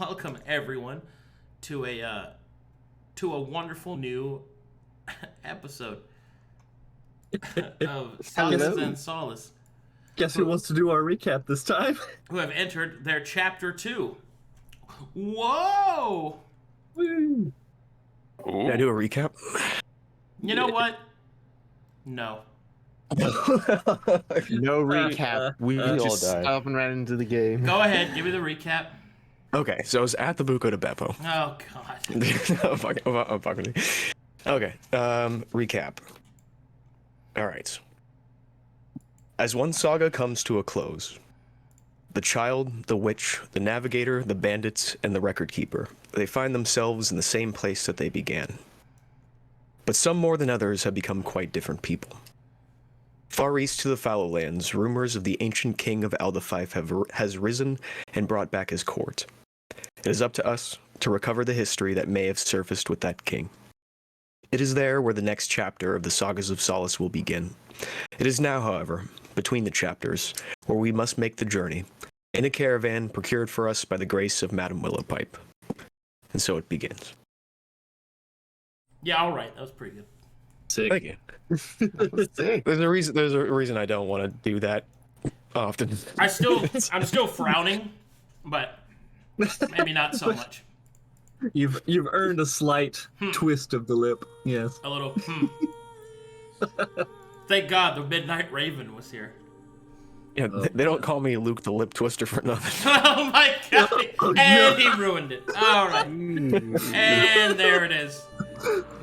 welcome everyone to a wonderful new episode of Sagas and Solace. Guess who wants to do our recap this time? Who have entered their chapter 2. Whoa! Woo. Can I do a recap? You know what? No. No recap. We all just stop and ran into the game. Go ahead, give me the recap. Okay, so I was at the Buco de Beppo. Oh, God. I'm fucking with you. Okay, recap. Alright. As one saga comes to a close, the child, the witch, the navigator, the bandits, and the record keeper, they find themselves in the same place that they began. But some more than others have become quite different people. Far east to the Fallow Lands, rumors of the ancient king of Aldafife has risen and brought back his court. It is up to us to recover the history that may have surfaced with that king. It is there where the next chapter of the Sagas of Solace will begin. It is now, however, between the chapters, where we must make the journey, in a caravan procured for us by the grace of Madame Willowpipe. And so it begins. Yeah, all right. That was pretty good. Sick. Thank you. There's a reason I don't want to do that often. I'm still frowning, but maybe not so much. You've earned a slight twist of the lip. Yes. A little. Thank God the Midnight Raven was here. Yeah, they don't call me Luke the Lip Twister for nothing. Oh my God! And he ruined it. All right. And there it is.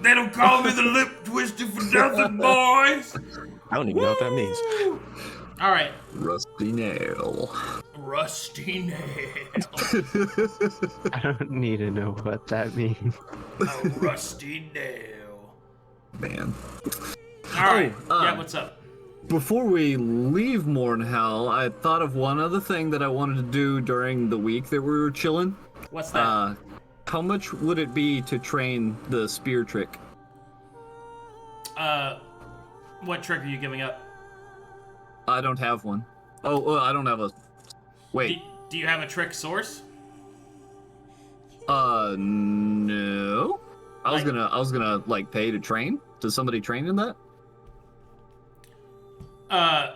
They don't call me the Lip Twister for nothing, boys. I don't even know what that means. All right. Rusty nail. Rusty nail. I don't need to know what that means. A rusty nail. Man. All right. Yeah, what's up? Before we leave Mournhell, I thought of one other thing that I wanted to do during the week that we were chilling. What's that? How much would it be to train the spear trick? What trick are you giving up? I don't have one. Oh, I don't have a... Wait. Do you have a trick source? No. I was gonna like pay to train. Does somebody train in that?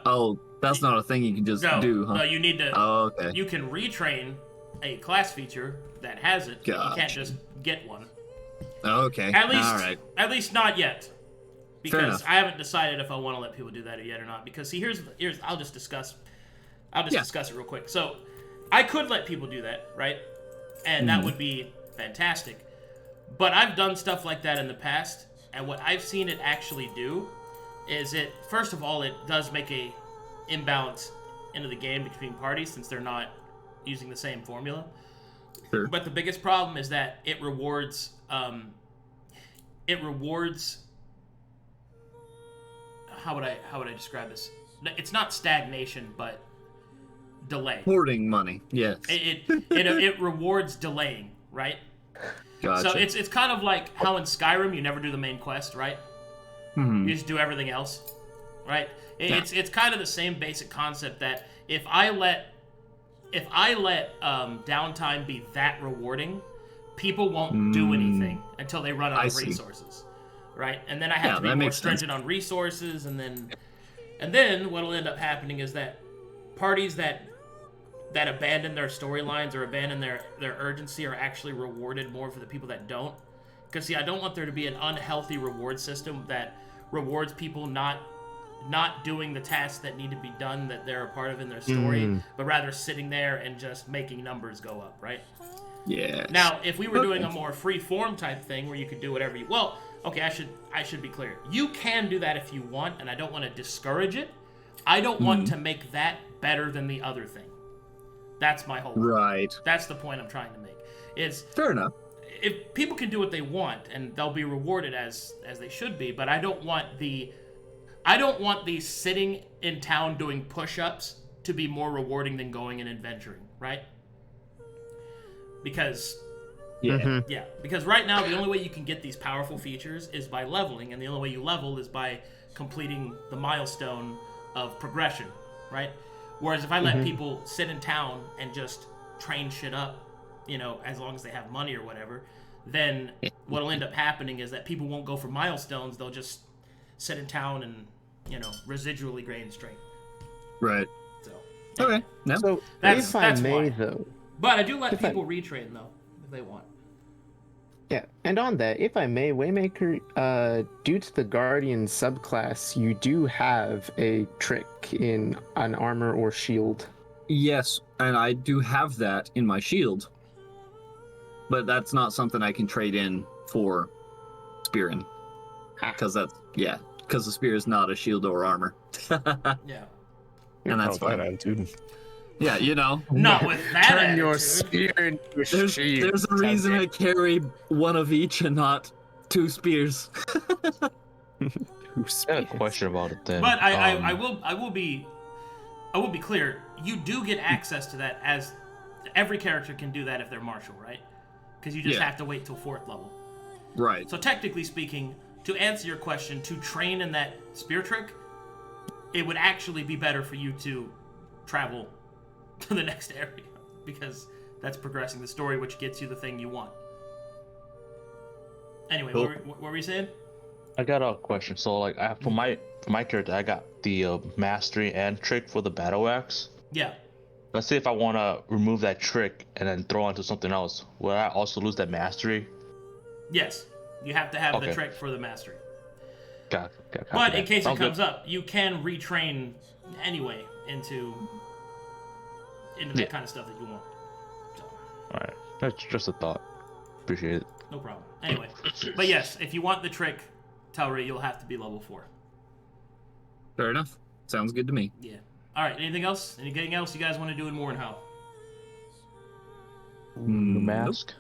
Oh, that's not a thing you can just do, huh? No, you need to. Oh, okay. You can retrain a class feature that has it. But you can't just get one. Okay. At least, all right. At least not yet. Because enough. I haven't decided if I want to let people do that yet or not. Because see, here's I'll just discuss it real quick. So, I could let people do that, right? And that would be fantastic. But I've done stuff like that in the past, and what I've seen it actually do is first of all, it does make a imbalance into the game between parties since they're not using the same formula. Sure. But the biggest problem is that it rewards how would I describe this? It's not stagnation, but delay. Hoarding money. Yes. It rewards delaying, right? Gotcha. So it's kind of like how in Skyrim you never do the main quest, right? You just do everything else, right? It's kind of the same basic concept that if I let downtime be that rewarding, people won't do anything until they run out of resources, right? And then I have to be more stringent on resources, and then what'll end up happening is that parties that abandon their storylines or abandon their urgency are actually rewarded more for the people that don't. Because see, I don't want there to be an unhealthy reward system that rewards people not doing the tasks that need to be done that they're a part of in their story, but rather sitting there and just making numbers go up, right? Yeah. Now, if we were doing a more free form type thing where you could do whatever you I should be clear. You can do that if you want, and I don't want to discourage it. I don't want to make that better than the other thing. That's my whole point. Right. That's the point I'm trying to make. Is fair enough. If people can do what they want and they'll be rewarded as they should be, but I don't want the sitting in town doing push-ups to be more rewarding than going and adventuring, right? Because because right now the only way you can get these powerful features is by leveling, and the only way you level is by completing the milestone of progression, right? Whereas if I let people sit in town and just train shit up, you know, as long as they have money or whatever, then what'll end up happening is that people won't go for milestones. They'll just sit in town and, you know, residually gain strength. Right. So. Okay. No. So That's if I may, why. though. But I do let people retrain though, if they want. Yeah, and on that, if I may, Waymaker, due to the Guardian subclass, you do have a trick in an armor or shield. Yes, and I do have that in my shield. But that's not something I can trade in for spearing. Because because the spear is not a shield or armor. Yeah. And that's that fine. attitude. Yeah, you know. Not with that Turn attitude. your spear into a shield. There's a reason I carry one of each and not 2 spears. I have a question about it then. But I will be clear. You do get access to that, as every character can do that if they're martial, right? Because you just have to wait till 4th level. Right. So technically speaking, to answer your question, to train in that spear trick, it would actually be better for you to travel to the next area, because that's progressing the story, which gets you the thing you want. Anyway, Cool. what were you saying? I got a question. So, like, for my character, I got the mastery and trick for the battle axe. Yeah. Let's say if I want to remove that trick and then throw onto something else, will I also lose that mastery? Yes. You have to have the Okay. trick for the mastery. Got But in case Sounds it comes good. up, you can retrain anyway into that kind of stuff that you want. So, All right, that's just a thought. Appreciate it. no problem. Anyway, but yes, if you want the trick, Telry, you'll have to be level 4. Fair enough. Sounds good to me. Yeah. All right. Anything else? Anything else you guys want to do in Mournhow? The mask.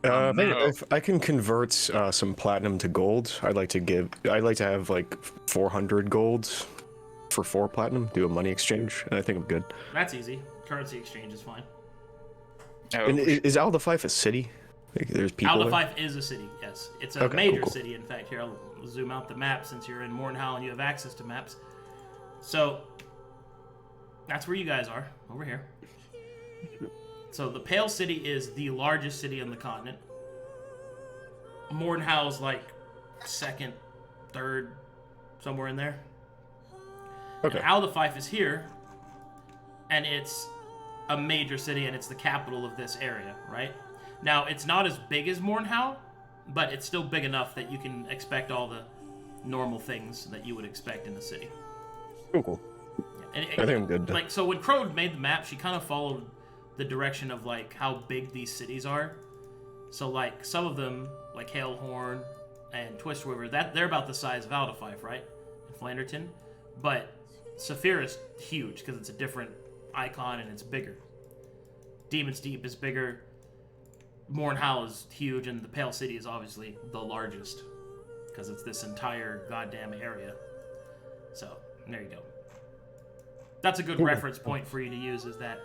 If I can convert some platinum to gold, I'd like to have like 400 golds for 4 platinum, do a money exchange, and I think I'm good. That's easy. Currency exchange is fine. And is Aldafife a city? Like, there's people there? Aldafife is a city, yes. It's a Okay, major cool. city, in fact. Here, I'll zoom out the map since you're in Mournhow and you have access to maps. So, that's where you guys are, over here. So, the Pale City is the largest city on the continent. Mournhow's like 2nd, 3rd, somewhere in there. Okay. And Aldafife is here, and it's a major city, and it's the capital of this area, right? Now, it's not as big as Mournhow, but it's still big enough that you can expect all the normal things that you would expect in the city. Cool. And I think I'm good. Like, so when Crow made the map, she kind of followed the direction of, like, how big these cities are. So, like, some of them, like Hailhorn and Twistwiver, they're about the size of Aldafife, right? And Flanderton. But Saphir is huge because it's a different icon and it's bigger. Demon's Deep is bigger. Mournhow is huge, and the Pale City is obviously the largest because it's this entire goddamn area. So there you go. That's a good reference point for you to use. Is that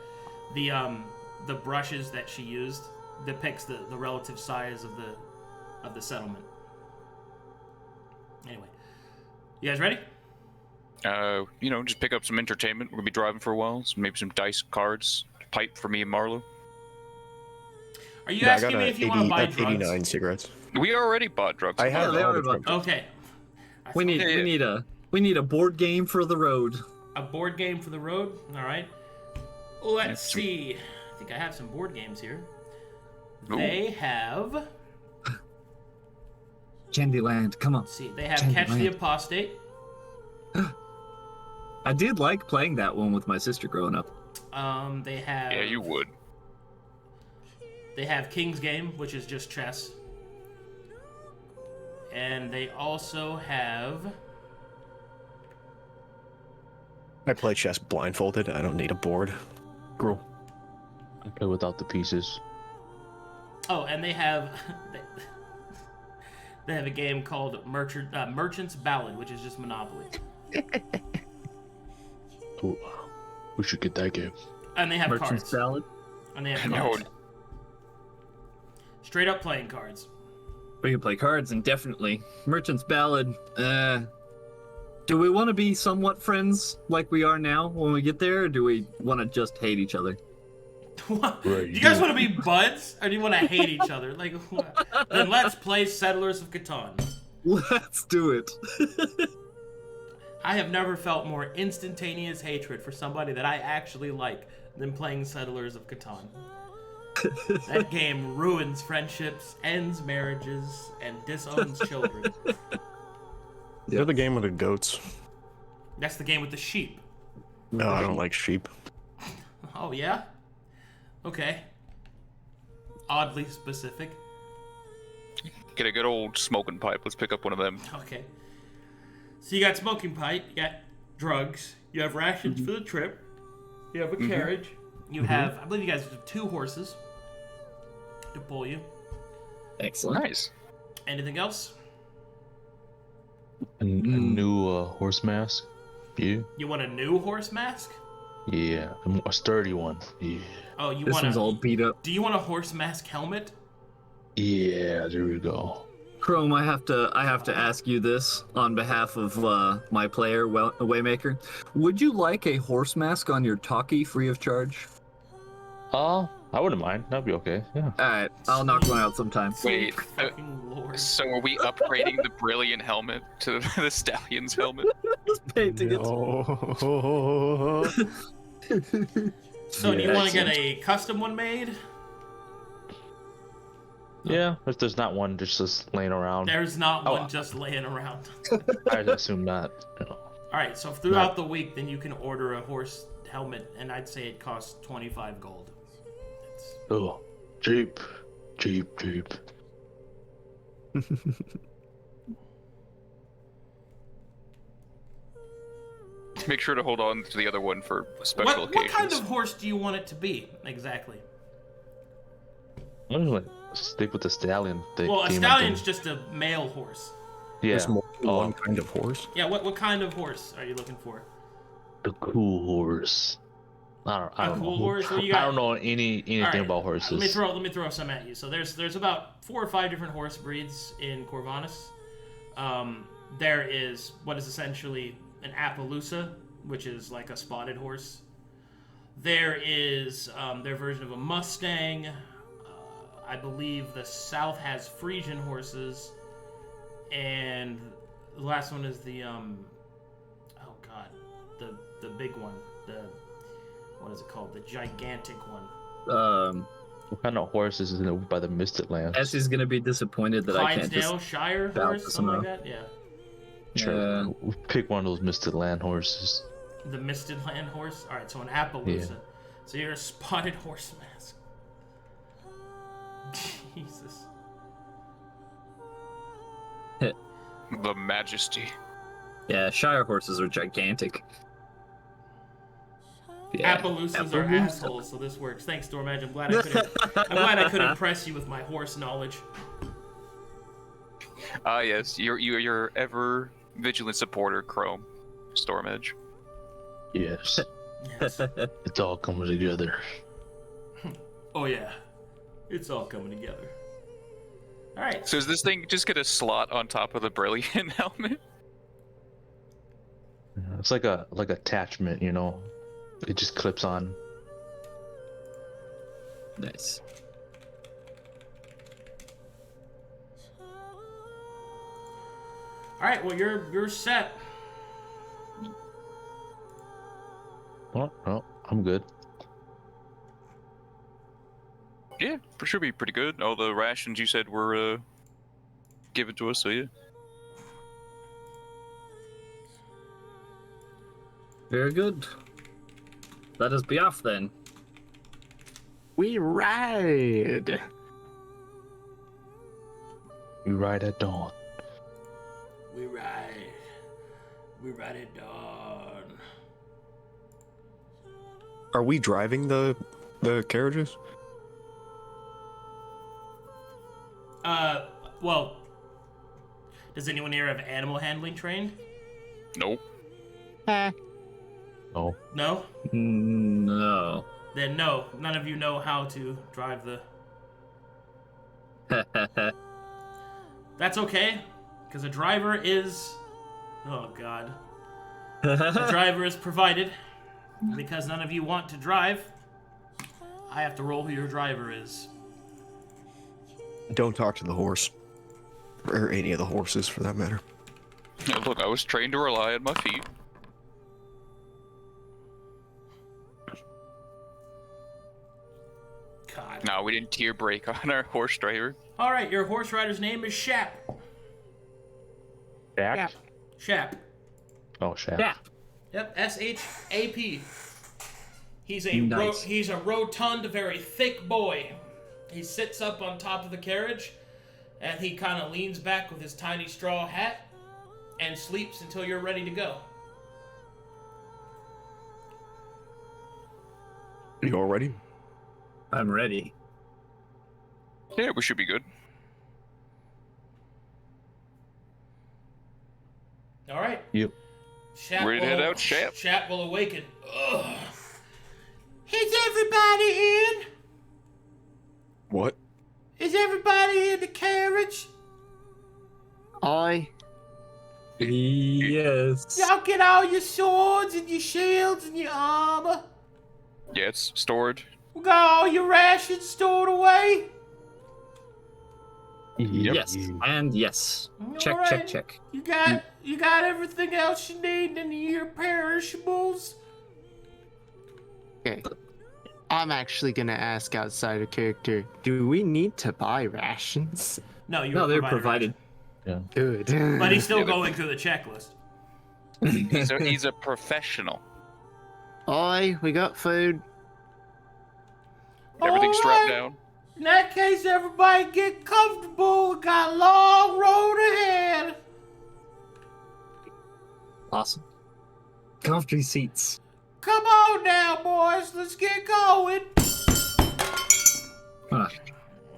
the brushes that she used depicts the relative size of the settlement. Anyway, you guys ready? Just pick up some entertainment. We're gonna be driving for a while, so maybe some dice, cards, pipe for me and Marlowe. Are you asking me if you want to buy drugs? 89 cigarettes. We already bought drugs. I have they all are the about- drugs. Okay. We need a board game for the road. A board game for the road? All right. Let's see. I think I have some board games here. Ooh. They have... Candyland, come on. Let's see. They have Candyland. Catch the Apostate. I did like playing that one with my sister growing up. They have... Yeah, you would. They have King's Game, which is just chess. And they also have... I play chess blindfolded. I don't need a board. Gruul. I play without the pieces. Oh, and they have... They have a game called Merchant's Ballad, which is just Monopoly. Ooh, we should get that game. And they have Merchant's cards. Ballad. And they have No. cards. Straight up playing cards. We can play cards indefinitely. Merchant's Ballad. Do we want to be somewhat friends like we are now when we get there, or do we want to just hate each other? What? Do you guys want to be buds, or do you want to hate each other? Like, what? Then let's play Settlers of Catan. Let's do it. I have never felt more instantaneous hatred for somebody that I actually like than playing Settlers of Catan. That game ruins friendships, ends marriages, and disowns children. You're the game with the goats. That's the game with the sheep. No, I don't like sheep. Oh, yeah? Okay. Oddly specific. Get a good old smoking pipe. Let's pick up one of them. Okay. So you got smoking pipe, you got drugs, you have rations for the trip, you have a carriage, you have, I believe you guys have 2 horses to pull you. Excellent. Nice. Anything else? A new horse mask. You? You want a new horse mask? Yeah, a sturdy one. Yeah. Oh, you This want one's all beat up. Do you want a horse mask helmet? Yeah, there we go. Chrome, I have to ask you this on behalf of my player, Waymaker. Would you like a horse mask on your talkie free of charge? I wouldn't mind. That'd be okay. Yeah. Alright, I'll knock one out sometime. Wait, Fucking Lord. so are we upgrading the brilliant helmet to the stallion's helmet? Just painting No. So do you want to get a custom one made? Yeah, if there's not one just laying around. There's not one just laying around. I assume not. You know. Alright, so throughout the week, then you can order a horse helmet, and I'd say it costs 25 gold. Oh, cheap. Make sure to hold on to the other one for special occasions. What kind of horse do you want it to be, exactly? I'm gonna stick with the stallion thing. Well, a stallion's just a male horse. Yeah. There's more than one kind of horse. Yeah, what kind of horse are you looking for? The cool horse. I don't cool know. horse? Well, you got... I don't know anything Alright, about horses. Let me throw some at you. So there's about 4 or 5 different horse breeds in Corvinus. There is what is essentially an Appaloosa, which is like a spotted horse. There is their version of a Mustang. I believe the South has Frisian horses, and the last one is the the big one, what is it called? The gigantic one. What kind of horse is it by the Misted Lands? Essie's gonna be disappointed that I can't Clydesdale just... Shire horse, something like that. Yeah. Sure. Pick one of those Misted Land horses. The Misted Land horse. All right, so an Appaloosa. Yeah. So you're a spotted horse mask. Jesus. The Majesty. Yeah, Shire horses are gigantic. Yeah, Appaloosas are assholes, so this works. Thanks, Stormage. I'm glad I could impress you with my horse knowledge. Yes, your ever vigilant supporter, Chrome, Stormedge. Yes. Yes. It's all coming together. Oh yeah, it's all coming together. All right. So does this thing just get a slot on top of the brilliant helmet? It's like a attachment, you know. It just clips on. Nice. All right. Well, you're set. Oh, I'm good. Yeah, for sure be pretty good. All the rations you said were given to us, so yeah. Very good. Let us be off then. We ride. We ride at dawn. We ride. We ride at dawn. Are we driving the carriages? Well, does anyone here have animal handling trained? Nope. Oh. No? No. Then no. None of you know how to drive the... That's okay, because a driver is... Oh, God. A driver is provided. Because none of you want to drive, I have to roll who your driver is. Don't talk to the horse. Or any of the horses, for that matter. Yeah, look, I was trained to rely on my feet. God. No, we didn't tier break on our horse driver. All right, your horse rider's name is Shap. Jack? Shap. Oh, Shap. Yeah. Yep, S-H-A-P. He's Nice. he's a rotund, very thick boy. He sits up on top of the carriage, and he kind of leans back with his tiny straw hat and sleeps until you're ready to go. You all ready? I'm ready. Yeah, we should be good. All right. Yep. Shap Ready to head out, Shap? Shap will awaken. Ugh. Is everybody in? What? Is everybody in the carriage? I Yes. Y'all get all your swords and your shields and your armor. Yeah, it's stored. We got all your rations stored away. Yes. And yes. Check, All check, right. check. You got everything else you need in your perishables. okay. I'm actually gonna ask outside of character. Do we need to buy rations? No, No, they're provided. Good. But he's still Yeah, but- going through the checklist. He's a professional. Oi, we got food. Everything's strapped Alright. down. In that case, everybody get comfortable. We got a long road ahead. Awesome. Comfy seats. Come on now, boys. Let's get going. Huh.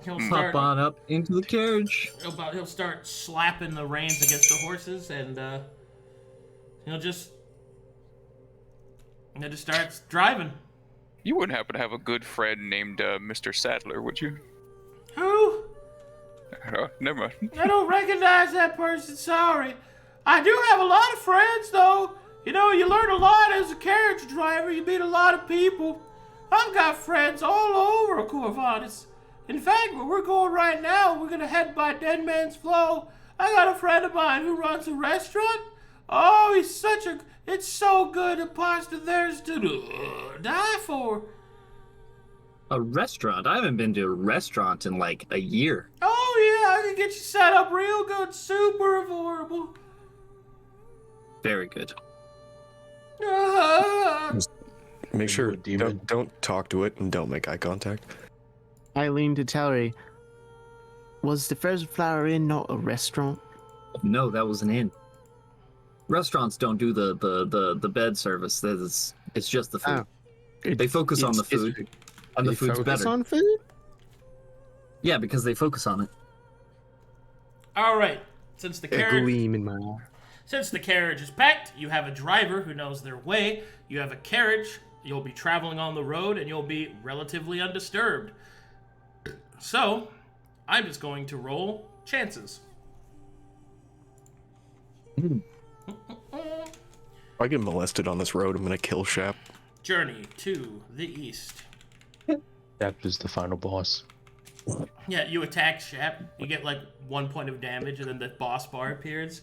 He'll Hop start. on up into the carriage. He'll start slapping the reins against the horses, and he'll just starts driving. You wouldn't happen to have a good friend named Mr. Sadler, would you? Who? Never mind. I don't recognize that person. Sorry. I do have a lot of friends, though. You know, you learn a lot as a carriage driver. You meet a lot of people. I've got friends all over Corvallis. In fact, where we're going right now, we're gonna head by Dead Man's Flow. I got a friend of mine who runs a restaurant. Oh, it's so good, the pasta there's to die for. A restaurant? I haven't been to a restaurant in like a year. Oh yeah, I can get you set up real good, super affordable. Very good. Make sure a demon. don't talk to it and don't make eye contact. I leaned to Telry. Was the Fresh Flower Inn not a restaurant? No, that was an inn. Restaurants don't do the bed service. It's just the food. Oh. They focus on the food, and the They food's focus better. on food? Yeah, because they focus on it. All right, since the A carriage. gleam in my eye. Since the carriage is packed, you have a driver who knows their way, you have a carriage, you'll be traveling on the road, and you'll be relatively undisturbed. So, I'm just going to roll chances. If I get molested on this road, I'm gonna kill Shap. Journey to the east. That is the final boss. Yeah, you attack Shap, you get like 1 point of damage, and then the boss bar appears,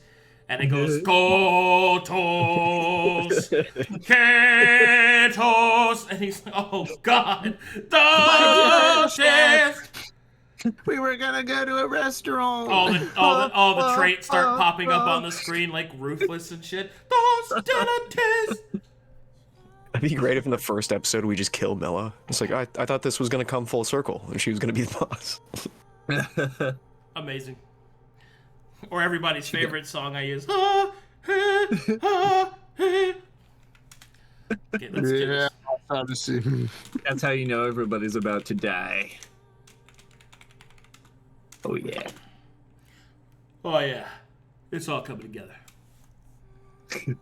and it goes, Kotos! Ketos! And he's like, oh god! Doshes! We were gonna go to a restaurant. All the traits start popping up on the screen like ruthless and shit. Those deletes. It'd be great if in the first episode we just kill Mela. It's like I thought this was gonna come full circle and she was gonna be the boss. Amazing. Or everybody's favorite song I use. Okay, let's do this. Obviously. That's how you know everybody's about to die. Oh yeah. Oh yeah, it's all coming together. All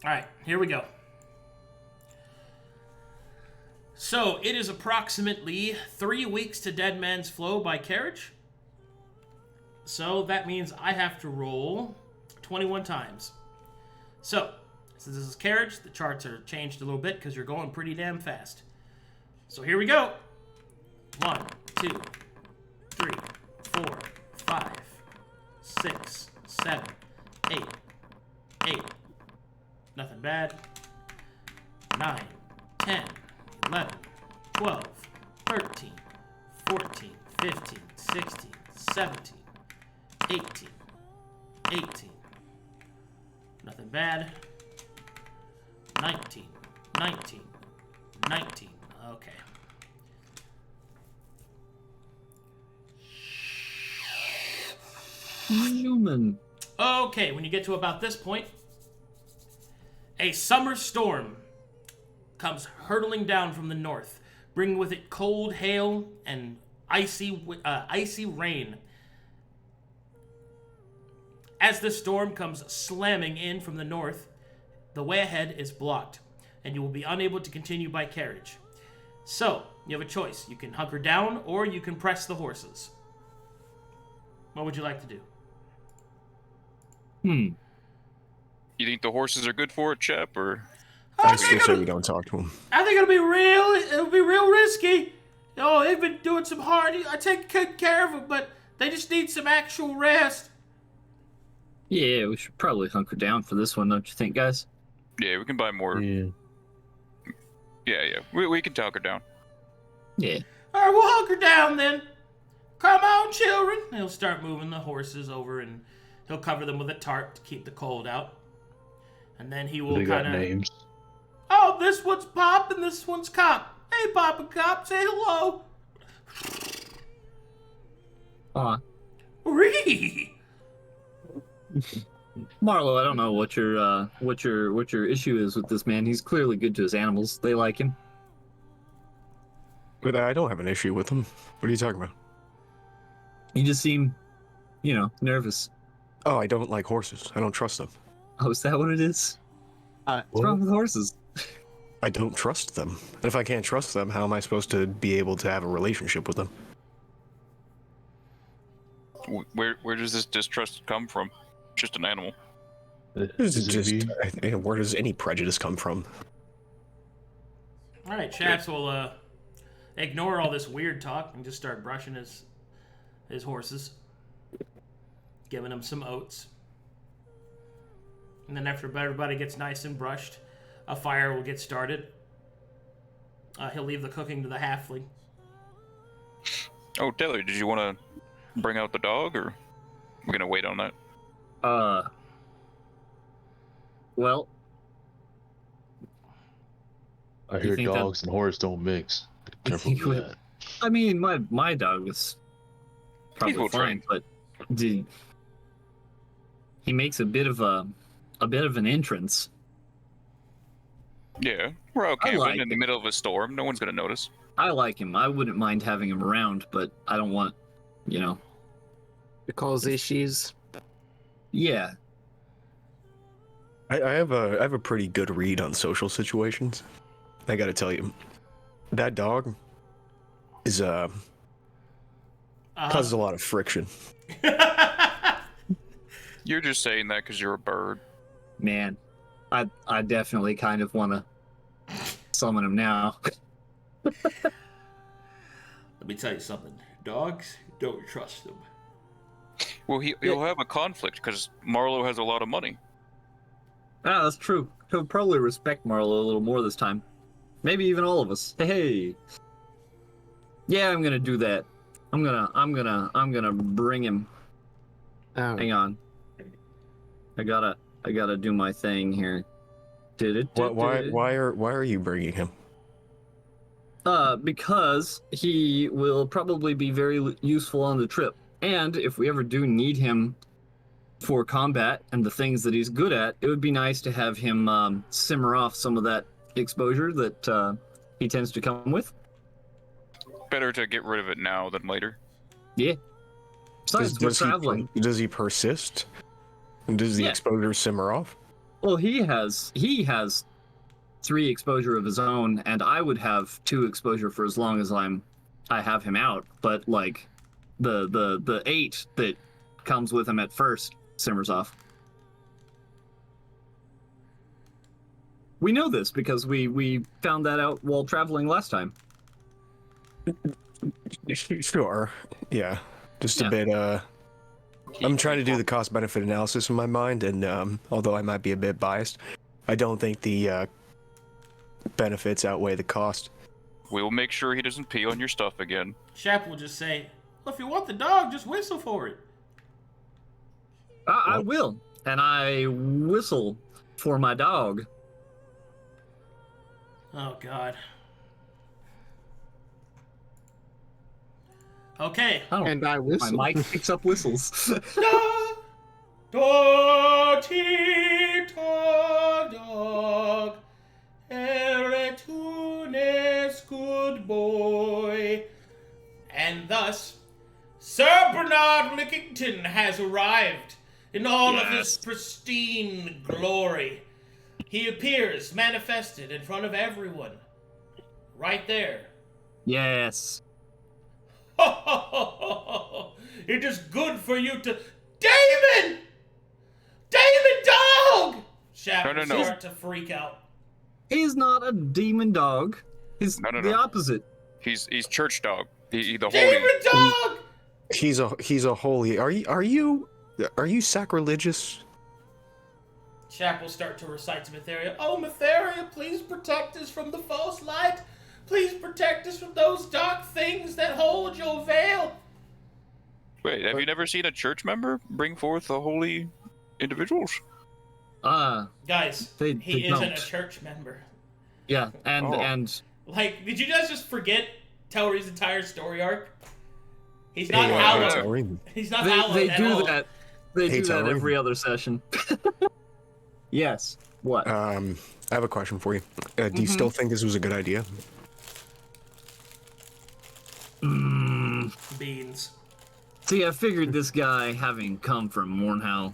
right, here we go. So it is approximately 3 weeks to Dead Man's Flow by carriage. So that means I have to roll 21 times. So, since this is carriage, the charts are changed a little bit because you're going pretty damn fast. So here we go. 1, 2, 3, 4, 5, 6, 7, 8. 8. Nothing bad. 9, 10, 11, 12, 13, 14, 15, 16, 17, 18. 18. Nothing bad. 19. 19. 19. Okay. Human. Okay, when you get to about this point, a summer storm comes hurtling down from the north, bringing with it cold hail and icy rain. As the storm comes slamming in from the north, the way ahead is blocked, and you will be unable to continue by carriage. So, you have a choice. You can hunker down, or you can press the horses. What would you like to do? You think the horses are good for it, Chap, or? I still say we don't talk to him. I think it'll be real risky. Oh, they've been doing some hard. I take good care of them, but they just need some actual rest. Yeah, we should probably hunker down for this one, don't you think, guys? Yeah, we can buy more. Yeah. Yeah. We can talk her down. Yeah. All right, we'll hunker down then. Come on, children. He'll start moving the horses over, and he'll cover them with a tarp to keep the cold out. And then he will They got kind of... names. Oh, this one's Pop and this one's Cop. Hey, Pop and Cop, say hello. Ree. Marlowe, I don't know what your issue is with this man. He's clearly good to his animals. They like him. But I don't have an issue with him. What are you talking about? You just seem, nervous. Oh, I don't like horses. I don't trust them. Oh, is that what it is? What's wrong with horses? I don't trust them. And if I can't trust them, how am I supposed to be able to have a relationship with them? Where does this distrust come from? Just an animal. Where does any prejudice come from? All right, chaps will ignore all this weird talk and just start brushing his horses, giving them some oats. And then after everybody gets nice and brushed, a fire will get started. He'll leave the cooking to the halfling. Oh, Telry, did you want to bring out the dog, or we're gonna wait on that? Well, I hear think dogs and horses don't mix. Careful with that. I mean, my dog is probably well fine, trained. but he makes a bit of an entrance. Yeah, we're out camping like in the it. middle of a storm. No one's gonna notice. I like him. I wouldn't mind having him around, but I don't want, It cause issues. Yeah. I have a pretty good read on social situations. I gotta tell you, that dog is causes a lot of friction. You're just saying that because you're a bird. Man, I definitely kind of want to summon him now. Let me tell you something. Dogs, don't trust them. Well, he'll have a conflict because Marlowe has a lot of money. Ah, that's true. He'll probably respect Marlowe a little more this time. Maybe even all of us. Hey. Yeah, I'm gonna do that. I'm gonna bring him. Oh. Hang on. I gotta do my thing here. Why are you bringing him? Because he will probably be very useful on the trip. And if we ever do need him for combat and the things that he's good at, it would be nice to have him simmer off some of that exposure that he tends to come with. Better to get rid of it now than later. Yeah. Besides, we're traveling. Does he persist? And does the exposure simmer off? Well, he has 3 exposure of his own, and I would have 2 exposure for as long as I have him out. But like the 8 that comes with him at first simmers off. We know this because we found that out while traveling last time. Sure. Yeah. Just a bit. I'm trying to do the cost-benefit analysis in my mind, and although I might be a bit biased, I don't think the benefits outweigh the cost. We'll make sure he doesn't pee on your stuff again. Shap will just say, well, if you want the dog, just whistle for it. I will. And I whistle for my dog. Oh, God. Okay. And I whistle. My mic picks up whistles. Dog, dog, Eretunes, good boy. And thus, Sir Bernard Lickington has arrived in all of his pristine glory. He appears manifested in front of everyone. Right there. Yes. It is good for you to... Damon! Damon dog! Shap will start to freak out. He's not a demon dog. He's the opposite. He's church dog. The holy. Demon dog! He's a holy. Are you sacrilegious? Shap will start to recite to Matheria. Oh, Matheria, please protect us from the false light. Please protect us from those dark things that hold your veil. Wait, have you never seen a church member bring forth the holy individuals? Guys, he isn't a church member. Yeah, and like, did you guys just forget Telry's entire story arc? He's not hallowed. He's not hallowed they at do all. that. They do that every other session. Yes. What? I have a question for you. Do you still think this was a good idea? Beans. See, I figured this guy, having come from Mornhow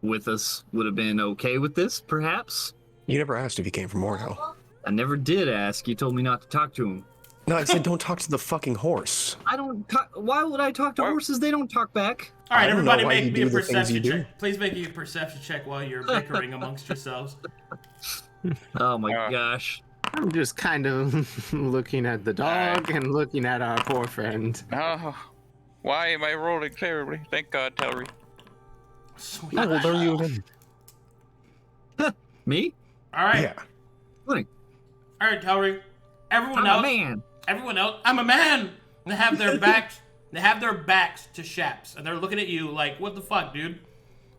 with us, would have been okay with this, perhaps? You never asked if he came from Mornhow. I never did ask. You told me not to talk to him. No, I said don't talk to the fucking horse. I don't talk. Why would I talk to horses? They don't talk back. All right, everybody make me a perception check. Please make me a perception check while you're bickering amongst yourselves. Oh my gosh. I'm just kind of looking at the dog and looking at our poor friend. Oh, why am I rolling terribly? Thank God, Telry. Sweet. How old are you again? Me? All right. Yeah. 20. All right, Telry. Everyone I'm else. a man. Everyone else. I'm a man. They have their backs. They have their backs to Shaps, and they're looking at you like, "What the fuck, dude?"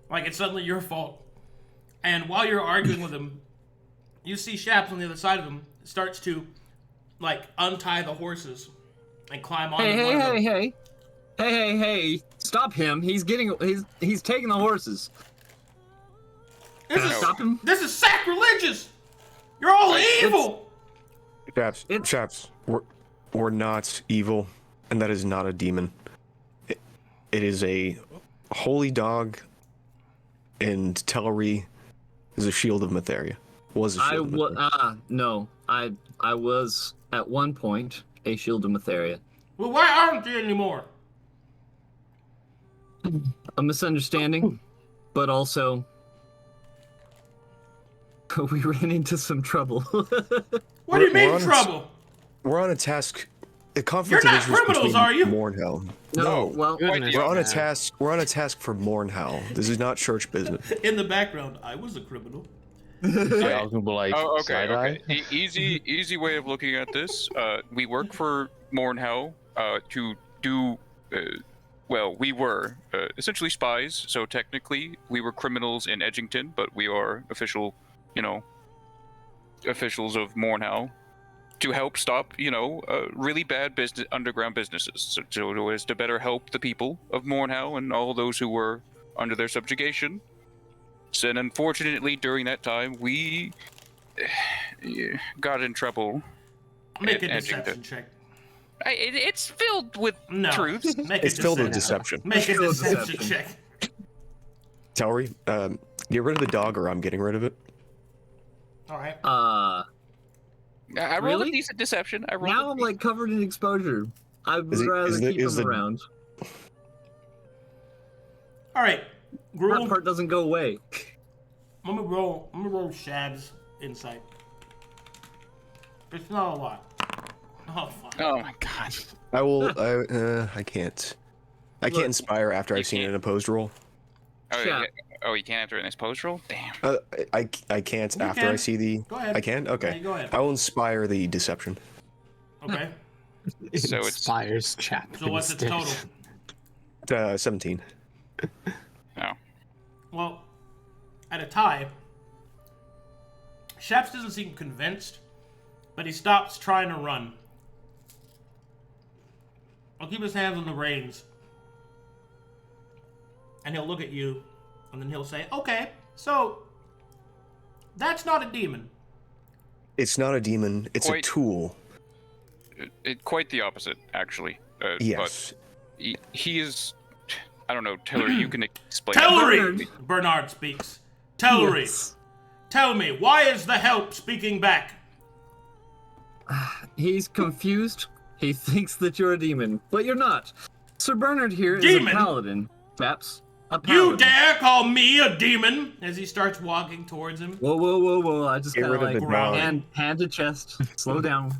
Like it's suddenly your fault. And while you're arguing with him, you see Shaps on the other side of him starts to, like, untie the horses and climb on. Hey! Stop him! He's taking the horses. Stop him! This is sacrilegious. You're all evil. Chaps, we're not evil, and that is not a demon. It is a holy dog, and Telry is a shield of Matheria. Was a shield of Matheria. No. I was, at one point, a shield of Matheria. Well, why aren't you anymore? A misunderstanding, but also... we ran into some trouble. What do you mean trouble? We're on a task. A You're conflict not of interest criminals, between are you? Mornhow. No. Well, we're on a task. We're on a task for Mornhow. This is not church business. In the background, I was a criminal. Yeah, I was gonna be like, okay. Easy way of looking at this. We work for Mornhow to do. Well, we were essentially spies. So technically, we were criminals in Edgington, but we are officials of Mornhow to help stop, really bad underground businesses. So it was to better help the people of Mornhow and all those who were under their subjugation. So, and unfortunately, during that time, we got in trouble. Make a deception check. It's filled with truth. It's filled with deception. Make a deception check. Telry, get rid of the dog, or I'm getting rid of it. All right. I rolled a decent deception. Now I'm like covered in exposure. I'd rather keep him around. All right, Gruul. That part doesn't go away. I'm gonna roll Shab's insight. It's not a lot. Oh fuck. Oh my god. I will. I can't. I can't inspire after I've seen an opposed roll. Oh, Yeah. you can't after an exposed roll? Damn. I can't You after can. I see the. Go ahead. I can. Okay. Yeah, go ahead. I will inspire the deception. Okay. So it's- Inspires chap. So what's its total? 17. Oh. Well, at a tie, Shaps doesn't seem convinced, but he stops trying to run. I'll keep his hands on the reins. And he'll look at you, and then he'll say, okay, so that's not a demon. It's not a demon. It's Quite- a tool. Quite the opposite, actually. Yes. But he is... I don't know, Telry, you can explain. Telry! Bernard speaks. Telry, Yes. tell me, why is the help speaking back? He's confused. He thinks that you're a demon, but you're not. Sir Bernard here is Demon? a paladin. Chaps. A paladin. You dare call me a demon? As he starts walking towards him. Whoa. I just Get kind of rid of like the dog. hand to chest. Slow down.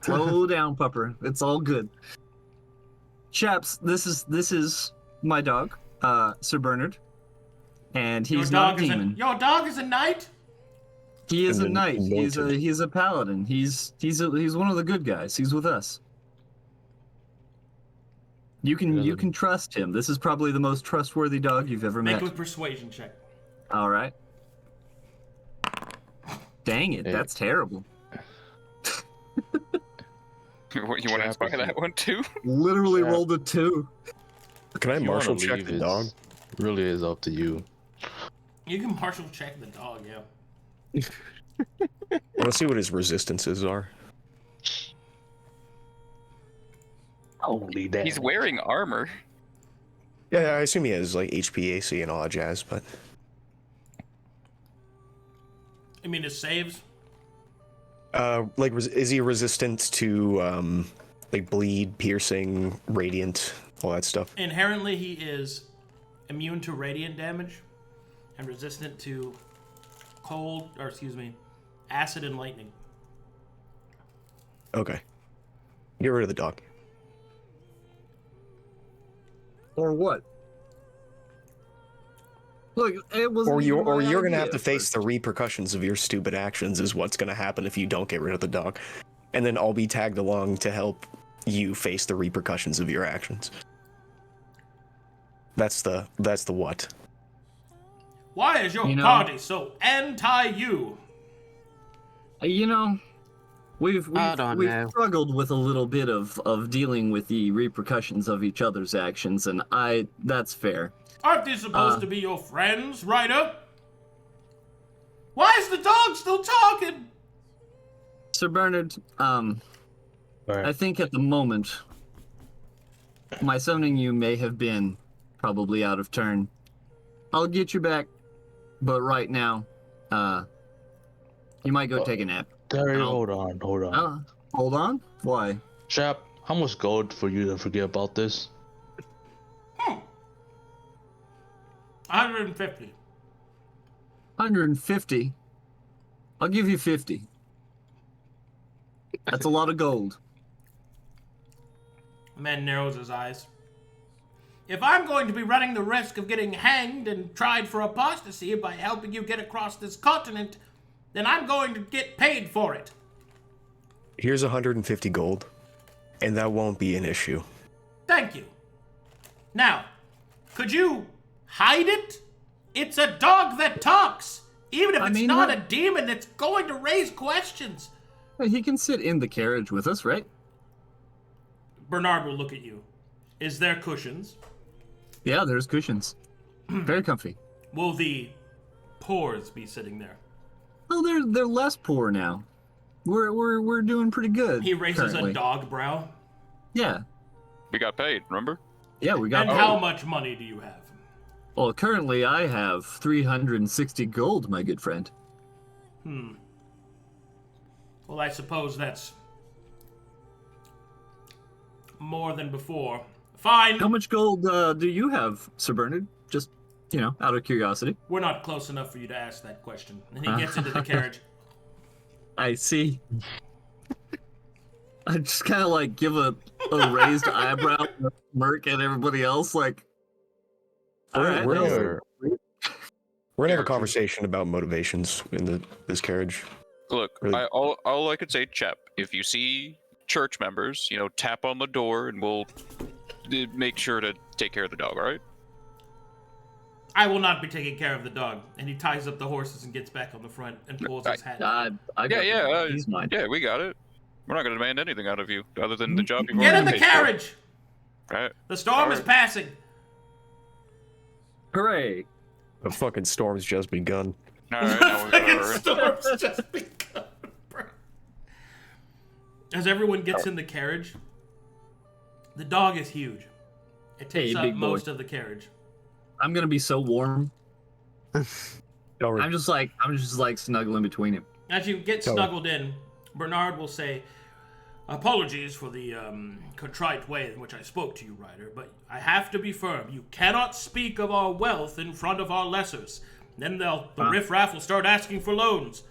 Slow down, pupper. It's all good. Chaps, this is my dog, Sir Bernard. And he's not a demon. Your dog is a knight? He is a And knight. anointed. He's a paladin. He's one of the good guys. He's with us. You can trust him. This is probably the most trustworthy dog you've ever Make met. a persuasion check. All right. Dang it, Hey. that's terrible. You want to inspire that one too? Literally Yeah. rolled a 2. Can I If you marshal wanna check leave, the dog? Really is up to you. You can marshal check the dog, yeah. I want to see what his resistances are. Holy damn. He's wearing armor. Yeah, I assume he has like HPAC and all that jazz, but I mean, his saves? like, is he resistant to like bleed, piercing, radiant, all that stuff? Inherently, he is immune to radiant damage and resistant to acid and lightning. Okay, get rid of the dog. Or what? Look, it was. Or you're gonna have to face the repercussions of your stupid actions. Is what's gonna happen if you don't get rid of the dog, and then I'll be tagged along to help you face the repercussions of your actions. That's the what. Why is your You know- party so anti-you? You know, we've I don't know. struggled with a little bit of dealing with the repercussions of each other's actions, and that's fair. Aren't these supposed to be your friends, Ryder? Why is the dog still talking? Sir Bernard, I think at the moment, my summoning you may have been probably out of turn. I'll get you back, but right now, you might go take a nap. Terry, I'll- hold on. Hold on? Why? Chap, how much gold for you to forget about this? 150. 150? I'll give you 50. That's a lot of gold. The man narrows his eyes. If I'm going to be running the risk of getting hanged and tried for apostasy by helping you get across this continent, then I'm going to get paid for it. Here's 150 gold, and that won't be an issue. Thank you. Now, could you hide it? It's a dog that talks. Even if I it's mean, not what- a demon, it's going to raise questions. He can sit in the carriage with us, right? Bernard will look at you. Is there cushions? Yeah, there's cushions. Very comfy. Will the pores be sitting there? Oh, they're less poor now. We're doing pretty good. He raises currently. a dog brow. Yeah. We got paid, remember? Yeah, we got. And how much money do you have? Well, currently I have 360 gold, my good friend. Well, I suppose that's more than before. Fine. How much gold do you have, Sir Bernard? Just, out of curiosity. We're not close enough for you to ask that question. And he gets into the carriage. I see. I just kind of like give a raised eyebrow, smirk at everybody else, like. All right, We're gonna have a conversation about motivations in this carriage. Look, Really? all I could say, chap, if you see church members, tap on the door and we'll make sure to take care of the dog, all right? I will not be taking care of the dog. And he ties up the horses and gets back on the front and pulls his hat. He's mine. Yeah, we got it. We're not going to demand anything out of you other than the job you've Get in already the paid for. carriage! Right. The storm is passing. Hooray! The fucking storm's just begun. All right, now we got The storm's just begun, bro. As everyone gets in the carriage, the dog is huge. It takes up most of the carriage. I'm gonna be so warm. Telry. I'm just like snuggling between him. As you get snuggled in, Bernard will say, "Apologies for the contrite way in which I spoke to you, Ryder, but I have to be firm. You cannot speak of our wealth in front of our lessers. Then the riffraff will start asking for loans."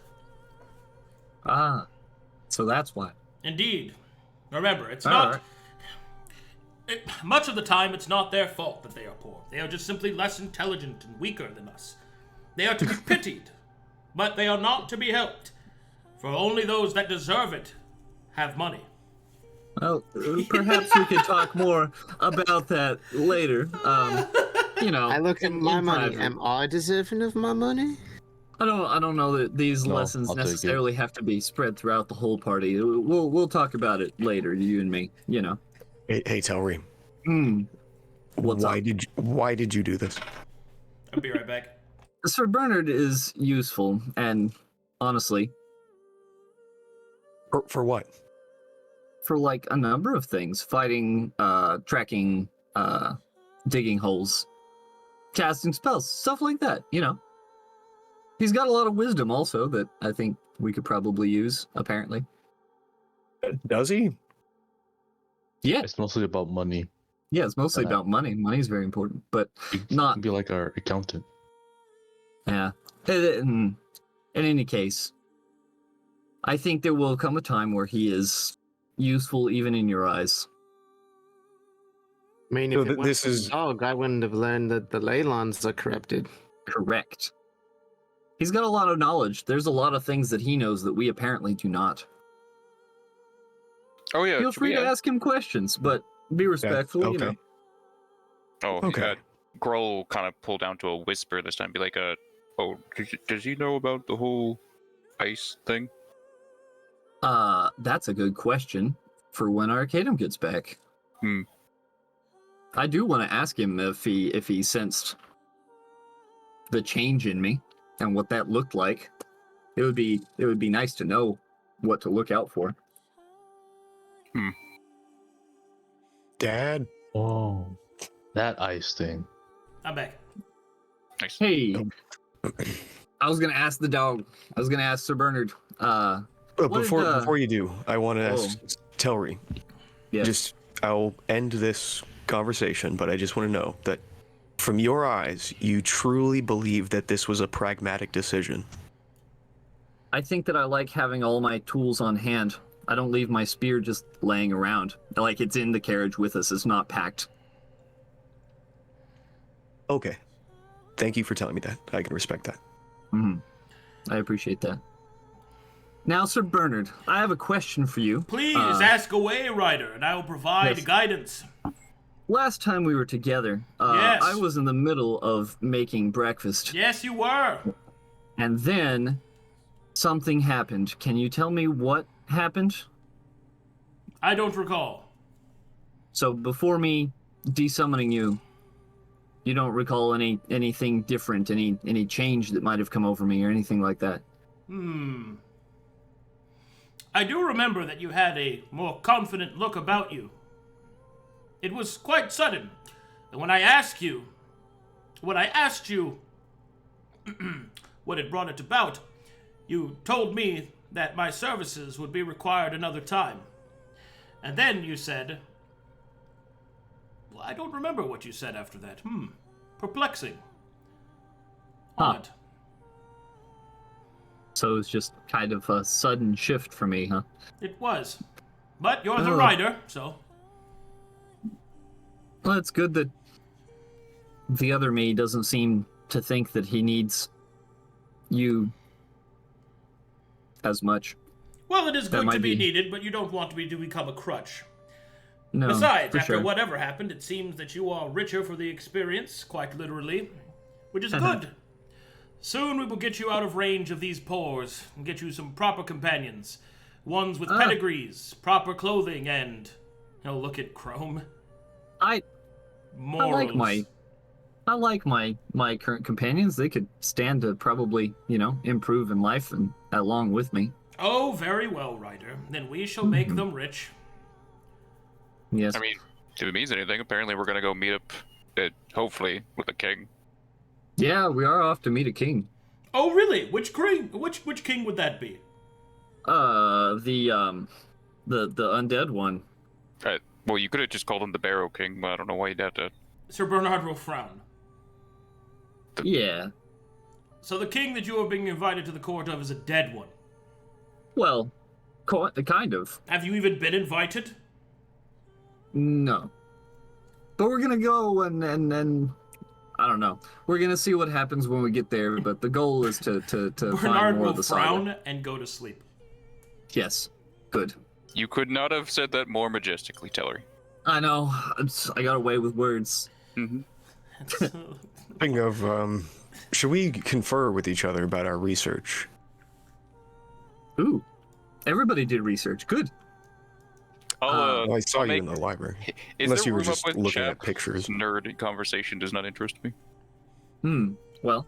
Ah, so that's why. Indeed. Remember, it's not... much of the time, it's not their fault that they are poor. They are just simply less intelligent and weaker than us. They are to be pitied, but they are not to be helped. For only those that deserve it have money. Well, perhaps we could talk more about that later. I look at my money. Am I deserving of my money? I don't know that these lessons necessarily have to be spread throughout the whole party. We'll talk about it later, you and me. Hey, Telry. Why did you do this? I'll be right back. Sir Bernard is useful, and honestly, For what? for like a number of things: fighting, tracking, digging holes, casting spells, stuff like that. He's got a lot of wisdom also that I think we could probably use. Apparently, Does he? yeah, It's mostly about money. yeah. It's mostly about money. Money is very important, but not Be like our accountant. Yeah. In any case, I think there will come a time where he is useful even in your eyes. I mean, if it was a dog, I wouldn't have learned that the ley lines are corrupted. Correct. He's got a lot of knowledge. There's a lot of things that he knows that we apparently do not. Oh, yeah. Feel free to ask him questions, but be respectful, okay. Oh, Okay. yeah. Gruul will kind of pull down to a whisper this time. Be like, does he know about the whole ice thing? That's a good question for when Arcadum gets back. I do want to ask him if he sensed the change in me and what that looked like. It would be nice to know what to look out for. Dad? Oh, that ice thing. I'm back. Nice. Hey, I was gonna ask the dog. I was gonna ask Sir Bernard. Before you do, I want to ask Telry. Yes. I'll end this conversation, but I just want to know that from your eyes, you truly believe that this was a pragmatic decision. I think that I like having all my tools on hand. I don't leave my spear just laying around. Like it's in the carriage with us. It's not packed. Okay. Thank you for telling me that. I can respect that. I appreciate that. Now, Sir Bernard, I have a question for you. Please ask away, Ryder, and I will provide guidance. Last time we were together, Yes. I was in the middle of making breakfast. Yes, you were. And then something happened. Can you tell me what happened? I don't recall. So before me desummoning you, you don't recall anything different, any change that might have come over me or anything like that? I do remember that you had a more confident look about you. It was quite sudden. And when I asked you what had brought it about, you told me that my services would be required another time. And then you said... Well, I don't remember what you said after that. Perplexing. Odd. So it was just kind of a sudden shift for me, huh? It was. But you're the rider, so... Well, it's good that the other me doesn't seem to think that he needs you as much. Well, it is good to be needed, but you don't want to become a crutch. No, Besides, after sure. whatever happened, it seems that you are richer for the experience, quite literally, which is good. Soon we will get you out of range of these pores and get you some proper companions. Ones with pedigrees, proper clothing, and... look at Chrome. Morals. I like my current companions. They could stand to probably, improve in life and along with me. Oh, very well, Ryder. Then we shall make them rich. Yes. I mean, if it means anything, apparently we're gonna go meet up, hopefully, with the king. Yeah, we are off to meet a king. Oh, really? Which king? Which king would that be? The undead one. Well, you could have just called him the Barrow King, but I don't know why you'd have to. Sir Bernard will frown. Yeah. So the king that you are being invited to the court of is a dead one? Well, kind of. Have you even been invited? No. But we're gonna go and I don't know. We're gonna see what happens when we get there, but the goal is to find more of the saga. Bernard will frown and go to sleep. Yes. Good. You could not have said that more majestically, Telry. I know. I got away with words. Mm-hmm. Speaking of, should we confer with each other about our research? Ooh. Everybody did research. Good. I saw you in the library. Unless you were just looking at pictures. Nerd conversation does not interest me. Well,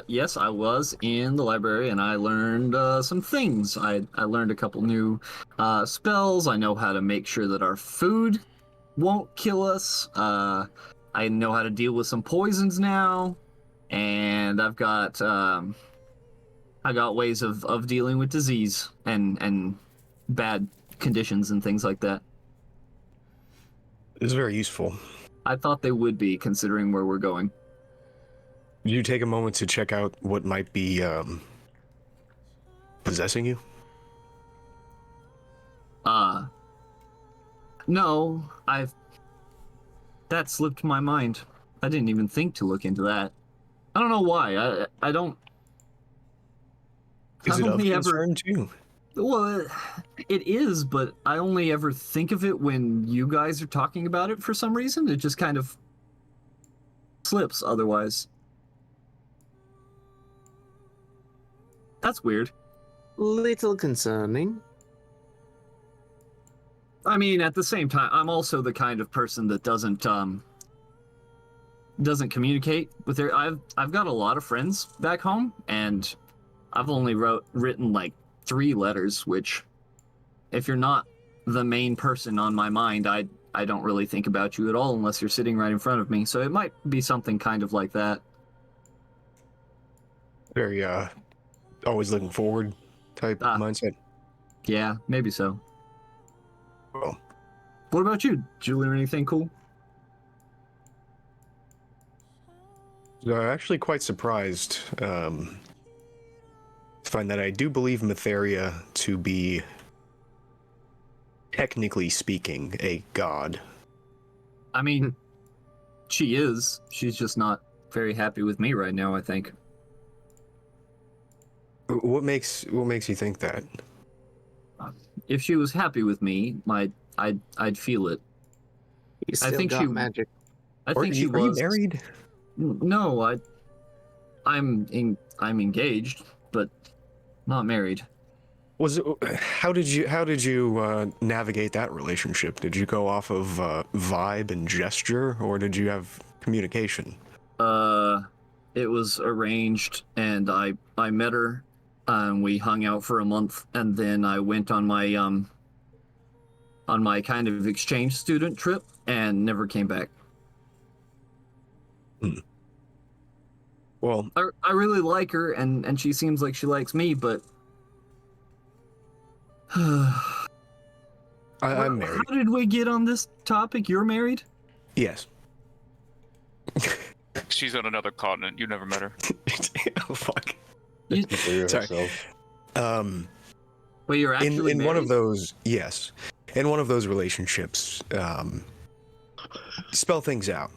yes, I was in the library and I learned some things. I learned a couple new spells. I know how to make sure that our food won't kill us. I know how to deal with some poisons now, and I've got ways of dealing with disease and bad conditions and things like that. It's very useful. I thought they would be, considering where we're going. Did you take a moment to check out what might be possessing you? No, that slipped my mind. I didn't even think to look into that. I don't know why. I don't. Is it of concern to you? Well, it is, but I only ever think of it when you guys are talking about it for some reason. It just kind of slips otherwise. That's weird. Little concerning. I mean, at the same time, I'm also the kind of person that doesn't communicate with their. I've got a lot of friends back home, and I've only written like 3 letters, which, if you're not the main person on my mind, I don't really think about you at all unless you're sitting right in front of me. So it might be something kind of like that. Very always looking forward type mindset. Yeah, maybe so. Well, what about you? Did you learn anything cool? I'm actually quite surprised to find that I do believe Matheria to be, technically speaking, a god. I mean, she is. She's just not very happy with me right now, I think. What makes you think that? If she was happy with me, I'd feel it. You still I think got she magic. I think she was. Are you married? No, I'm engaged, but not married. How did you navigate that relationship? Did you go off of vibe and gesture, or did you have communication? It was arranged, and I met her, and we hung out for a month, and then I went on my kind of exchange student trip and never came back. Well, I really like her, and she seems like she likes me, but I'm married. How did we get on this topic? You're married? Yes. She's on another continent. You never met her. Oh fuck. Sorry. Well, you're actually in one of those, yes. in one of those relationships, spell things out.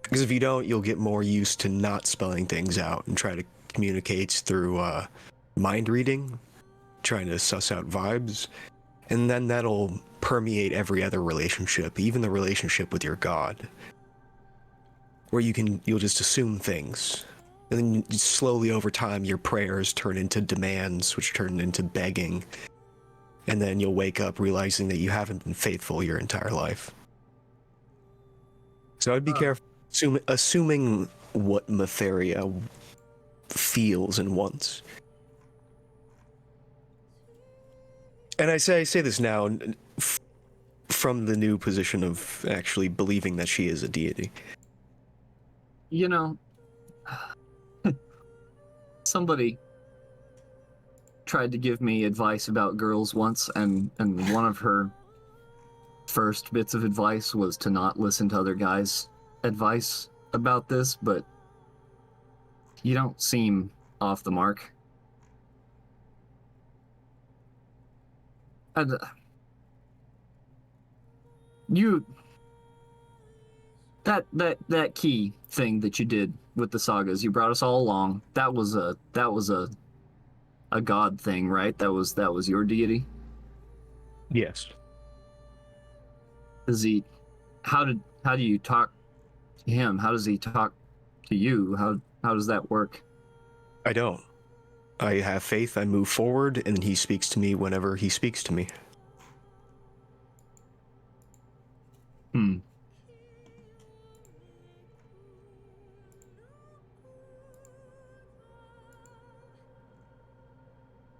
Because if you don't, you'll get more used to not spelling things out and try to communicate through mind reading, trying to suss out vibes, and then that'll permeate every other relationship, even the relationship with your god, where you'll just assume things. And then slowly over time, your prayers turn into demands, which turn into begging. And then you'll wake up realizing that you haven't been faithful your entire life. So I'd be careful assuming what Matheria feels and wants. And I say this now from the new position of actually believing that she is a deity. You know, somebody tried to give me advice about girls once, and one of her first bits of advice was to not listen to other guys' advice about this, but you don't seem off the mark. And that key thing that you did with the sagas, you brought us all along. That was a god thing, right? That was your deity? Yes. How do you talk to him? How does he talk to you? How does that work? I don't. I have faith, I move forward, and he speaks to me whenever he speaks to me.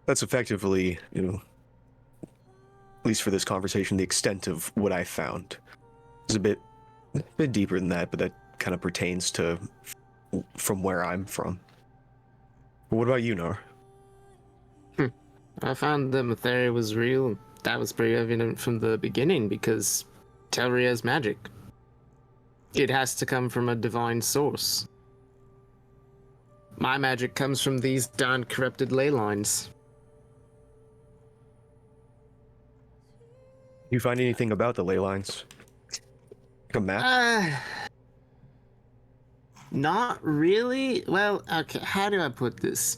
That's effectively, at least for this conversation, the extent of what I found. It's a bit deeper than that, but that kind of pertains to from where I'm from. But what about you, Knarh? I found that Matheria was real. That was pretty evident from the beginning, because Telry has magic. It has to come from a divine source. My magic comes from these darn corrupted ley lines. You find anything about the ley lines? Like a map? Not really. Well, okay, how do I put this?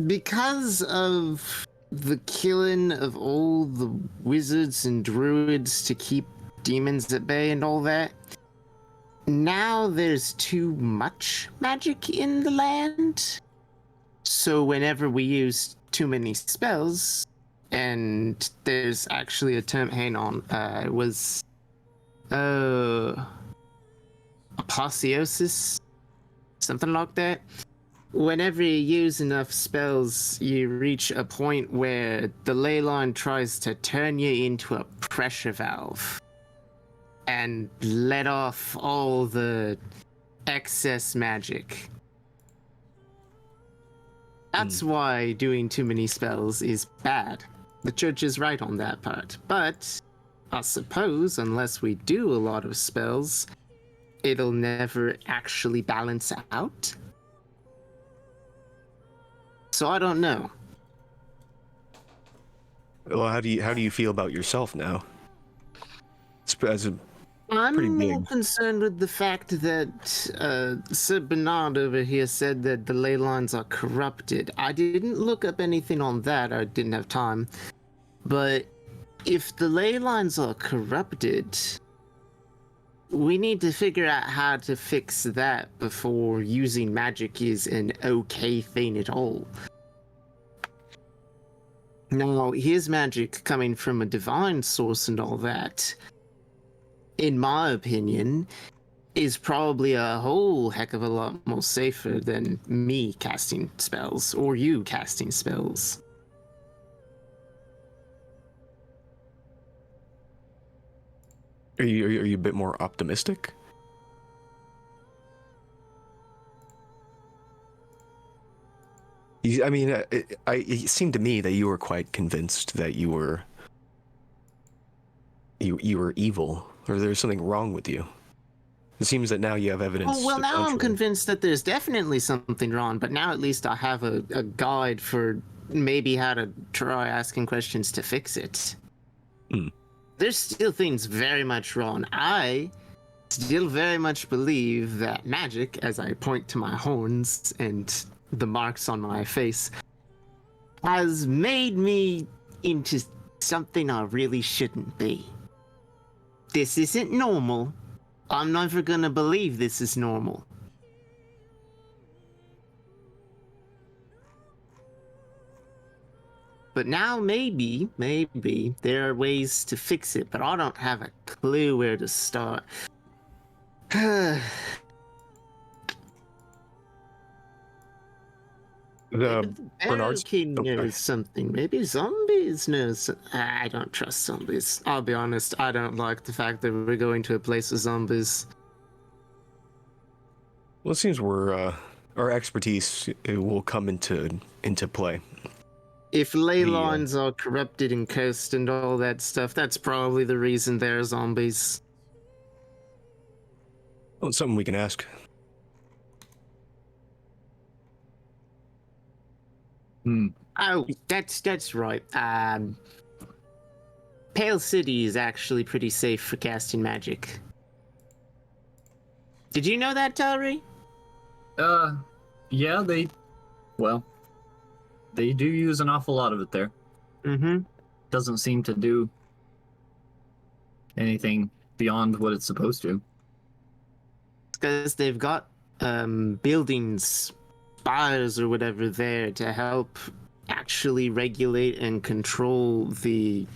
Because of the killing of all the wizards and druids to keep demons at bay and all that, now there's too much magic in the land. So whenever we use too many spells, and there's actually a term, hang on, it was apotheosis, something like that. Whenever you use enough spells, you reach a point where the ley line tries to turn you into a pressure valve and let off all the excess magic. That's why doing too many spells is bad. The church is right on that part. But I suppose unless we do a lot of spells, it'll never actually balance out. So I don't know. Well, how do you feel about yourself now? I'm more concerned with the fact that Sir Bernard over here said that the ley lines are corrupted. I didn't look up anything on that. I didn't have time. But if the ley lines are corrupted, we need to figure out how to fix that before using magic is an okay thing at all. Now, his magic coming from a divine source and all that, in my opinion, is probably a whole heck of a lot more safer than me casting spells or you casting spells. Are you a bit more optimistic? It seemed to me that you were quite convinced that you were evil, or there's something wrong with you. It seems that now you have evidence. Oh, well, now I'm convinced that there's definitely something wrong, but now at least I have a guide for maybe how to try asking questions to fix it. Hmm. There's still things very much wrong. I still very much believe that magic, as I point to my horns and the marks on my face, has made me into something I really shouldn't be. This isn't normal. I'm never gonna believe this is normal. But now maybe there are ways to fix it, but I don't have a clue where to start. Bernard's King knows something. Maybe zombies knows. I don't trust zombies. I'll be honest. I don't like the fact that we're going to a place with zombies. Well, it seems our expertise will come into play. If ley lines are corrupted and cursed and all that stuff, that's probably the reason they're zombies. Well, it's something we can ask. Oh, that's right. Pale City is actually pretty safe for casting magic. Did you know that, Telry? Yeah, they do use an awful lot of it there. Mm-hmm. Doesn't seem to do anything beyond what it's supposed to. Because they've got buildings, spires or whatever there to help actually regulate and control the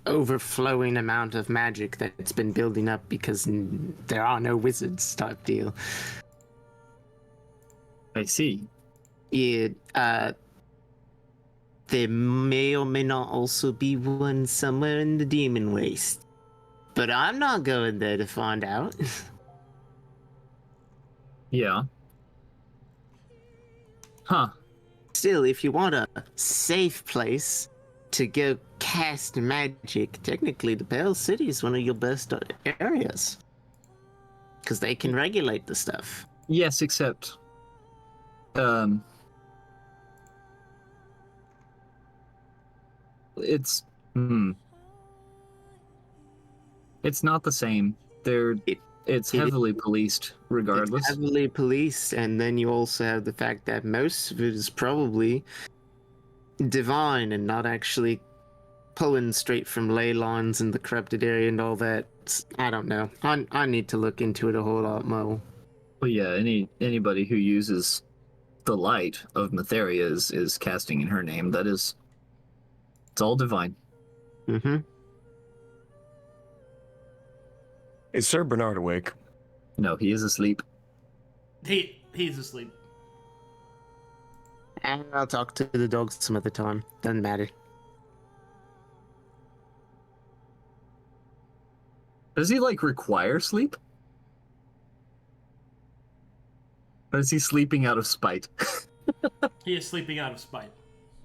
overflowing amount of magic that's been building up because there are no wizards type deal. I see. Yeah, there may or may not also be one somewhere in the Demon Waste. But I'm not going there to find out. Yeah. Huh. Still, if you want a safe place to go cast magic, technically the Pale City is one of your best areas. Because they can regulate the stuff. Yes, except... It's... It's not the same. It's heavily policed, regardless. It's heavily policed, and then you also have the fact that most of it is probably divine and not actually pulling straight from ley lines in the corrupted area and all that. I don't know. I need to look into it a whole lot more. Well, yeah, anybody who uses the light of Matheria is casting in her name. It's all divine. Mm-hmm. Is Sir Bernard awake? No, he is asleep. He's asleep. And I'll talk to the dogs some other time. Doesn't matter. Does he, require sleep? Or is he sleeping out of spite? He is sleeping out of spite.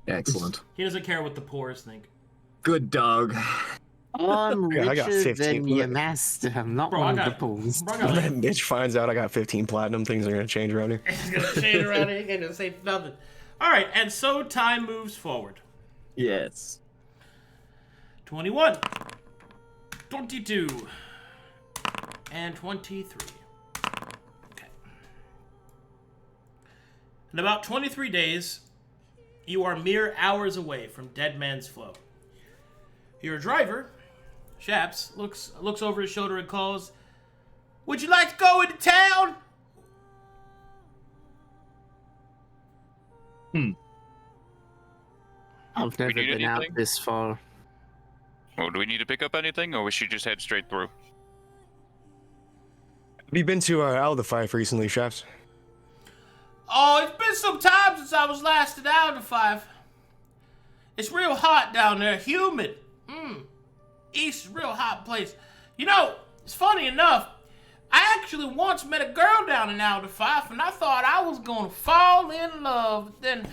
Excellent. He doesn't care what the poorest think. Good dog. I'm I got richer 15. than your master. I'm not one of the pools. When that bitch finds out I got 15 platinum, things are gonna change around here. It's gonna change around here. He's gonna say nothing. All right, and so time moves forward. Yes. 21, 22, and 23. Okay. In about 23 days, you are mere hours away from Dead Man's Flow. Your driver, Shaps, looks over his shoulder and calls, "Would you like to go into town?" I've never need been out anything? this far. Well, do we need to pick up anything, or we should just head straight through? Have you been to Alda5 recently, Chefs? Oh, it's been some time since I was last in Alda5. It's real hot down there, humid. East is a real hot place. You know, it's funny enough, I actually once met a girl down in Alda5, and I thought I was gonna fall in love. But then,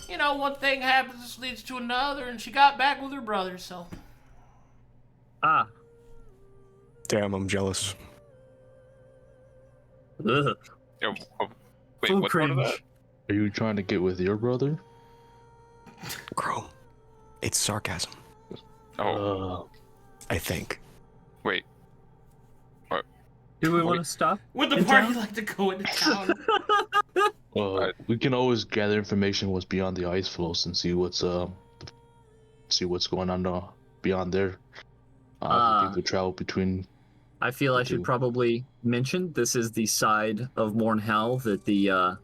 you know, one thing happens leads to another, and she got back with her brother, so. Ah. Damn, I'm jealous. Ugh. Oh, wait, So what part of cringe. that? Are you trying to get with your brother? Gruul, it's sarcasm. Oh, I think. wait. Do we want to stop? Would the in party town? like to go into town? We can always gather information what's beyond the ice floes and see what's going on beyond there. I think the travel between. I feel I should probably mention this is the side of Mornhal that the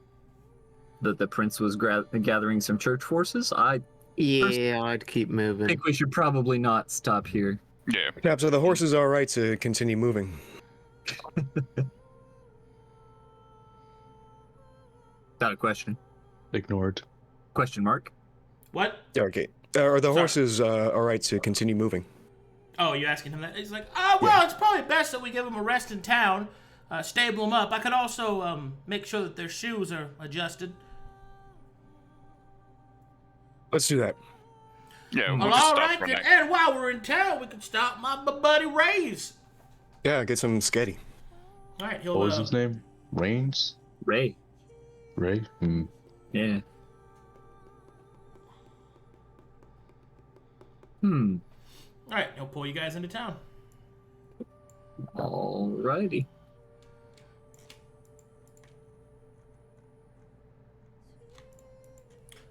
prince was gathering some church forces. I I'd keep moving. think we should probably not stop here. Yeah. Caps, are the horses all right to continue moving? Got a question? Ignored. Question mark? What? Okay. Are the Sorry. horses all right to continue moving? Oh, you asking him that? He's like, oh, well, it's probably best that we give them a rest in town, stable them up. I could also make sure that their shoes are adjusted. Let's do that. Yeah. Well, We'll just all stop right, for a then. night. And while we're in town, we can stop my buddy Ray's. Yeah, get some sketty. All right, he'll. What was his name? Rains? Ray. Ray? Yeah. All right, he'll pull you guys into town. Alrighty.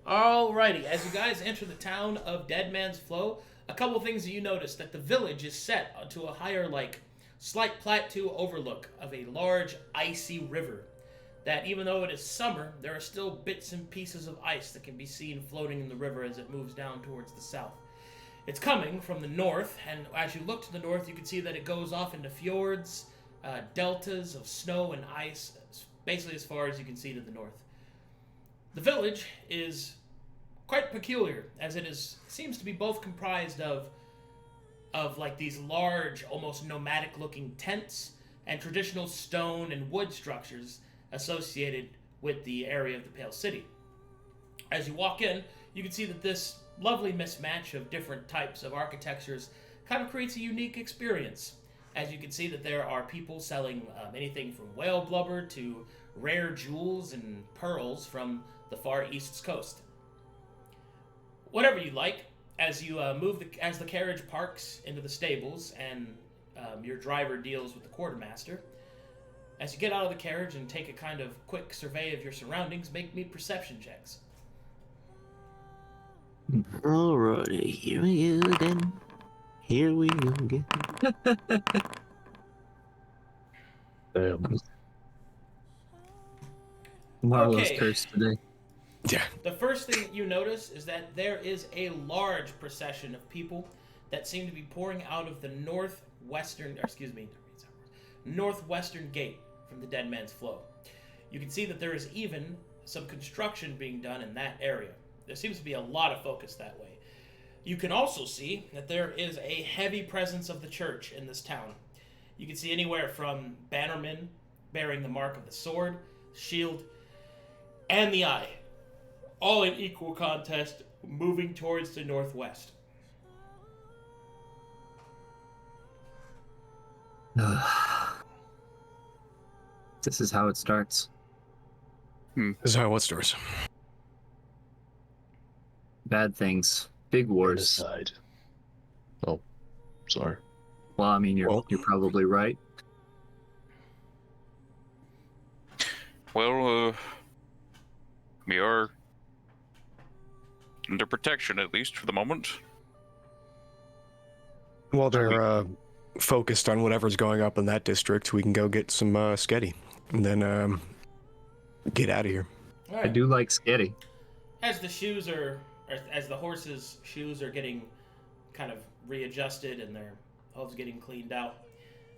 Alrighty, as you guys enter the town of Dead Man's Flow, a couple things that you notice that the village is set onto a higher, slight plateau overlook of a large, icy river. That even though it is summer, there are still bits and pieces of ice that can be seen floating in the river as it moves down towards the south. It's coming from the north, and as you look to the north, you can see that it goes off into fjords, deltas of snow and ice, basically as far as you can see to the north. The village is quite peculiar, as it seems to be both comprised of these large, almost nomadic-looking tents and traditional stone and wood structures associated with the area of the Pale City. As you walk in, you can see that this lovely mismatch of different types of architectures kind of creates a unique experience. As you can see that there are people selling anything from whale blubber to rare jewels and pearls from the Far East's coast. Whatever you like, as you as the carriage parks into the stables and your driver deals with the quartermaster, as you get out of the carriage and take a kind of quick survey of your surroundings, make me perception checks. Alrighty, here we go again. Here we go again. Damn. Marlowe's Okay. cursed today. Yeah. The first thing that you notice is that there is a large procession of people that seem to be pouring out of the northwestern gate from the Dead Man's Flow. You can see that there is even some construction being done in that area. There seems to be a lot of focus that way. You can also see that there is a heavy presence of the church in this town. You can see anywhere from bannermen bearing the mark of the sword, shield, and the eye, all in equal contest, moving towards the northwest. This is how it starts. This is how it starts. Bad things. Big wars. Side. Oh, sorry. Well, I mean, you're probably right. Well, we are under protection, at least for the moment. While they're focused on whatever's going up in that district, we can go get some sketty and then get out of here. All I right. do like sketty. As the horses' shoes are getting kind of readjusted and their hooves getting cleaned out,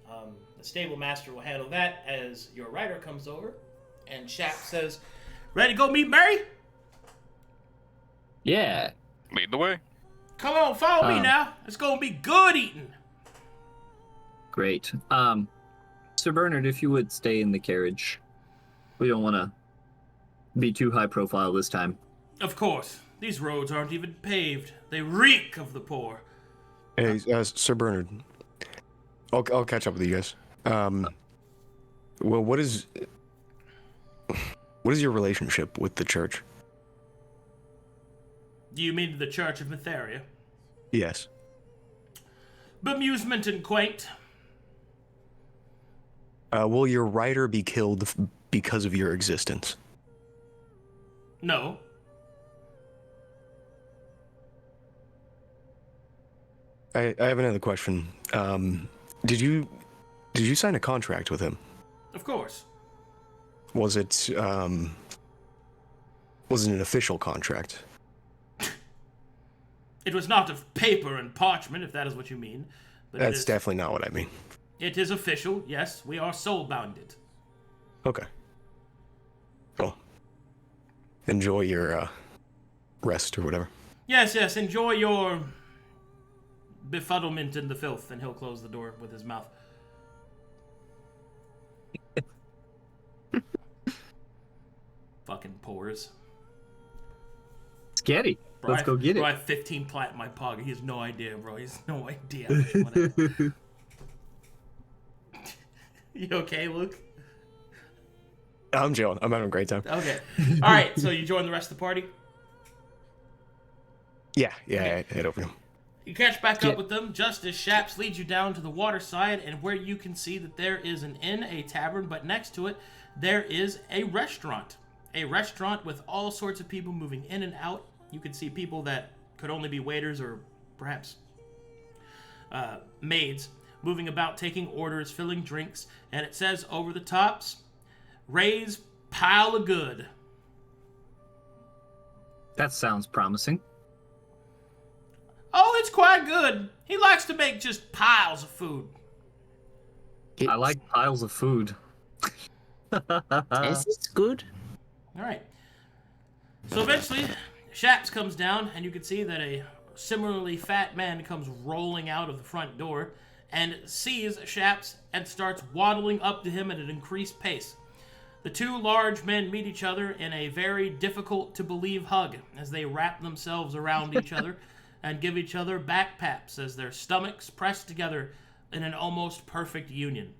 the stable master will handle that as your rider comes over and Shap says, "Ready to go meet Mary? Yeah. Lead the way. Come on, follow me now. It's gonna be good eating." Great. Sir Bernard, if you would stay in the carriage. We don't want to be too high profile this time. Of course. These roads aren't even paved. They reek of the poor. Hey, Sir Bernard. I'll catch up with you guys. Well, what is your relationship with the church? Do you mean the Church of Mytheria? Yes. Bemusement and quaint. Will your rider be killed because of your existence? No. I have another question. Did you sign a contract with him? Of course. Was it an official contract? It was not of paper and parchment, if that is what you mean. But That's definitely not what I mean. It is official, yes. We are soul-bounded. Okay. Well, enjoy your rest or whatever. Yes, yes, enjoy your befuddlement in the filth, and he'll close the door with his mouth. Fucking pores. Scary. Bro, Let's go get bro, it. I have 15 plat in my pocket. He has no idea, bro. He has no idea. Whatever. You okay, Luke? I'm chilling. I'm having a great time. Okay. All right, so you join the rest of the party? Yeah, I head over to him. You catch back up with them just as Shaps leads you down to the water side, and where you can see that there is an inn, a tavern, but next to it, there is a restaurant. A restaurant with all sorts of people moving in and out. You can see people that could only be waiters or perhaps maids moving about, taking orders, filling drinks, and it says over the tops, Ray's Pile of Good. That sounds promising. Oh, it's quite good. He likes to make just piles of food. I like piles of food. Is this good? All right. So eventually, Shaps comes down, and you can see that a similarly fat man comes rolling out of the front door and sees Shaps and starts waddling up to him at an increased pace. The two large men meet each other in a very difficult-to-believe hug as they wrap themselves around each other and give each other back pats as their stomachs press together in an almost perfect union.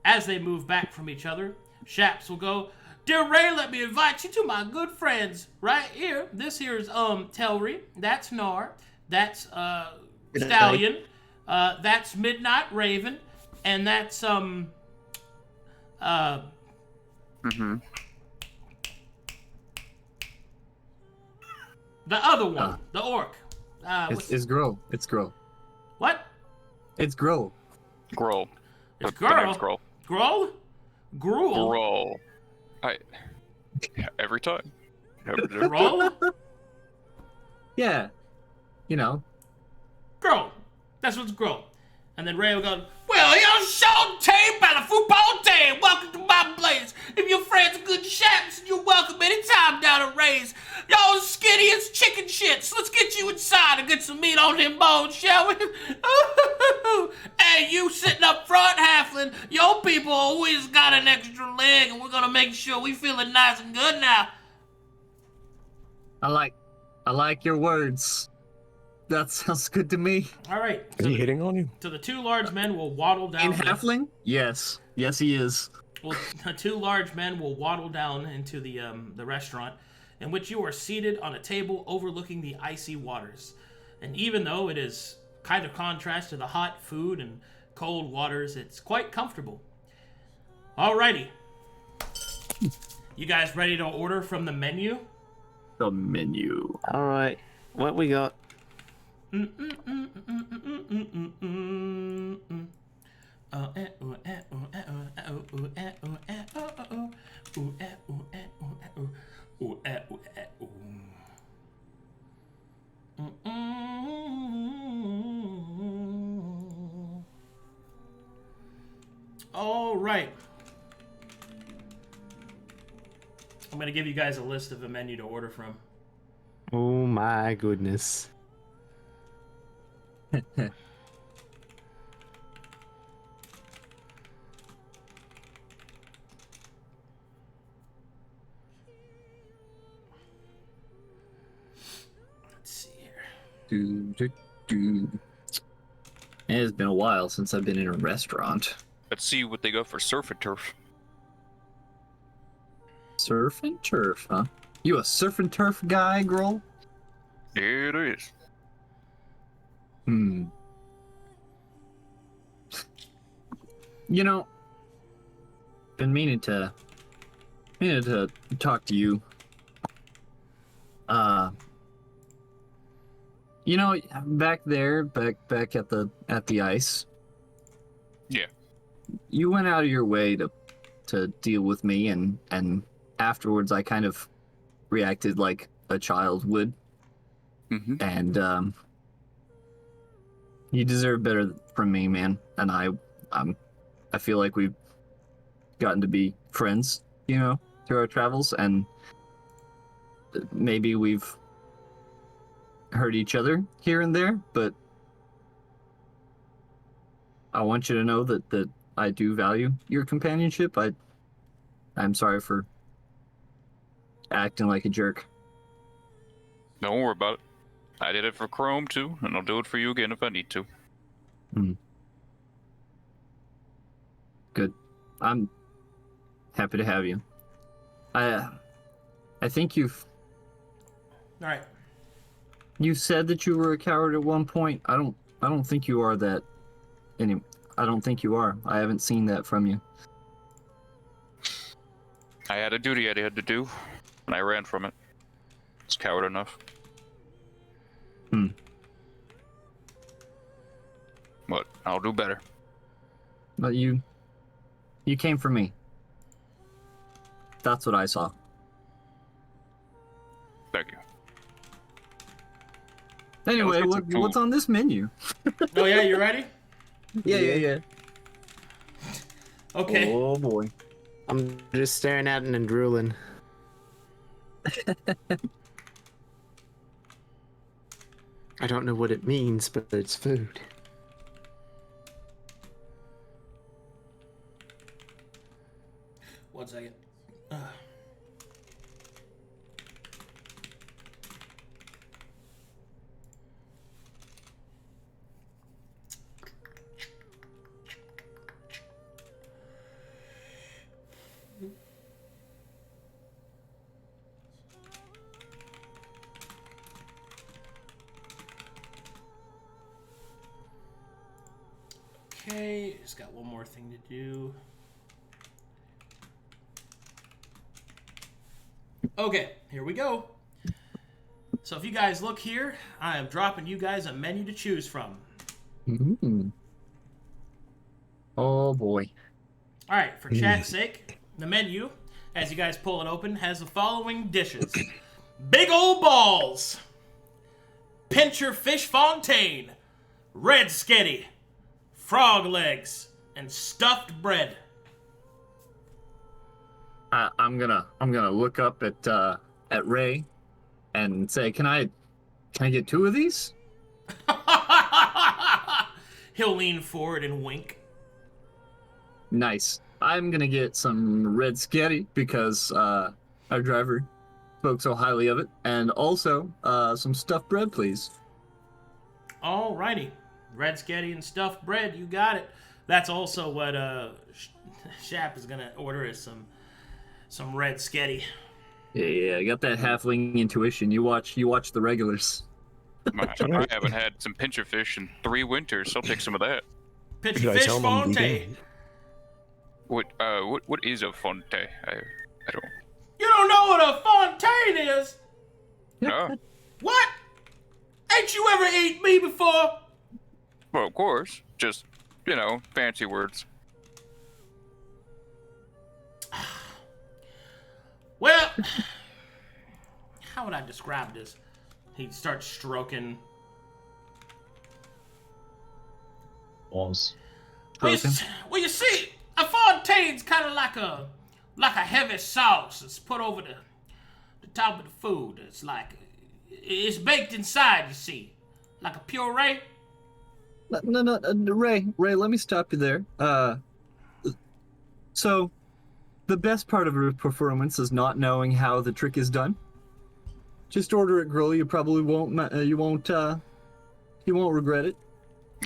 As they move back from each other, Shaps will go, "Dear Ray, let me invite you to my good friends right here. This here is Telry, that's Knarh, that's Stallion, that's Midnight Raven, and that's the other one, the orc. It's Gruul. It's Gruul. What? It's Gruul. Gruul. It's The name's Gruul. Gruul. Gruul? Gruul. Gruul. Every time. Gruul? Yeah. You know. Gruul. That's what's Gruul. And then Ray will go, "Well, you're Sean Tay by the football team. Welcome to my place. If your friends are good Shaps, you're welcome anytime down at Ray's. Y'all skinny as chicken shits. Let's get you inside and get some meat on them bones, shall we?" Hey, you sitting up front, halfling. Your people always got an extra leg, and we're gonna make sure we feeling nice and good now. I like your words. That sounds good to me. All right. Is he hitting on you? So the two large men will waddle down. In halfling? Yes. Yes, he is. Well, the two large men will waddle down into the restaurant, in which you are seated on a table overlooking the icy waters. And even though it is kind of contrast to the hot food and cold waters, it's quite comfortable. Alrighty. You guys ready to order from the menu? The menu. All right, what we got? All right. I'm going to give you guys a list of a menu to order from. Oh my goodness. Let's see here. It's been a while since I've been in a restaurant. Let's see what they got for surf and turf. Surf and turf, huh? You a surf and turf guy, Gruul? It is. Hmm. You know, been meaning to talk to you. You know, back at the ice. Yeah. You went out of your way to deal with me, and afterwards I kind of reacted like a child would. Mm-hmm. And you deserve better from me, man. And I feel like we've gotten to be friends, you know, through our travels, and maybe we've hurt each other here and there, but I want you to know that I do value your companionship. I'm sorry for acting like a jerk. Don't worry about it. I did it for Chrome too, and I'll do it for you again if I need to. Good. I'm happy to have you. I think you've All right. You said that you were a coward at one point. I don't think you are that. I don't think you are. I haven't seen that from you. I had a duty I had to do, and I ran from it. It's coward enough. But I'll do better. But you came for me. That's what I saw. Thank you. Anyway, what's on this menu? Oh yeah, you ready? Yeah. Okay. Oh boy. I'm just staring at it and drooling. I don't know what it means, but it's food. One second. Okay, just got one more thing to do. Okay, here we go. So if you guys look here, I am dropping you guys a menu to choose from. Oh boy. All right, for chat's sake, the menu, as you guys pull it open, has the following dishes. Big ol' balls, pincher fish fontaine, red sketty, frog legs, and stuffed bread. I'm gonna look up at Ray and say, can I get 2 of these? He'll lean forward and wink. Nice. I'm gonna get some red sketty because our driver spoke so highly of it, and also some stuffed bread, please. Alrighty, red sketty and stuffed bread. You got it. That's also what Shap is gonna order, is some red sketty. Yeah, I got that halfling intuition. You watch the regulars. I haven't had some pincher fish in 3 winters, so I'll take some of that. Pincher fish fontaine. What is a fontaine? I don't. You don't know what a fontaine is? No. What? Ain't you ever ate me before? Well, of course. Just, fancy words. Well, how would I describe this? He starts stroking. Balls. Well, you see, a fontaine's kind of like a heavy sauce that's put over the top of the food. It's baked inside, you see, like a puree. No, Ray, let me stop you there. So, the best part of a performance is not knowing how the trick is done. Just order it, Gruul. You probably won't regret it.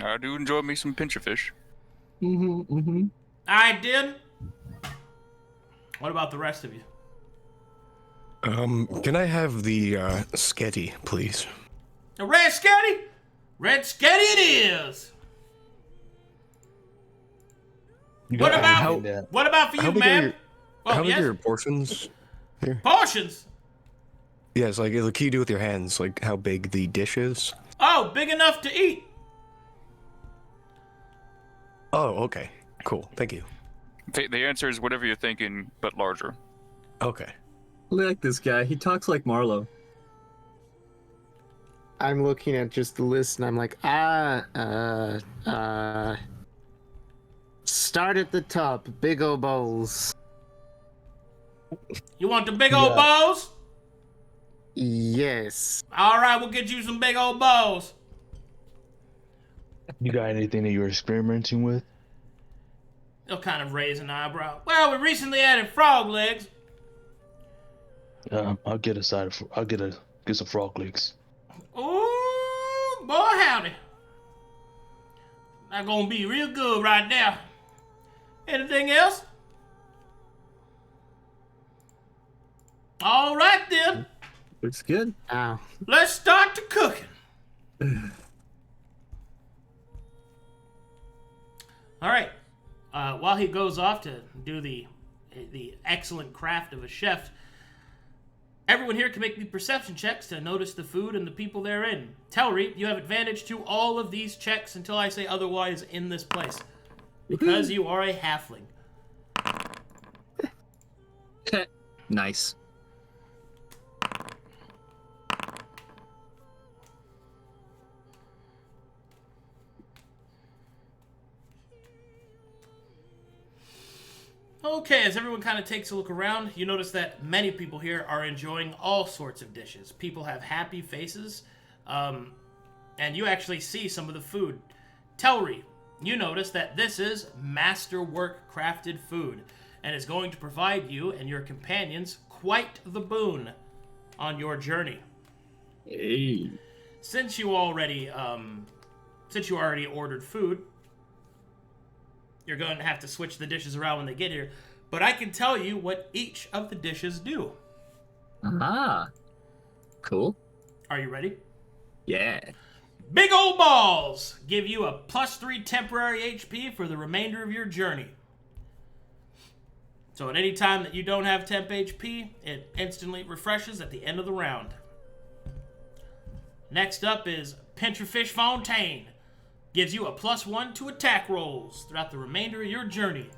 I do enjoy me some pincher fish. I did. What about the rest of you? Can I have the sketty, please? A red sketty? Red sketty it is. What about for you, man? How big are your portions here? Portions? Yes, like the key to do with your hands, like how big the dish is. Oh, big enough to eat. Oh, okay. Cool. Thank you. The answer is whatever you're thinking, but larger. Okay. I like this guy. He talks like Marlowe. I'm looking at just the list and I'm like, start at the top, big O bowls. You want the big old bowls? Yes. All right, we'll get you some big old bowls. You got anything that you're experimenting with? They'll kind of raise an eyebrow. Well, we recently added frog legs. I'll get a side of. Get some frog legs. Ooh, boy, howdy. Not gonna be real good right now. Anything else? All right then. Looks good. Ow. Let's start the cooking. All right. While he goes off to do the excellent craft of a chef, everyone here can make me perception checks to notice the food and the people therein. Telry, you have advantage to all of these checks until I say otherwise in this place, because you are a halfling. Nice. Okay, as everyone kind of takes a look around, you notice that many people here are enjoying all sorts of dishes. People have happy faces, and you actually see some of the food. Telry, you notice that this is masterwork crafted food, and is going to provide you and your companions quite the boon on your journey. Hey. Since you already ordered food, you're going to have to switch the dishes around when they get here, but I can tell you what each of the dishes do. Ah. Cool. Are you ready? Yeah. Big old balls give you a +3 temporary HP for the remainder of your journey. So at any time that you don't have temp HP, it instantly refreshes at the end of the round. Next up is Pincherfish Fontaine. Gives you a +1 to attack rolls throughout the remainder of your journey.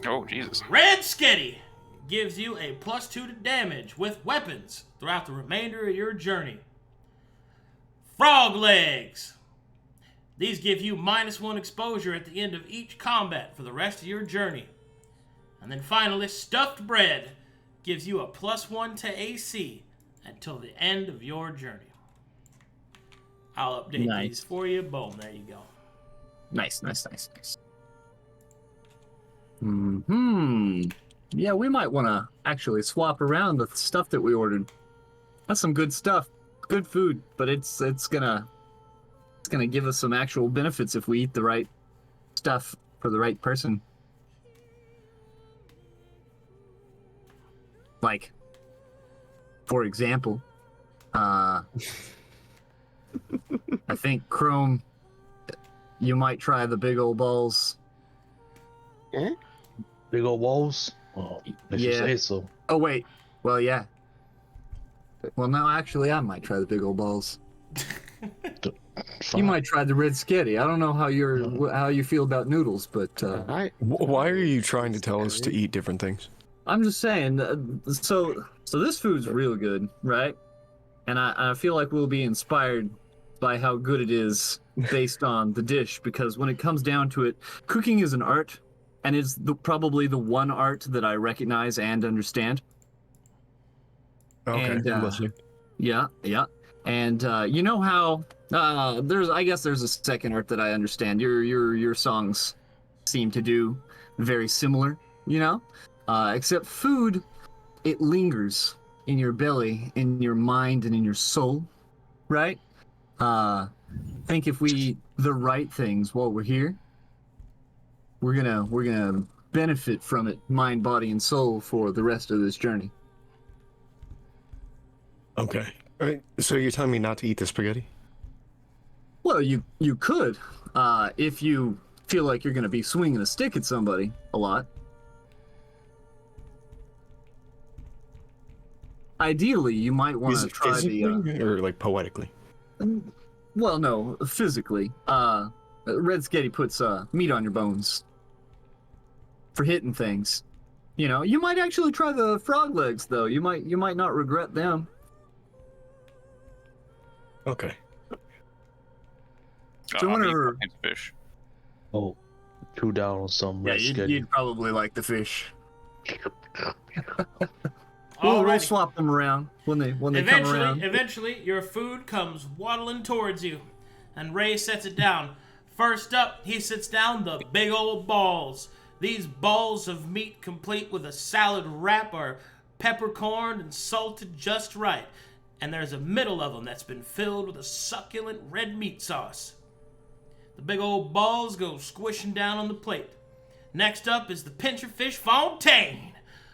Oh, Jesus. Red Sketty gives you a +2 to damage with weapons throughout the remainder of your journey. Frog Legs. These give you -1 exposure at the end of each combat for the rest of your journey. And then finally, Stuffed Bread gives you a +1 to AC until the end of your journey. I'll update these for you. Boom, there you go. Nice. Yeah, we might want to actually swap around the stuff that we ordered. That's some good stuff. Good food, but it's gonna give us some actual benefits if we eat the right stuff for the right person. Like, for example, I think, Chrome, you might try the big old balls. Eh? Big old walls? Oh, if you say so. Oh, wait. Well, yeah. Well, no, actually, I might try the big old balls. You might try the red sketty. I don't know how you feel about noodles, but why are you trying to tell us to eat different things? I'm just saying. So this food's real good, right? And I feel like we'll be inspired by how good it is based on the dish, because when it comes down to it, cooking is an art, and it's probably the one art that I recognize and understand. Okay, I'm listening. Yeah. And you know how I guess there's a second art that I understand. Your songs seem to do very similar, you know? Except food, it lingers in your belly, in your mind, and in your soul, right? Think if we eat the right things while we're here, we're gonna benefit from it, mind, body, and soul for the rest of this journey. Okay. So you're telling me not to eat the spaghetti? Well, you could, if you feel like you're going to be swinging a stick at somebody a lot. Ideally, you might want to try physically or like poetically? Well, no, physically. Red Sketty puts meat on your bones for hitting things. You know, you might actually try the frog legs, though. You might not regret them. Okay. So whenever fish. Oh, chew down on some red sketty. You'd probably like the fish. We'll swap them around when they come around. Eventually, your food comes waddling towards you, and Ray sets it down. First up, he sits down the big old balls. These balls of meat, complete with a salad wrap, are peppercorned and salted just right, and there's a middle of them that's been filled with a succulent red meat sauce. The big old balls go squishing down on the plate. Next up is the pincher fish fontaine,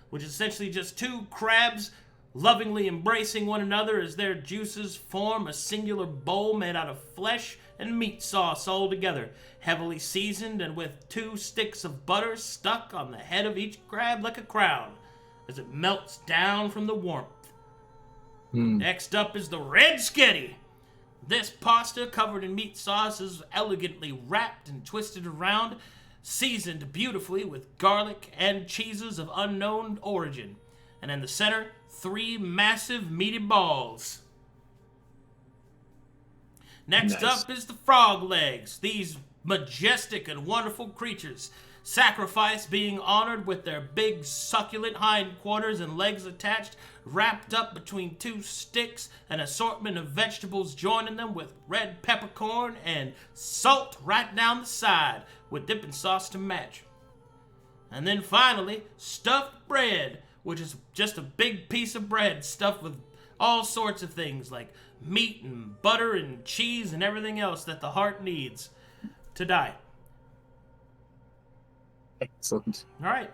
which is essentially just two crabs lovingly embracing one another as their juices form a singular bowl made out of flesh and meat sauce all together, heavily seasoned and with 2 sticks of butter stuck on the head of each crab like a crown as it melts down from the warmth. Next up is the red sketty. This pasta covered in meat sauce is elegantly wrapped and twisted around, seasoned beautifully with garlic and cheeses of unknown origin. And in the center, 3 massive meaty balls. Next up is the frog legs. These majestic and wonderful creatures, sacrifice being honored with their big succulent hindquarters and legs attached, wrapped up between 2 sticks, an assortment of vegetables joining them with red peppercorn and salt right down the side with dipping sauce to match. And then finally, stuffed bread, which is just a big piece of bread stuffed with all sorts of things like meat and butter and cheese and everything else that the heart needs to die. Excellent. All right.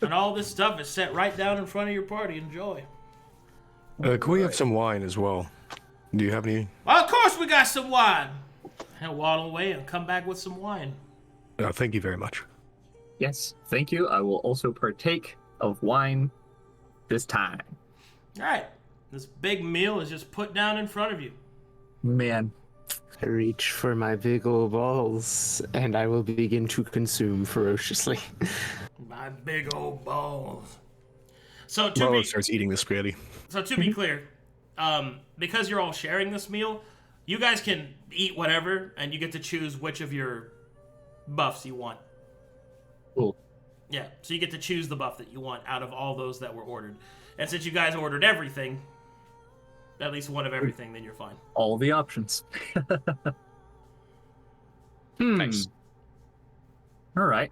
And all this stuff is set right down in front of your party. Enjoy. Can we have some wine as well? Do you have any? Well, of course we got some wine. I'll waddle away and come back with some wine. Thank you very much. Yes, thank you. I will also partake of wine this time. All right. This big meal is just put down in front of you. Man. I reach for my big old balls, and I will begin to consume ferociously. My big old balls. So Marlowe starts eating the spaghetti. So to be clear, because you're all sharing this meal, you guys can eat whatever, and you get to choose which of your buffs you want. Cool. Yeah, so you get to choose the buff that you want out of all those that were ordered. And since you guys ordered everything, at least one of everything, then you're fine. All the options. Nice. All right.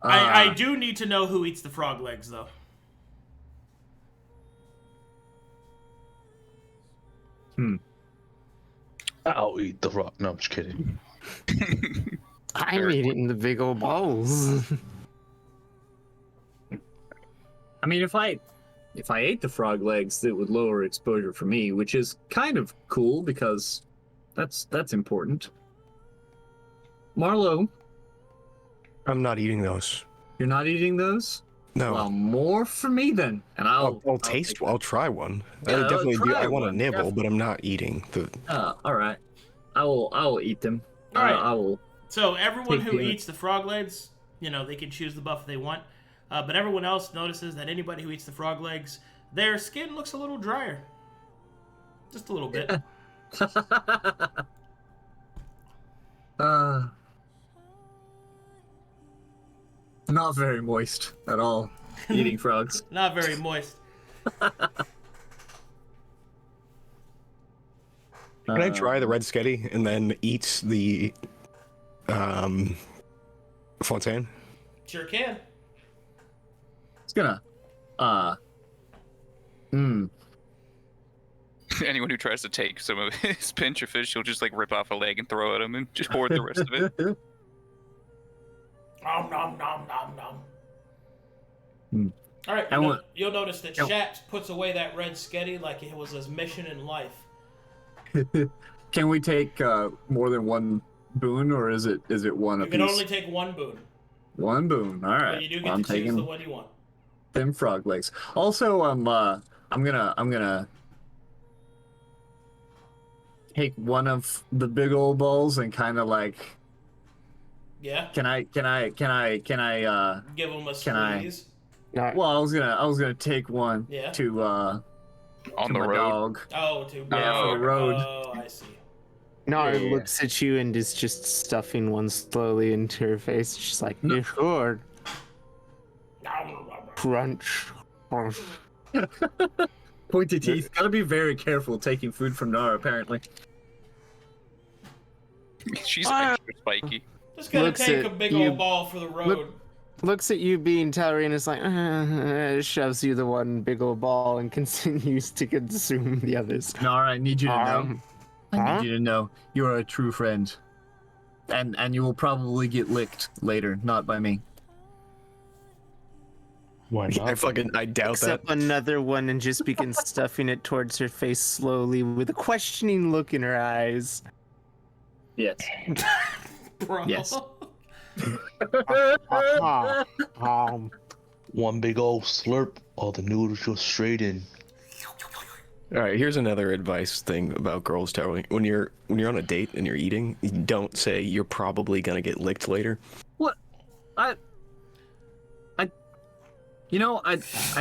I do need to know who eats the frog legs, though. I'll eat the rock. No, I'm just kidding. I'm eating the big old balls. I mean, if I ate the frog legs, it would lower exposure for me, which is kind of cool because that's important. Marlowe, I'm not eating those. you're not eating those? No. Well, more for me then, and I'll taste. I'll try one. Yeah, I definitely do. try I want to one, nibble, definitely. but I'm not eating the. all right. I will eat them. All right. I will. So everyone Take who the- eats the frog legs, they can choose the buff they want. But everyone else notices that anybody who eats the frog legs, their skin looks a little drier. Just a little bit. Not very moist at all. Eating frogs. Not very moist. Can I try the red sketty and then eat the fontaine? Sure can. It's gonna. Anyone who tries to take some of his pincher fish, he'll just rip off a leg and throw at him and just hoard the rest of it. Nom nom nom nom nom. All right, you'll notice that Shaps puts away that red sketty like it was his mission in life. Can we take more than one boon, or is it one apiece? You can only take one boon. One boon. All right. But you do get to choose the one you want. Them frog legs. Also, I'm gonna take one of the big old balls and kind of like. Yeah. Can I give him a squeeze? Well, I was gonna take one to on to the my road. dog. Oh, to for the road. Oh, I see. Knarh looks at you and is just stuffing one slowly into her face. She's like, "You sure?" Crunch. Pointy teeth. Gotta be very careful taking food from Nara, apparently. She's extra spiky. Just gotta take a big old ball for the road. Looks at you being Telry and is like, shoves you the one big old ball and continues to consume the others. Nara, I need you to know. I need you to know you are a true friend. And you will probably get licked later, not by me. Why not? I doubt Except another one and just begins stuffing it towards her face slowly with a questioning look in her eyes. Yes. Bro. Yes. One big old slurp, all the noodles go straight in. All right, here's another advice thing about girls, Telry. When you're on a date and you're eating, you don't say you're probably gonna get licked later. What? I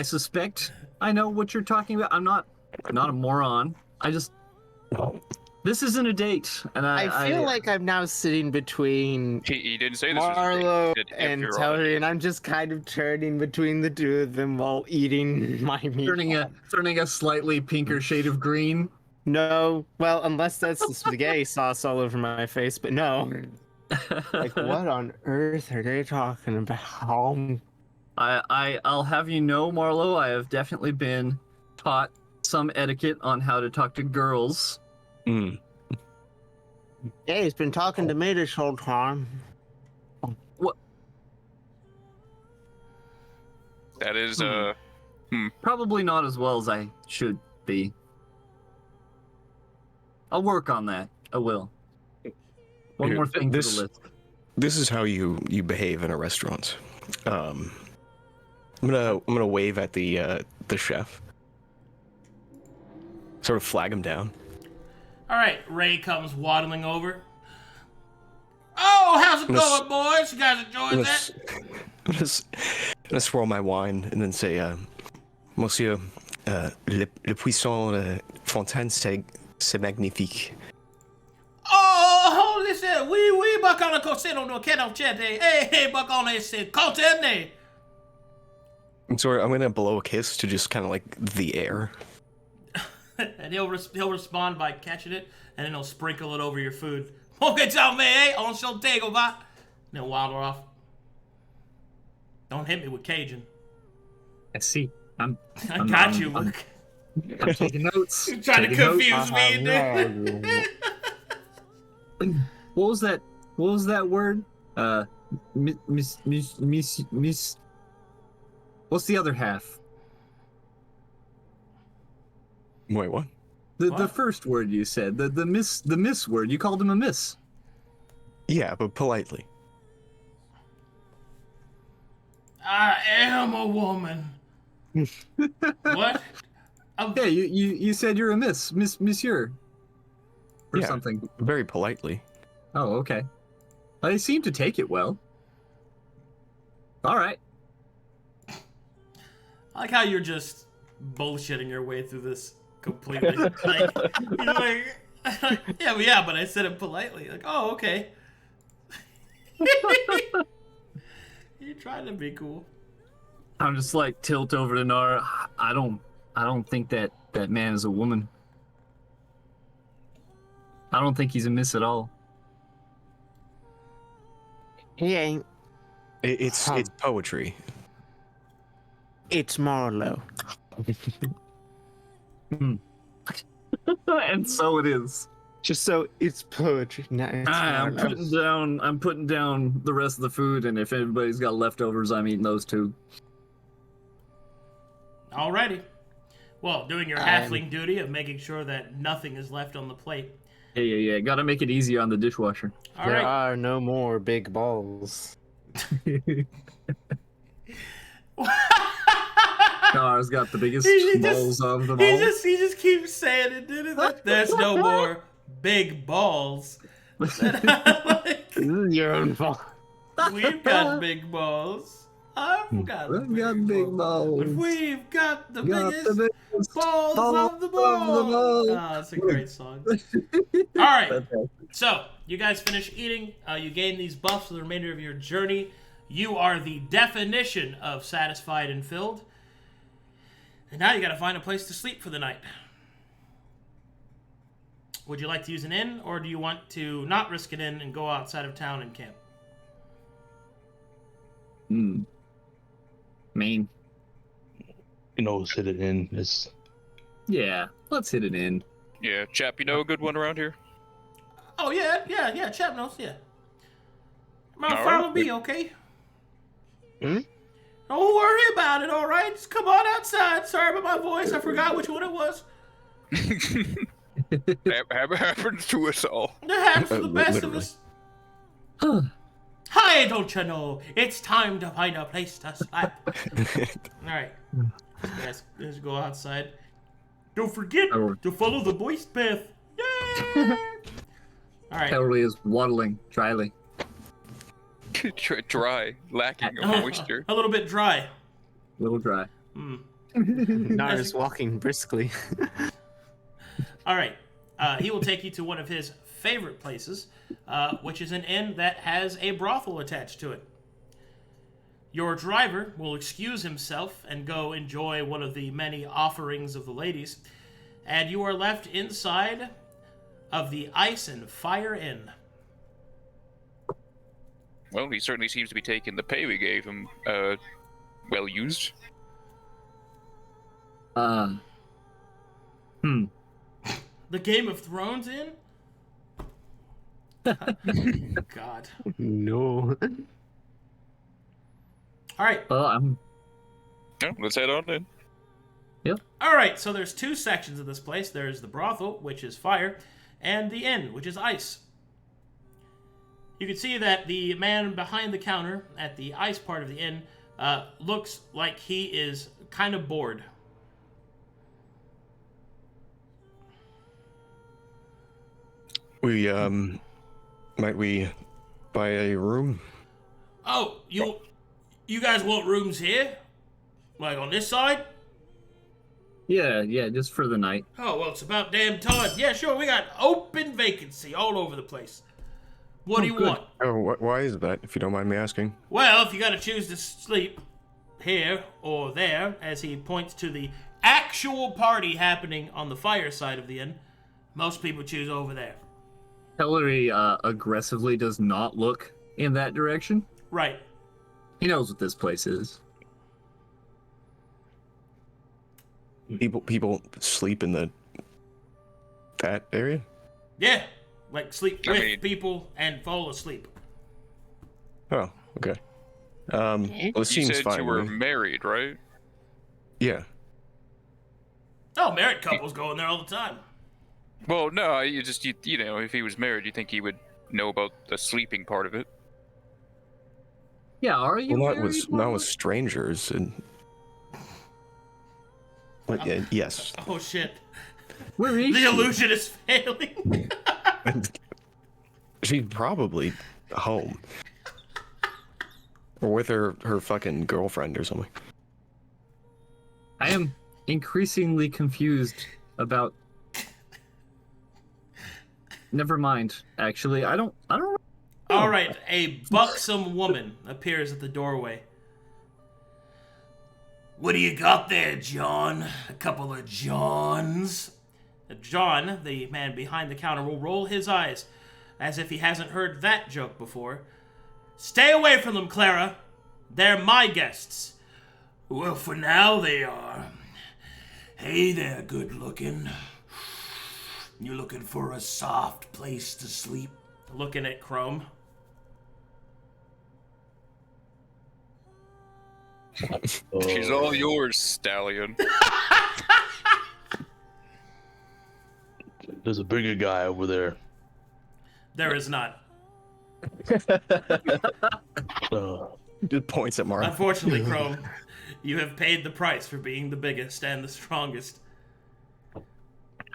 suspect I know what you're talking about. I'm not a moron. This isn't a date, and I feel like I'm now sitting between He didn't say this Marlowe was a date. and Telry, and I'm just kind of turning between the two of them while eating my meat. Turning a slightly pinker shade of green. No, well, unless that's the spaghetti sauce all over my face, but no. Like, what on earth are they talking about? I'll have you know, Marlowe, I have definitely been taught some etiquette on how to talk to girls. Yeah, he's been talking to me this whole time. What? That is Probably not as well as I should be. I'll work on that. I will. One more thing to the list. This is how you behave in a restaurant. I'm gonna wave at the chef. Sort of flag him down. All right, Ray comes waddling over. Oh, how's it going, boys? You guys enjoying that? I'm gonna swirl my wine and then say, Monsieur, le puissant fontaine, c'est magnifique. Oh, listen, oui, bacana coseno no quero chete. Hey, bacana esse contene. I'm sorry, I'm gonna blow a kiss to just kind of like the air. And he'll respond by catching it, and then he'll sprinkle it over your food. Okay, tell me, on shall take over. And then waddle off. Don't hit me with Cajun. I see. I got you, Luke. I'm taking notes. You're trying to confuse me, dude. What was that word? Miss. What's the other half? Wait, what? The first word you said, the miss word. You called him a miss. Yeah, but politely. I am a woman. What? Yeah, you said you're a monsieur. Or something. Very politely. Oh, okay. They seem to take it well. All right. I like how you're just bullshitting your way through this completely. Yeah, but I said it politely. Like, oh, okay. You're trying to be cool. I'm just like tilt over to Nara. I don't think that man is a woman. I don't think he's a miss at all. He ain't. It's poetry. It's Marlowe. And so it is. Just so it's poetry. No, it's I'm putting down the rest of the food, and if anybody's got leftovers, I'm eating those too. Alrighty. Well, doing your halfling duty of making sure that nothing is left on the plate. Yeah. Gotta make it easier on the dishwasher. There are no more big balls. Knarh's got the biggest balls of them all. He just keeps saying it, didn't it? There's no more big balls. This is your own fault. We've got big balls. I've got big balls. But we've got the biggest balls of the ball. Oh, that's a great song. All right. So, you guys finish eating. You gain these buffs for the remainder of your journey. You are the definition of satisfied and filled. And now you got to find a place to sleep for the night. Would you like to use an inn, or do you want to not risk an inn and go outside of town and camp? Main. Let's hit it in. Yeah, let's hit it in. Yeah, Chap, you know a good one around here? Oh, yeah, Chap knows, yeah. Mount Follow me, okay? Don't worry about it, all right? Just come on outside. Sorry about my voice. I forgot which one it was. Happens to us all. It happens to the best of us. Hi, don't you know? It's time to find a place to sleep. All right. Guys, let's go outside. Don't forget to follow the moist path. Yay! All right. Telry is waddling dryly. Dry, lacking of moisture. A little bit dry. A little dry. Nara's walking briskly. All right. He will take you to one of his favorite places, which is an inn that has a brothel attached to it. Your driver will excuse himself and go enjoy one of the many offerings of the ladies, and you are left inside of the Ice and Fire Inn. Well, he certainly seems to be taking the pay we gave him, well used. The Game of Thrones Inn? God. No. All right. Well, Yeah, let's head on in. Yep. All right, so there's two sections of this place. There's the brothel, which is fire, and the inn, which is ice. You can see that the man behind the counter at the ice part of the inn looks like he is kind of bored. Might we buy a room? Oh, you guys want rooms here? Like on this side? Yeah, just for the night. Oh, well, it's about damn time. Yeah, sure, we got open vacancy all over the place. What do you want? Oh, why is that, if you don't mind me asking? Well, if you gotta choose to sleep here or there, as he points to the actual party happening on the fire side of the inn, most people choose over there. Telry aggressively does not look in that direction. Right. He knows what this place is. People sleep in that area? Yeah, like sleep with people and fall asleep. Oh, okay. Well, it seems You said fine. you were to me. married, right? Yeah. Oh, married couples go in there all the time. Well, no, you know, if he was married, you think he would know about the sleeping part of it. Yeah, are you? Well, married, not with strangers and. But yeah, yes. Oh shit! Where is The she? illusion is failing. She's probably home. Or with her fucking girlfriend or something. I am increasingly confused about. Never mind. Actually, I don't. All right, a buxom woman appears at the doorway. What do you got there, John? A couple of Johns? John, the man behind the counter, will roll his eyes as if he hasn't heard that joke before. Stay away from them, Clara. They're my guests. Well, for now they are. Hey there, good looking. You looking for a soft place to sleep? Looking at Chrome. She's all yours, Stallion. There's a bigger guy over there. There is not. Just points at Marlowe. Unfortunately, Chrome, you have paid the price for being the biggest and the strongest.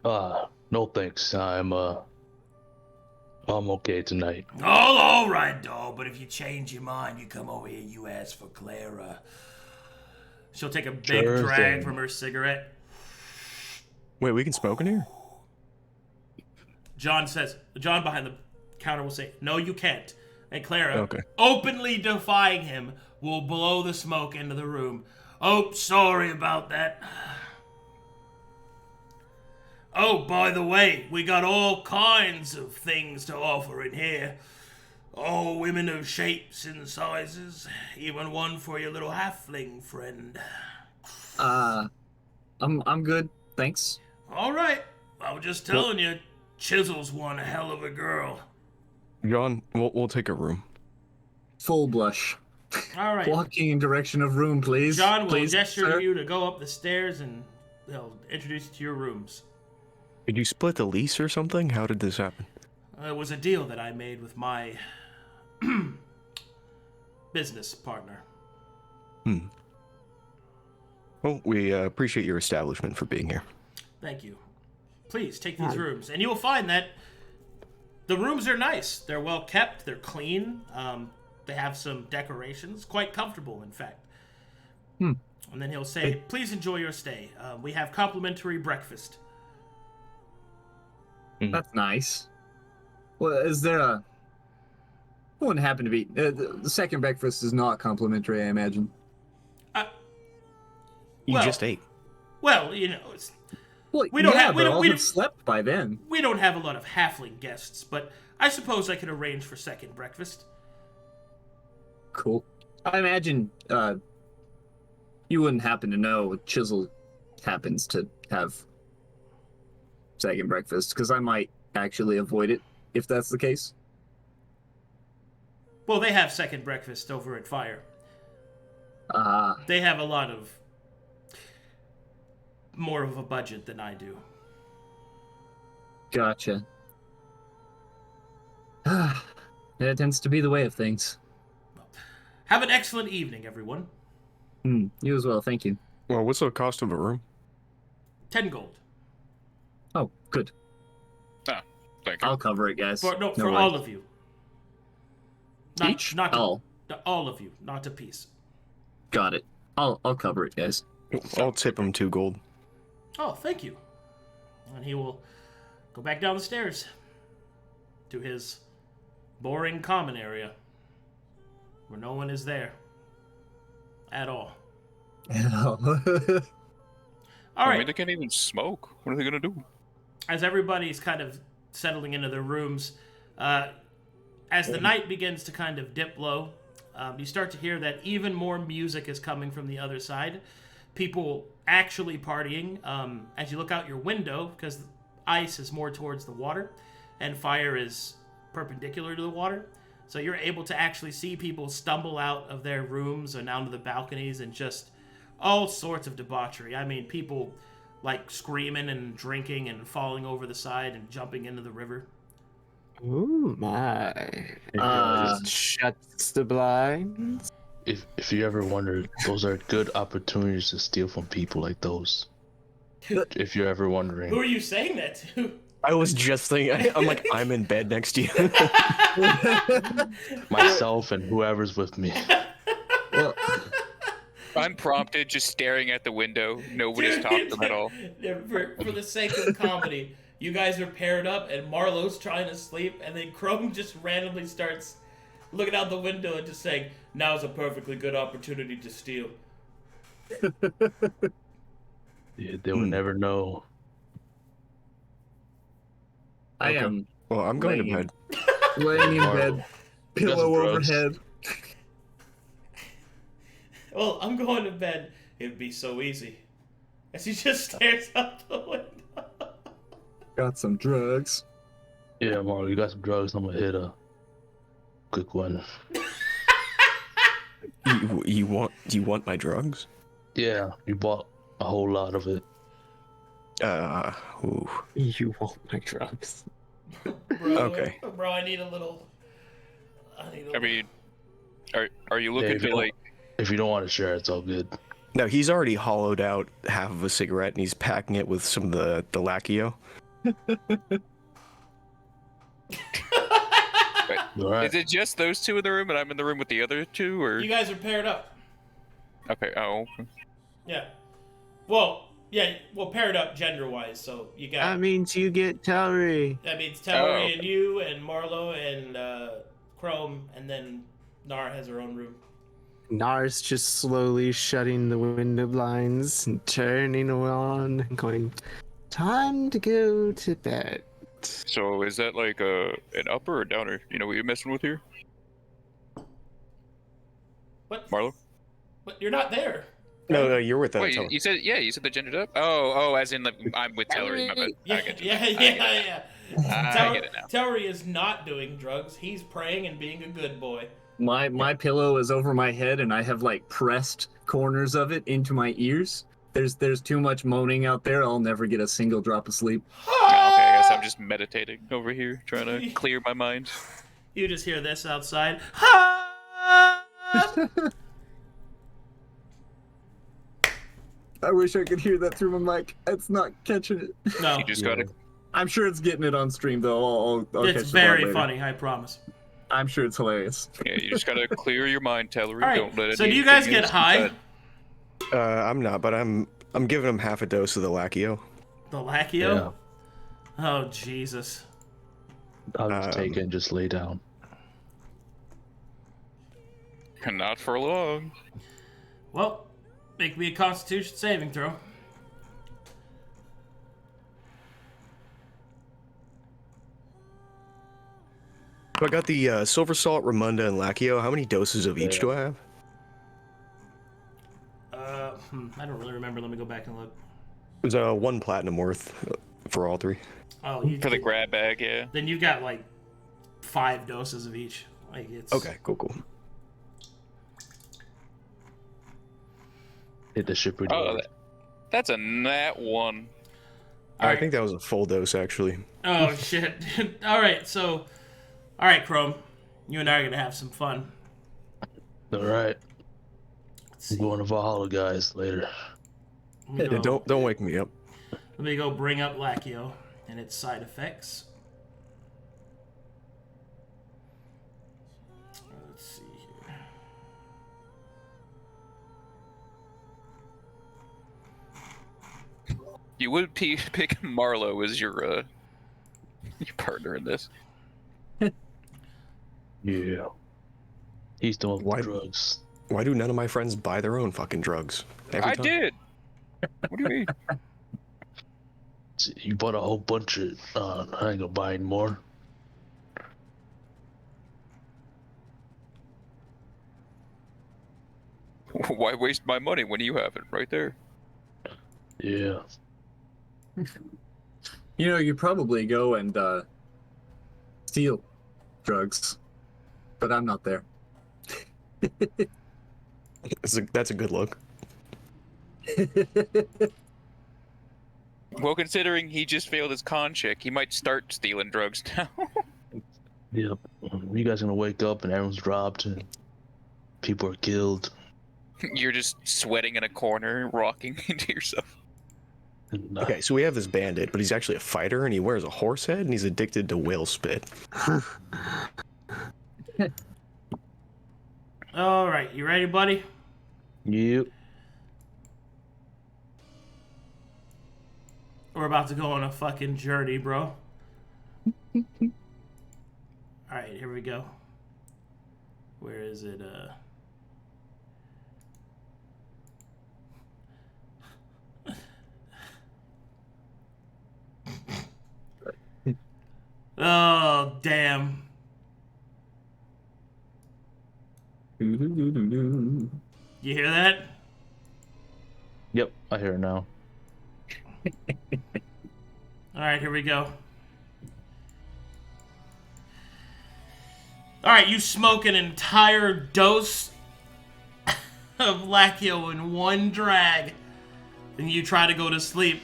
No thanks. I'm okay tonight. Oh, all right, doll. But if you change your mind, you come over here, you ask for Clara. She'll take a big drag from her cigarette. Wait, we can smoke in here? John behind the counter will say, no, you can't. And Clara, Okay. openly defying him, will blow the smoke into the room. Oh, sorry about that. Oh, by the way, we got all kinds of things to offer in here. All women of shapes and sizes, even one for your little halfling friend. I'm good, thanks. All right, I was just telling you, Chisel's one hell of a girl. John, we'll take a room. Full blush. All right. Walking in direction of room, please. John will please, gesture sir. to you to go up the stairs, and they'll introduce you to your rooms. Did you split the lease or something? How did this happen? It was a deal that I made with my business partner. Well, we appreciate your establishment for being here. Thank you. Please take these rooms, and you will find that the rooms are nice. They're well kept. They're clean. They have some decorations. Quite comfortable, in fact. And then he'll say, please enjoy your stay. We have complimentary breakfast. That's nice. Well, is there a... Wouldn't happen to be... the second breakfast is not complimentary, I imagine. You just ate. Well, you know, it's... Well, We don't yeah, have- we but don't- I'll we have don't- slept by then. We don't have a lot of halfling guests, but I suppose I could arrange for second breakfast. Cool. I imagine you wouldn't happen to know Chisel happens to have second breakfast, because I might actually avoid it if that's the case. Well, they have second breakfast over at Fire. They have a lot of... more of a budget than I do. Gotcha. That tends to be the way of things. Have an excellent evening, everyone. You as well, thank you. Well, what's the cost of a room? 10 gold. Oh, good. Ah, thank you. I'll cover it, guys. For No all worries. of you. Not, Each? Not All. all of you, not a piece. Got it. I'll cover it, guys. I'll tip him 2 gold. Oh, thank you. And he will go back down the stairs to his boring common area where no one is there at all. All I right. mean, they can't even smoke. What are they gonna do? As everybody's kind of settling into their rooms, as the night begins to kind of dip low, you start to hear that even more music is coming from the other side. People actually partying. As you look out your window, because ice is more towards the water, and fire is perpendicular to the water, so you're able to actually see people stumble out of their rooms and onto the balconies and just all sorts of debauchery. I mean, people like screaming and drinking and falling over the side and jumping into the river. Ooh, my. Just shuts the blinds. If you ever wondered, those are good opportunities to steal from people like those. If you're ever wondering. Who are you saying that to? I was just thinking, I'm like, I'm in bed next to you. Myself and whoever's with me. Well, Unprompted, just staring at the window. Nobody's talking to them at all. For the sake of comedy, you guys are paired up, and Marlowe's trying to sleep, and then Chrome just randomly starts looking out the window and just saying, "Now's a perfectly good opportunity to steal." Yeah, they will never know. I Okay. am Well, I'm going to Laying in- bed. laying in bed, pillow drugs. overhead. Well, I'm going to bed. It'd be so easy. As he just stares out the window. Got some drugs. Yeah, Marlowe, you got some drugs. I'm gonna hit a quick one. You want my drugs? Yeah, you bought a whole lot of it. Ooh. You want my drugs? Bro, Okay. Bro, I need a little. I mean, are you looking if you to like? If you don't want to share, it's all good. No, he's already hollowed out half of a cigarette and he's packing it with some of the Lacchio. Right. Is it just those two in the room, and I'm in the room with the other two, or? You guys are paired up. Okay. Oh. Yeah. Well, paired up gender-wise. So you got. That means you get Telry. That means Telry okay. and you and Marlowe and Chrome, and then Knarh has her own room. Knarh's just slowly shutting the window blinds and turning on and going, time to go to bed. So is that like an upper or downer? You know what you're messing with here, What? Marlowe? But you're not there. No, you're with that. Wait, you said the gendered up. Oh, as in I'm with Telry. I get you. Yeah. I get it now. Telry is not doing drugs. He's praying and being a good boy. My pillow is over my head, and I have like pressed corners of it into my ears. There's too much moaning out there. I'll never get a single drop of sleep. Okay, I guess I'm just meditating over here, trying to clear my mind. You just hear this outside. I wish I could hear that through my mic. It's not catching it. No, You just gotta. I'm sure it's getting it on stream though. I'll catch it's the part very later. funny. I promise. I'm sure it's hilarious. Yeah, you just gotta clear your mind, Telry. All right. Don't let So do you anything guys get else high? inside. I'm not, but I'm giving him half a dose of the Lacchio. The Lacchio? Oh Jesus! I'll just take it and just lay down. Not for long. Well, make me a Constitution saving throw. So I got the Silver Salt, Ramunda, and Lacchio. How many doses of each do I have? I don't really remember. Let me go back and look. It was 1 platinum worth for all 3. Oh, you For the grab bag, yeah. Then you got like 5 doses of each. Like it's Okay, cool. Hit the ship pretty Oh, hard. that's a nat 1. I think that was a full dose, actually. Oh shit! All right, Chrome, you and I are gonna have some fun. All right. I'm going to Valhalla, guys, later. Let me go- Don't wake me up. Let me go bring up Lacchio and its side effects. Let's see here. You would pick Marlowe as your partner in this. Yeah. He's doing Why- drugs. Why do none of my friends buy their own fucking drugs? Every I time? did. What do you mean? You bought a whole bunch of. I ain't gonna buy any more. Why waste my money when you have it right there? Yeah. You know, you probably go and steal drugs, but I'm not there. That's a good look. Well, considering he just failed his con check, he might start stealing drugs now. Yep. You guys gonna wake up and everyone's dropped and people are killed. You're just sweating in a corner, rocking into yourself. And, Okay, so we have this bandit, but he's actually a fighter, and he wears a horse head, and he's addicted to whale spit. All right, you ready, buddy? Yep. We're about to go on a fucking journey, bro. All right, here we go. Where is it? Oh, damn. You hear that? Yep, I hear it now. All right, here we go. All right, you smoke an entire dose of Lachio in one drag. And you try to go to sleep,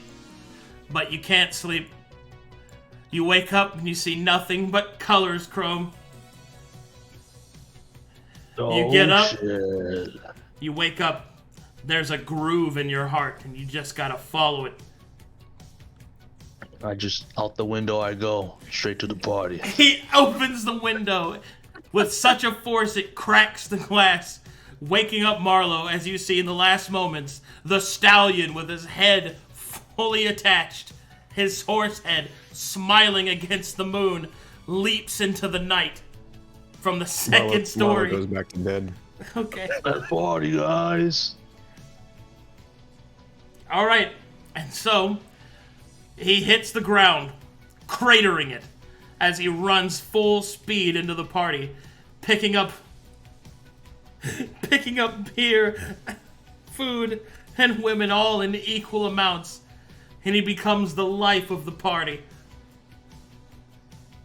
but you can't sleep. You wake up and you see nothing but colors, Chrome. You get up, you wake up, there's a groove in your heart, and you just gotta follow it. I just, out the window I go, straight to the party. He opens the window with such a force it cracks the glass, waking up Marlowe as you see in the last moments, the stallion with his head fully attached, his horse head smiling against the moon, leaps into the night from the second story. Marlowe goes back to bed. Okay. That party, guys. All right. And so he hits the ground, cratering it as he runs full speed into the party, picking up beer, food, and women all in equal amounts, and he becomes the life of the party.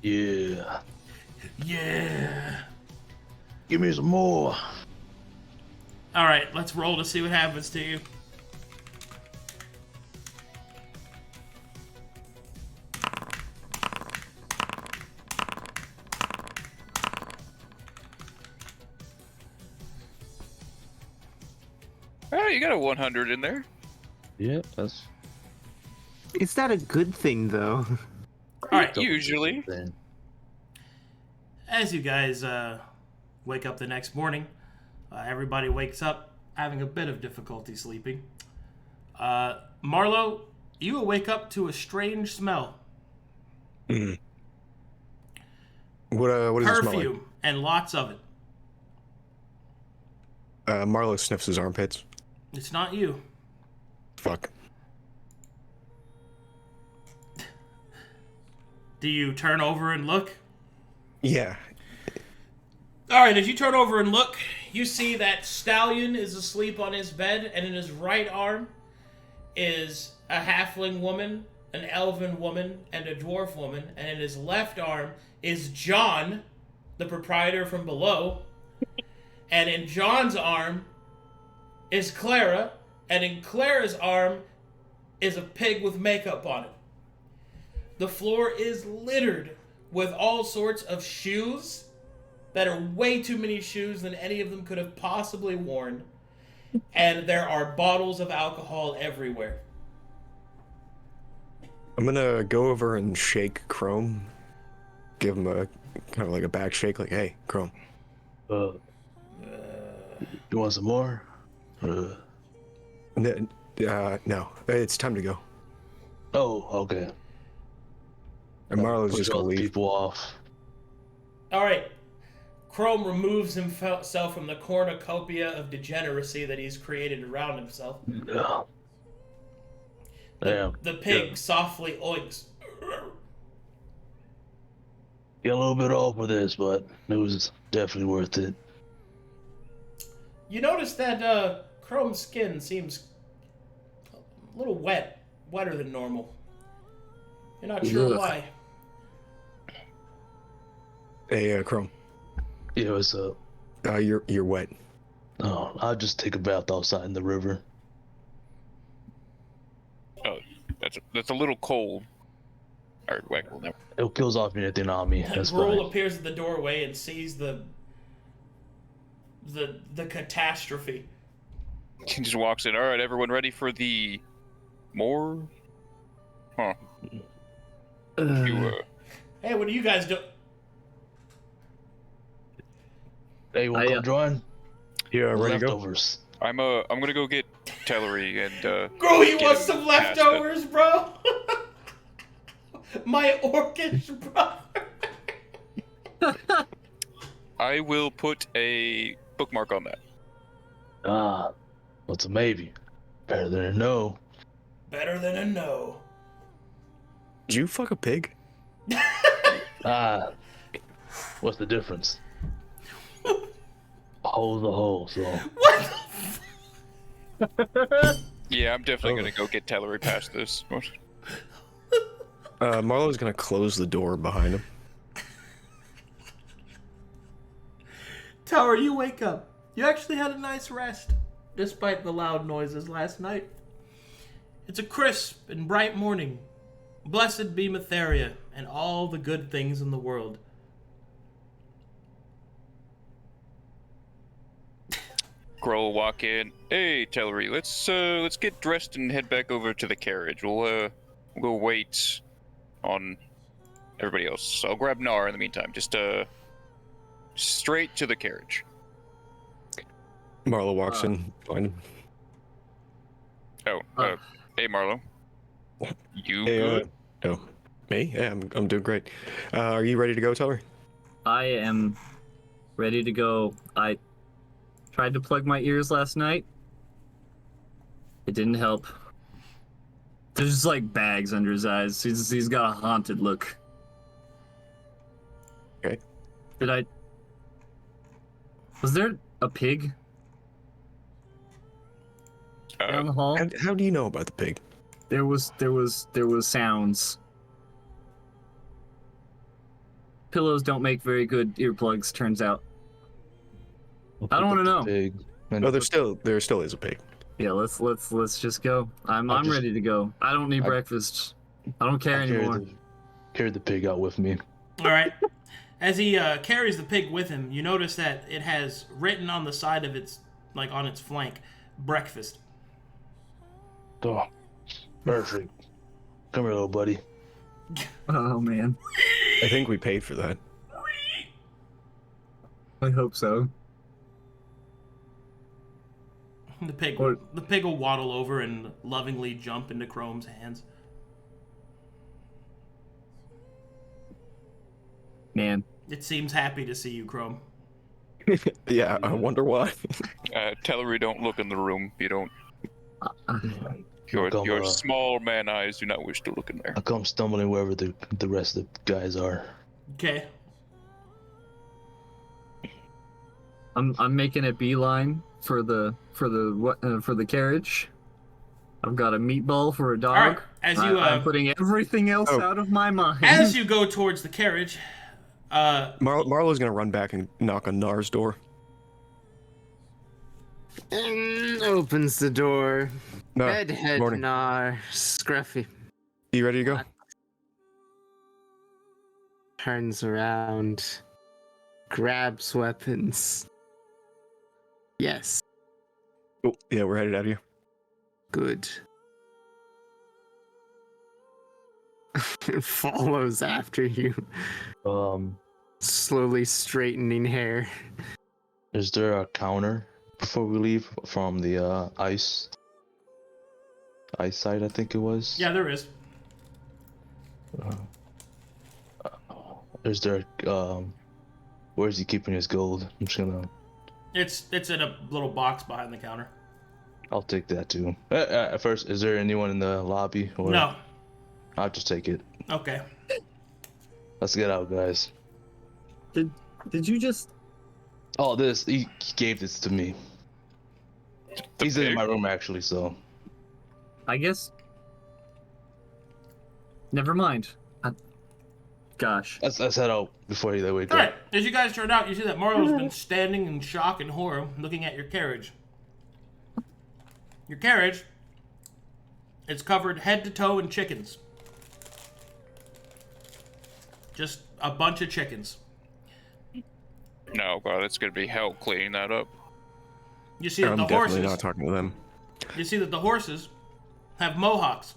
Yeah. Yeah. Give me some more. All right, let's roll to see what happens to you. Oh, you got a 100 in there. Yeah, that's... Is that a good thing, though? All right, Usually. as you guys wake up the next morning, everybody wakes up having a bit of difficulty sleeping. Marlowe, you wake up to a strange smell. Mm. What does it smell like? Perfume, and lots of it. Marlowe sniffs his armpits. It's not you. Fuck. Do you turn over and look? Yeah. All right, as you turn over and look, you see that Stallion is asleep on his bed, and in his right arm is a halfling woman, an elven woman, and a dwarf woman, and in his left arm is John, the proprietor from below, and in John's arm is Clara, and in Clara's arm is a pig with makeup on it. The floor is littered with all sorts of shoes that are way too many shoes than any of them could have possibly worn. And there are bottles of alcohol everywhere. I'm gonna go over and shake Chrome. Give him a kind of like a back shake, like, hey, Chrome. You want some more? No, it's time to go. Oh, okay. And Marlowe's just gonna leave. People off. All right. Chrome removes himself from the cornucopia of degeneracy that he's created around himself. Yeah. Damn. The pig softly oinks. Get a little bit off with this, but it was definitely worth it. You notice that Chrome's skin seems a little wet, wetter than normal. You're not sure why. Hey, Chrome. Yeah, what's up? You're wet. Oh, I'll just take a bath outside in the river. Oh, that's a little cold. Or, wait, well, never. It kills off anything on me. That's Gruul fine. appears at the doorway and sees the catastrophe. He just walks in. All right, everyone ready for the more? Huh. Hey, what are you guys doing? Hey, you want to come join? Yeah, ready to go? Leftovers. I'm gonna go get Telry and Gruul, you get want him some past leftovers, bro? My orcish brother. I will put a bookmark on that. What's a maybe? Better than a no. Better than a no. Did you fuck a pig? What's the difference? A hole's a hole, so. What the Yeah, I'm definitely gonna go get Telry past this. Marlowe's gonna close the door behind him. Tower, you wake up. You actually had a nice rest. despite the loud noises last night. It's a crisp and bright morning. Blessed be Matheria and all the good things in the world. Gruul will walk in. Hey, Telry, let's get dressed and head back over to the carriage. We'll go wait on everybody else. I'll grab Knarh in the meantime. Just straight to the carriage. Marlowe walks in behind him. Oh, hey, Marlowe. You Hey, good? Oh, me? Yeah, I'm doing great. Are you ready to go, Telry? I am ready to go. I tried to plug my ears last night. It didn't help. There's just like bags under his eyes. He's got a haunted look. Okay. Was there a pig down the hall? How do you know about the pig? There was sounds. Pillows don't make very good earplugs, turns out. I don't want to know. Pig. Oh, there still is a pig. Yeah, let's just go. I'm ready to go. I don't need breakfast. I don't care anymore. Carry the pig out with me. All right. As he carries the pig with him, you notice that it has written on the side of its, like on its flank, breakfast. Oh, perfect. Come here, little buddy. Oh man. I think we paid for that. I hope so. The pig will waddle over and lovingly jump into Chrome's hands. Man. It seems happy to see you, Chrome. Yeah, I wonder why. Telry, don't look in the room. You don't. Your small man eyes do not wish to look in there. I'll come stumbling wherever the rest of the guys are. Okay. I'm making a beeline for the carriage. I've got a meatball for a dog. All right. As you I'm putting everything else out of my mind. As you go towards the carriage, Marlowe's gonna run back and knock on Knarh's door. And opens the door. No, Head, morning. Knarh, scruffy. You ready to go? Turns around, grabs weapons. Yes. Oh, yeah, we're headed out of here. Good. Follows after you. Slowly straightening hair. Is there a counter before we leave from the ice side? I think it was. yeah, there is. Is there? Where's he keeping his gold? I'm just gonna. It's in a little box behind the counter. I'll take that too. First, is there anyone in the lobby? Or... No. I'll just take it. Okay. Let's get out, guys. Did you just? Oh, he gave this to me. He's in my room actually, so. I guess. Never mind. Gosh. Let's head out before they wake up. All right. As you guys turn out, you see that Marlowe's been standing in shock and horror, looking at your carriage. Your carriage is covered head to toe in chickens. Just a bunch of chickens. No, God, it's gonna be hell cleaning that up. You see that I'm the definitely horses. not talking to them. You see that the horses have mohawks.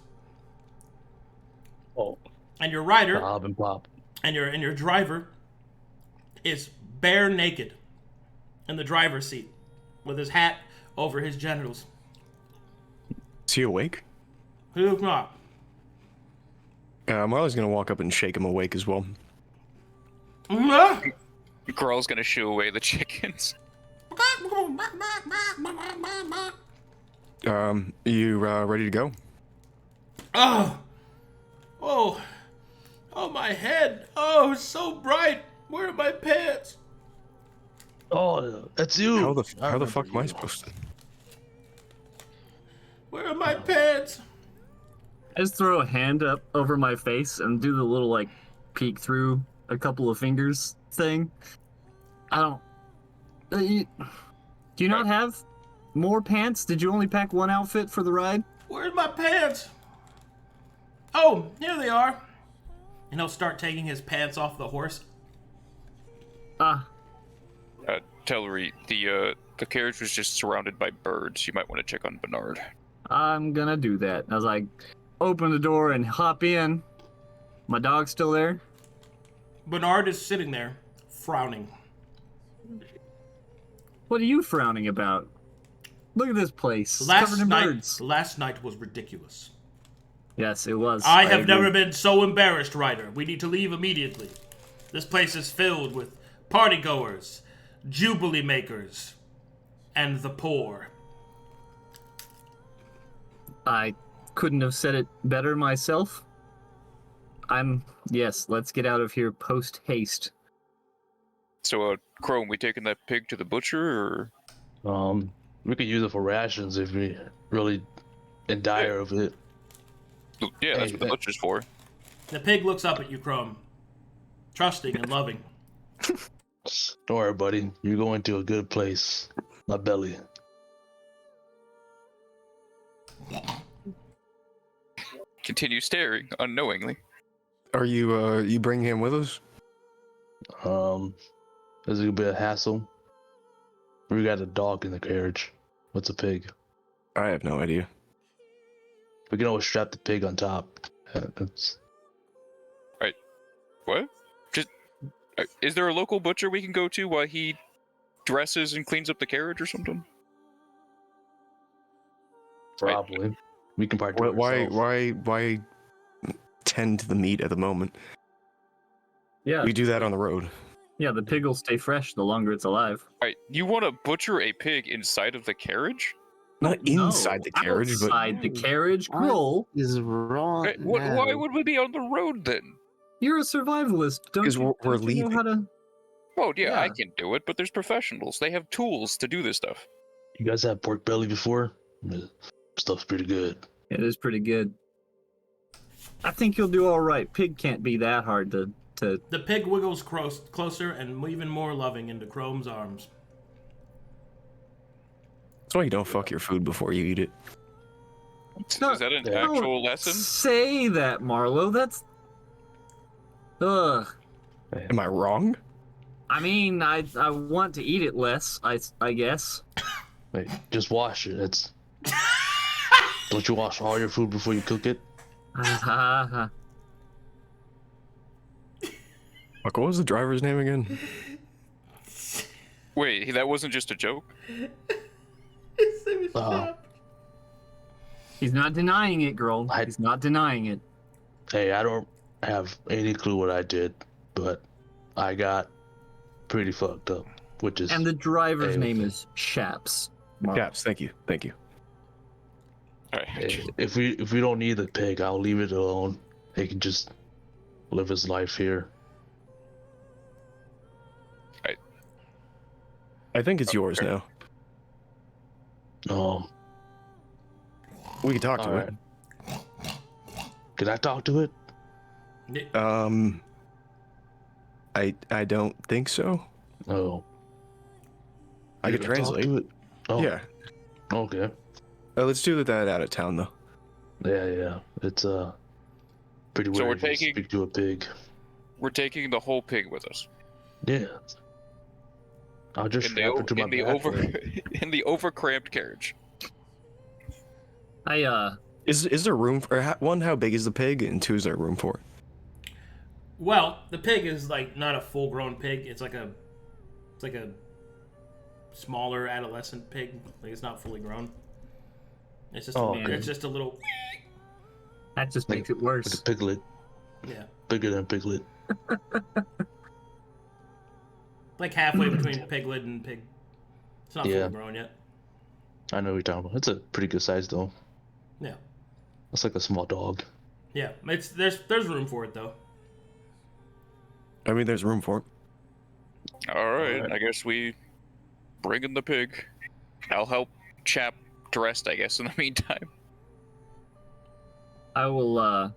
Oh. And your rider Bob and Bob. and your driver is bare naked in the driver's seat with his hat over his genitals. Is he awake? Who's not? Marlowe's gonna walk up and shake him awake as well. Gruul's gonna shoo away the chickens. You ready to go? Oh, my head. Oh, it's so bright. Where are my pants? Oh, that's you. How the fuck am I supposed to? Where are my pants? I just throw a hand up over my face and do the little like peek through a couple of fingers thing. I don't. Do you not have more pants? Did you only pack one outfit for the ride? Where's my pants? Oh, here they are. And he'll start taking his pants off the horse. Telry, the carriage was just surrounded by birds. You might want to check on Bernard. I'm gonna do that. As I open the door and hop in, my dog's still there. Bernard is sitting there, frowning. What are you frowning about? Look at this place. It's Last covered in birds. night was ridiculous. Yes, it was. I have agree. never been so embarrassed, Ryder. We need to leave immediately. This place is filled with partygoers, jubilee makers, and the poor. I couldn't have said it better myself. Yes, let's get out of here post haste. So, Chrome, we taking that pig to the butcher, or? We could use it for rations if we really in dire of it. Yeah, that's what the butcher's for. The pig looks up at you, Chrome, trusting and loving. Don't worry, buddy. You're going to a good place. My belly. Continue staring unknowingly. Are you bringing him with us? Is it gonna be a hassle? We got a dog in the carriage. What's a pig? I have no idea. We can always strap the pig on top. It's... Right. What? Just is there a local butcher we can go to while he dresses and cleans up the carriage or something? Probably. We can probably do it ourselves. Why tend to the meat at the moment? Yeah. We do that on the road. Yeah, the pig will stay fresh the longer it's alive. Alright, you want to butcher a pig inside of the carriage? Not inside the carriage, outside the carriage. Gruul is wrong. Hey, why would we be on the road then? You're a survivalist. Don't Because you, we're don't you know leaving. how to... Oh, yeah, I Yeah. can do it, but there's professionals. They have tools to do this stuff. You guys had pork belly before? Stuff's pretty good. It is pretty good. I think you'll do all right. Pig can't be that hard to... The pig wiggles closer and even more loving into Chrome's arms. That's why you don't fuck your food before you eat it. No, Is that an don't actual lesson? say that, Marlowe. That's... Ugh. Am I wrong? I mean, I want to eat it less, I guess. Wait, just wash it. It's... Don't you wash all your food before you cook it? Fuck, what was the driver's name again? Wait, that wasn't just a joke? He's not denying it, girl. He's not denying it. Hey, I don't have any clue what I did, but I got pretty fucked up, which is... And the driver's name is Shaps. Caps, thank you. Alright. Hey, if we don't need the pig, I'll leave it alone. He can just live his life here. I think it's yours now. We can talk to it. Can I talk to it? I don't think so. Oh. I could Can translate. talk to it? Oh. Yeah. Okay. Let's do that out of town though. Yeah. It's pretty weird. So we're to taking- speak to a pig. We're taking the whole pig with us. Yeah. I'll just strap it to my back. In the overcramped carriage. Is there room for one? How big is the pig? And two, is there room for it? Well, the pig is like not a full-grown pig. It's like a smaller adolescent pig. Like it's not fully grown. It's just it's just a little. That just makes it worse. Like a piglet. Yeah. Bigger than piglet. Like halfway between piglet and pig. It's not fully grown yet. I know what you're talking about. It's a pretty good size though. Yeah. It's like a small dog. Yeah. There's room for it though. I mean, there's room for it. Alright, I guess we bring in the pig. I'll help Chap dressed, I guess, in the meantime. I will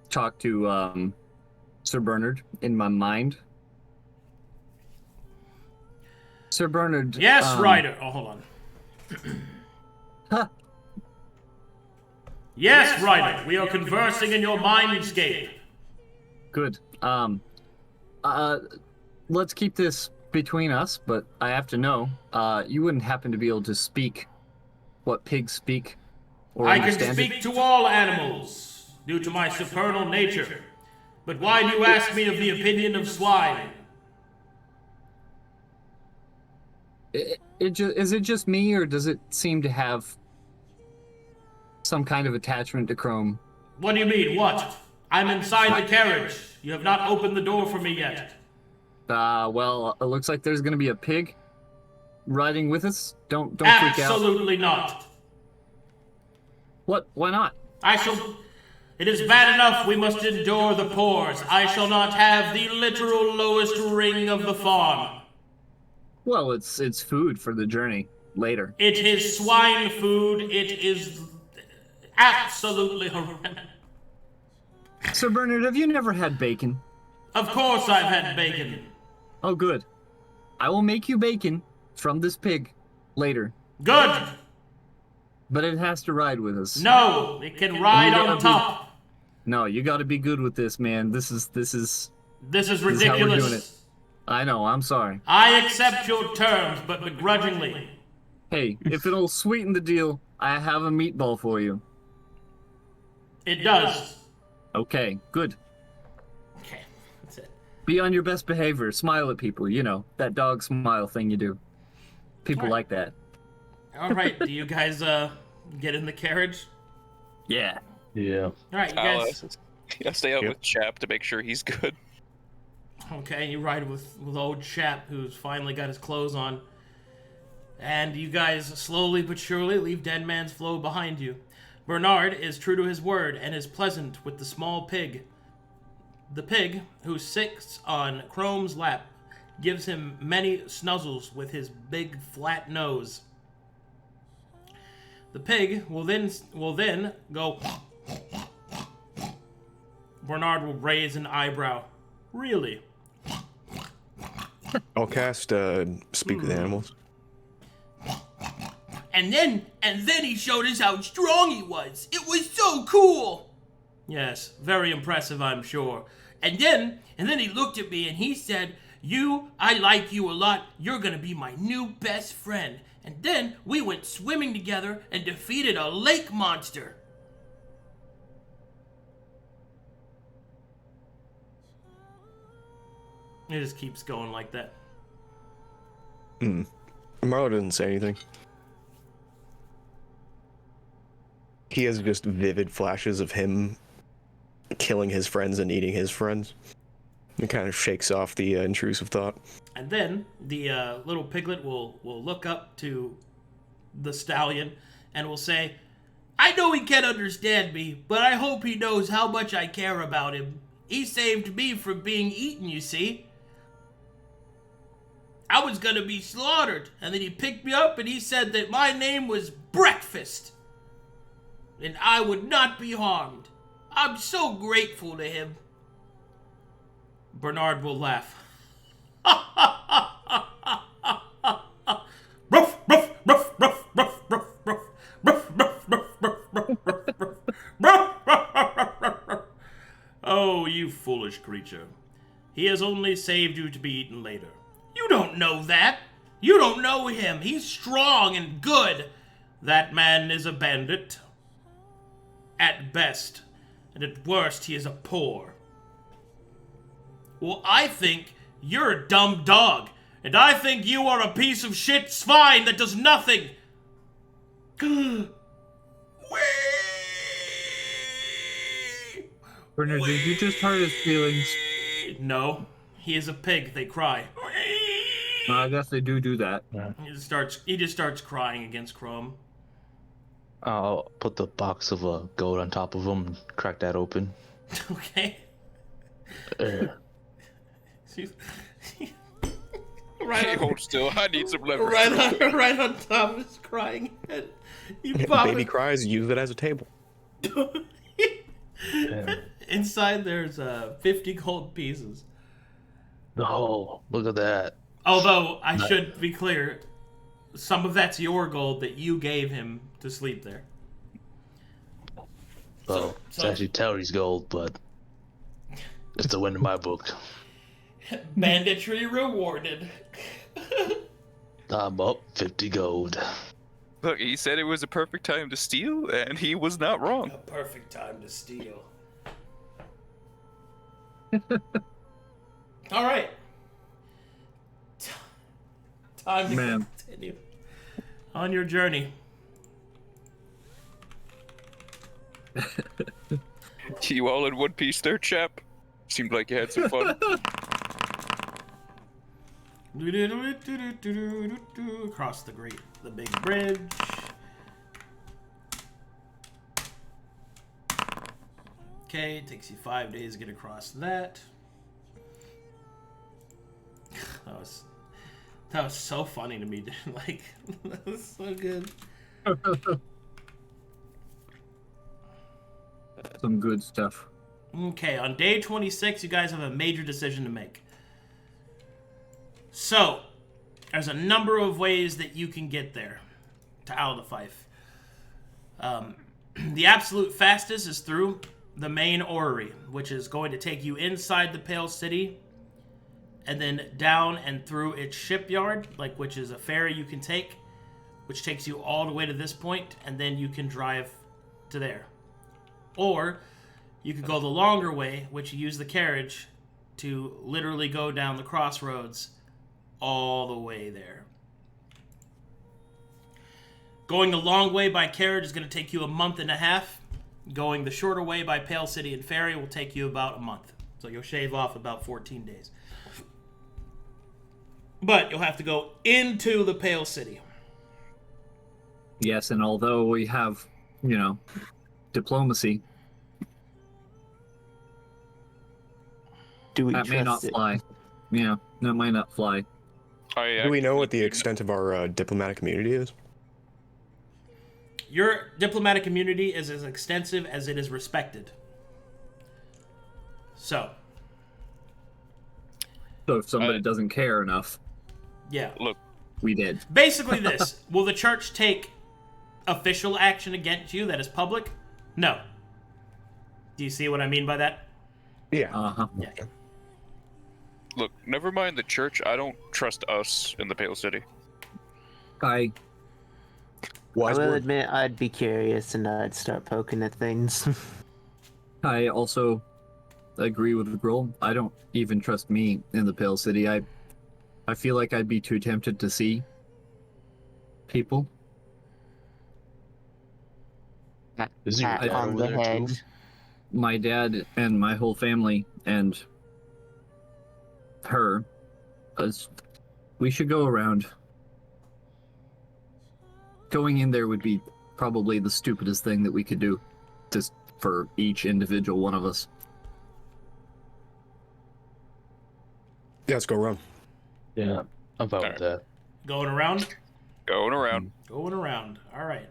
talk to Sir Bernard in my mind. Sir Bernard. Yes, Ryder. Oh, hold on. Yes, Ryder, we are conversing in your mindscape. Good. Let's keep this between us, but I have to know, you wouldn't happen to be able to speak what pigs speak or I can understand speak to all animals, due to my supernal nature. But why do you ask me of the opinion of swine? Is it just me, or does it seem to have some kind of attachment to Chrome? What do you mean, what? I'm inside the carriage. You have not opened the door for me yet. Well, it looks like there's gonna be a pig riding with us. Don't freak out. Absolutely not. What? Why not? It is bad enough we must endure the pores. I shall not have the literal lowest ring of the farm. Well, it's food for the journey later. It is swine food. It is absolutely horrendous. Sir Bernard, have you never had bacon? Of course I've had bacon. Oh, good. I will make you bacon from this pig later. Good. But it has to ride with us. No, it can ride on top. No, you gotta be good with this, man. This is ridiculous. How we're doing it. I know, I'm sorry. I accept your terms, but begrudgingly. Hey, if it'll sweeten the deal, I have a meatball for you. It does. Okay, good. Okay, that's it. Be on your best behavior. Smile at people, you know, that dog smile thing you do. People like that. All right, do you guys get in the carriage? Yeah. Yeah. All right, you guys. I'll stay out with Chap to make sure he's good. Okay, you ride with old Chap, who's finally got his clothes on. And you guys slowly but surely leave Dead Man's Flow behind you. Bernard is true to his word and is pleasant with the small pig. The pig, who sits on Chrome's lap, gives him many snuzzles with his big flat nose. The pig will then go. Bernard will raise an eyebrow. Really? I'll cast Speak with Animals. And then he showed us how strong he was. It was so cool. Yes, very impressive, I'm sure. And then he looked at me and he said, I like you a lot. You're gonna be my new best friend. And then we went swimming together and defeated a lake monster. It just keeps going like that. Marlowe doesn't say anything. He has just vivid flashes of him killing his friends and eating his friends. It kind of shakes off the intrusive thought. And then the little piglet will look up to the stallion and will say, I know he can't understand me, but I hope he knows how much I care about him. He saved me from being eaten, you see. I was gonna be slaughtered, and then he picked me up and he said that my name was Breakfast, and I would not be harmed. I'm so grateful to him. Bernard will laugh. Ruff, ruff, ruff, ruff, ruff, ruff, ruff, ruff, ruff, ruff, ruff, ruff, ruff. Oh, you foolish creature. He has only saved you to be eaten later. You don't know that. You don't know him. He's strong and good. That man is a bandit. At best. And at worst, he is a poor. Well, I think you're a dumb dog. And I think you are a piece of shit swine that does nothing. Bernard, did you just hurt his feelings? No. He is a pig. They cry. I guess they do that. Yeah. He just starts crying against Chrome. I'll put the box of a goat on top of him and crack that open. Okay. Right, hold still. I need some leverage. Right on top of his crying head. Baby cries, use it as a table. Inside there's 50 gold pieces. Oh, look at that. Although, I should be clear, some of that's your gold that you gave him to sleep there. Well, it's actually Telry's gold, but it's a win in my book. Banditry rewarded. I'm up 50 gold. Look, he said it was a perfect time to steal, and he was not wrong. A perfect time to steal. All right. Time to continue on your journey. You all in one piece there, chap? Seemed like you had some fun. Across the big bridge. Okay, it takes you 5 days to get across that. That was so funny to me, dude. Like, that was so good. Some good stuff. Okay, on day 26, you guys have a major decision to make. So, there's a number of ways that you can get there to Owl the Fife. The absolute fastest is through the main orrery, which is going to take you inside the Pale City and then down and through its shipyard, which is a ferry you can take, which takes you all the way to this point, and then you can drive to there. Or you could go the longer way, which you use the carriage to literally go down the crossroads all the way there. Going the long way by carriage is going to take you a month and a half. Going the shorter way by Pale City and ferry will take you about a month. So you'll shave off about 14 days. But you'll have to go into the Pale City. Yes, and although we have, diplomacy, that may not fly. Yeah, that might not fly. Do we know what the extent of our diplomatic community is? Your diplomatic community is as extensive as it is respected. So if somebody doesn't care enough, yeah, look, we did. Basically this. Will the church take official action against you that is public? No. Do you see what I mean by that? Yeah. Uh-huh. Yeah. Look, never mind the church. I don't trust us in the Pale City. I will admit I'd be curious and I'd start poking at things. I also agree with Gruul. I don't even trust me in the Pale City. I feel like I'd be too tempted to see people. Is your dad on over the there head. too? My dad and my whole family and her, we should go around. Going in there would be probably the stupidest thing that we could do, just for each individual one of us. Yeah, let's go run. Yeah, I'm fine with that. Going around? Going around. Going around. All right.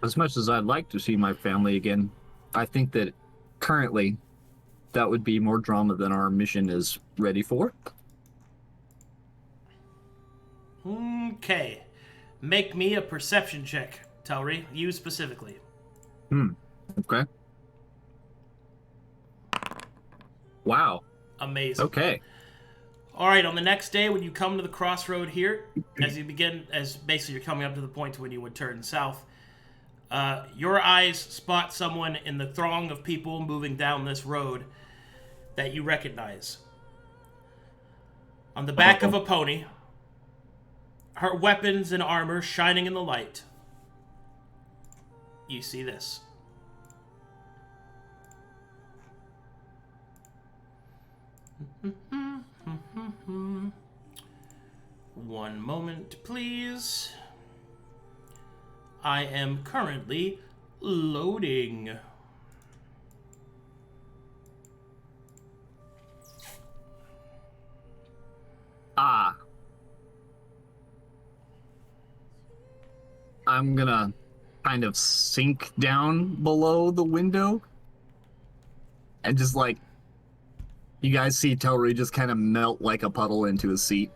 As much as I'd like to see my family again, I think that currently that would be more drama than our mission is ready for. Okay. Make me a perception check, Telry. You specifically. Okay. Wow. Amazing. Okay. All right, on the next day when you come to the crossroad here, as basically you're coming up to the point when you would turn south, your eyes spot someone in the throng of people moving down this road that you recognize. On the back of a pony, her weapons and armor shining in the light, you see this. One moment, please. I am currently loading. I'm gonna kind of sink down below the window and just you guys see Telry just kind of melt like a puddle into his seat.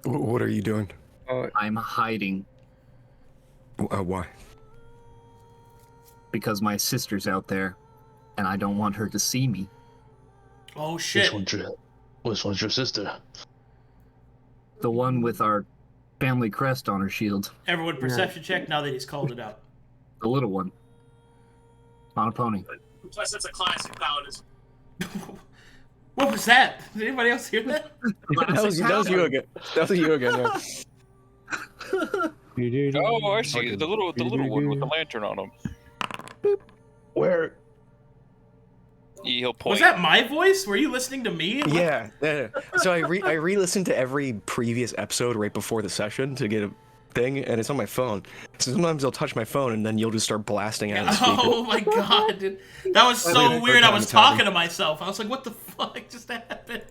What are you doing? I'm hiding Why? because my sister's out there, and I don't want her to see me. Oh shit! Which one's your sister? The one with our family crest on her shield. Everyone, perception check now that he's called it out. The little one. On a pony. Plus, that's a classic paladin. What was that? Did anybody else hear that? That was you again. That was you again. Yeah. Oh, I see. The little one with the lantern on him. Where? He'll point. Was that my voice? Were you listening to me? Yeah. So I re-listened to every previous episode right before the session to get a thing, and it's on my phone. So sometimes I'll touch my phone, and then you'll just start blasting out of the speaker. Oh my god, dude. That was so weird. I was talking to myself. I was like, what the fuck just happened?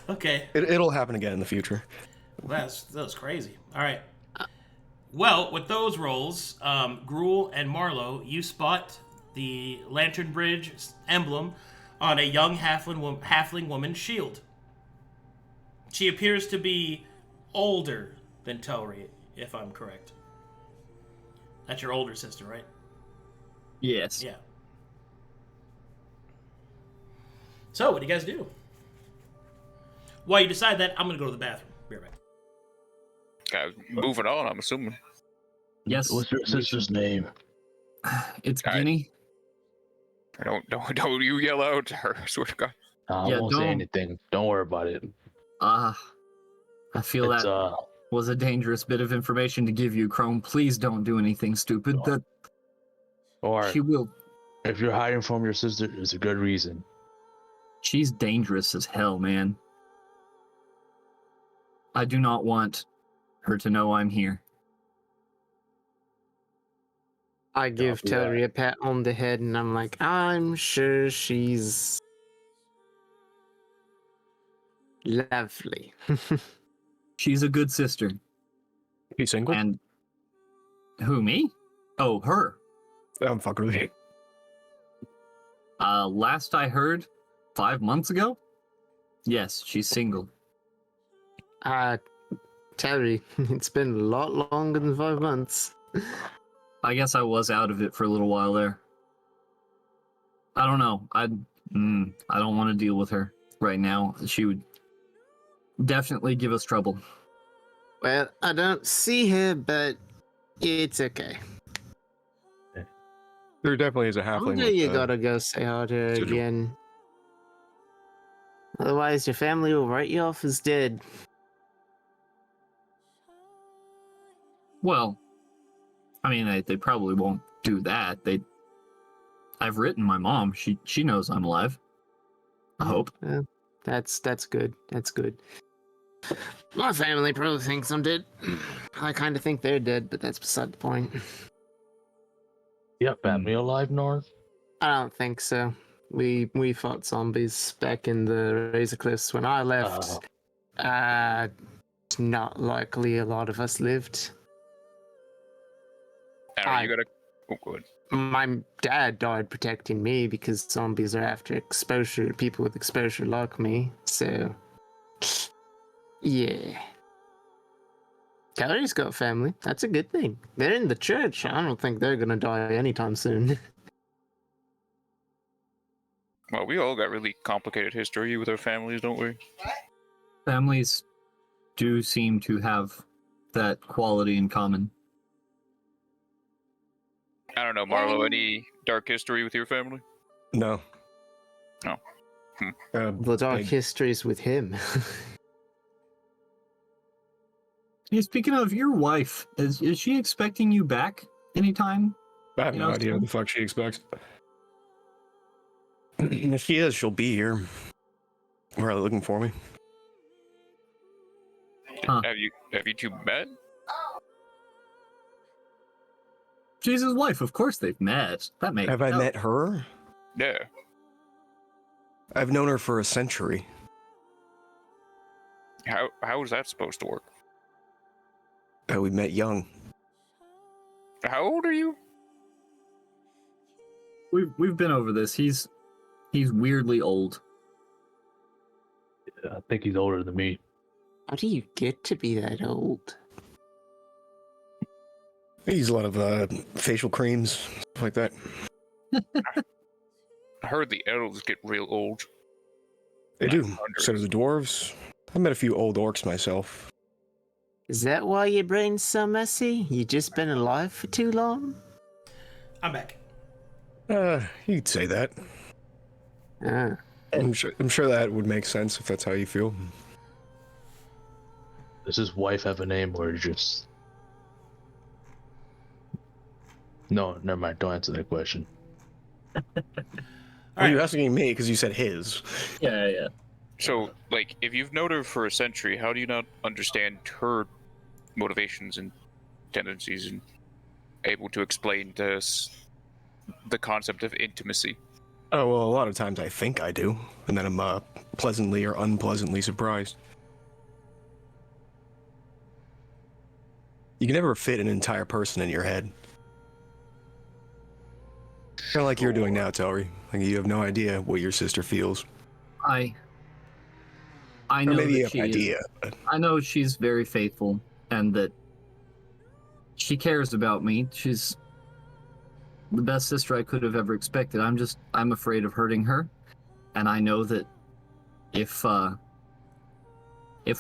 Okay. It'll happen again in the future. That was crazy. All right. Well, with those rolls, Gruul and Marlowe, you spot the Lantern Bridge emblem on a young halfling woman's shield. She appears to be older than Telry, if I'm correct. That's your older sister, right? Yes. Yeah. So, what do you guys do? While you decide that, I'm going to go to the bathroom. Be right back. Moving on, I'm assuming. Yes. What's your sister's name? It's Alright. Guinea. Don't you yell out to her, I swear to God. I Yeah, won't say don't- anything. Don't worry about it. I feel It's that was a dangerous bit of information to give you, Chrome. Please don't do anything stupid. That or she will. if you're hiding from your sister, it's a good reason. She's dangerous as hell, man. I do not want her to know I'm here. I give do Telry a pat on the head, and I'm like, I'm sure she's lovely. She's a good sister. You single? And who, me? Oh, her. I'm fucking with you. Last I heard, 5 months ago? Yes, she's single. Telry, it's been a lot longer than 5 months. I guess I was out of it for a little while there. I don't know. I don't want to deal with her right now. She would definitely give us trouble. Well, I don't see her, but it's okay. There definitely is a halfling. One day you gotta go say hi to her sigil. again. Otherwise, your family will write you off as dead. Well, I mean, they probably won't do that. I've written my mom. She knows I'm alive. I hope. That's good. That's good. My family probably thinks I'm dead. I kind of think they're dead, but that's beside the point. You have family alive, Knarh? I don't think so. We fought zombies back in the Razor Cliffs when I left. It's not likely a lot of us lived. You gotta. Oh, good. My dad died protecting me because zombies are after exposure, people with exposure like me. So, yeah. Telry's got family. That's a good thing. They're in the church. I don't think they're gonna die anytime soon. Well, we all got really complicated history with our families, don't we? Families do seem to have that quality in common. I don't know, Marlowe. Any dark history with your family? No. No. The dark histories with him. Hey, speaking of your wife, is she expecting you back anytime? I have no idea what the fuck she expects. If she is, she'll be here. We're looking for me. Huh. Have you two met? She's his wife. Of course they've met. That makes Have I met her? Yeah. I've known her for a century. How is that supposed to work? We met young. How old are you? We've been over this. He's weirdly old. I think he's older than me. How do you get to be that old? I use a lot of facial creams, stuff like that. I heard the elves get real old. They do. So do the dwarves. I met a few old orcs myself. Is that why your brain's so messy? You just been alive for too long? I'm back. You'd say that. Ah. I'm sure that would make sense if that's how you feel. Does his wife have a name or just... No, never mind. Don't answer that question. Well, you're asking me because you said his. Yeah. So, like, if you've known her for a century, how do you not understand her motivations and tendencies and able to explain to us the concept of intimacy? Oh, well, a lot of times I think I do, and then I'm pleasantly or unpleasantly surprised. You can never fit an entire person in your head. Kind of like you're doing now, Telry. Like you have no idea what your sister feels. I Or know maybe you that have she an is. idea. I know she's very faithful and that she cares about me. She's the best sister I could have ever expected. I'm afraid of hurting her. And I know that if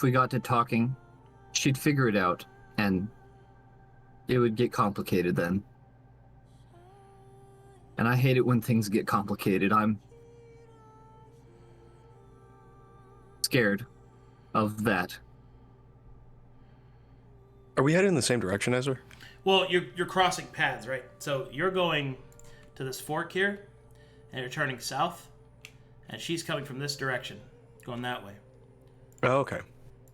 we got to talking, she'd figure it out and it would get complicated then. And I hate it when things get complicated. I'm scared of that. Are we headed in the same direction as her? Well, you're crossing paths, right? So you're going to this fork here, and you're turning south, and she's coming from this direction, going that way. Oh, okay.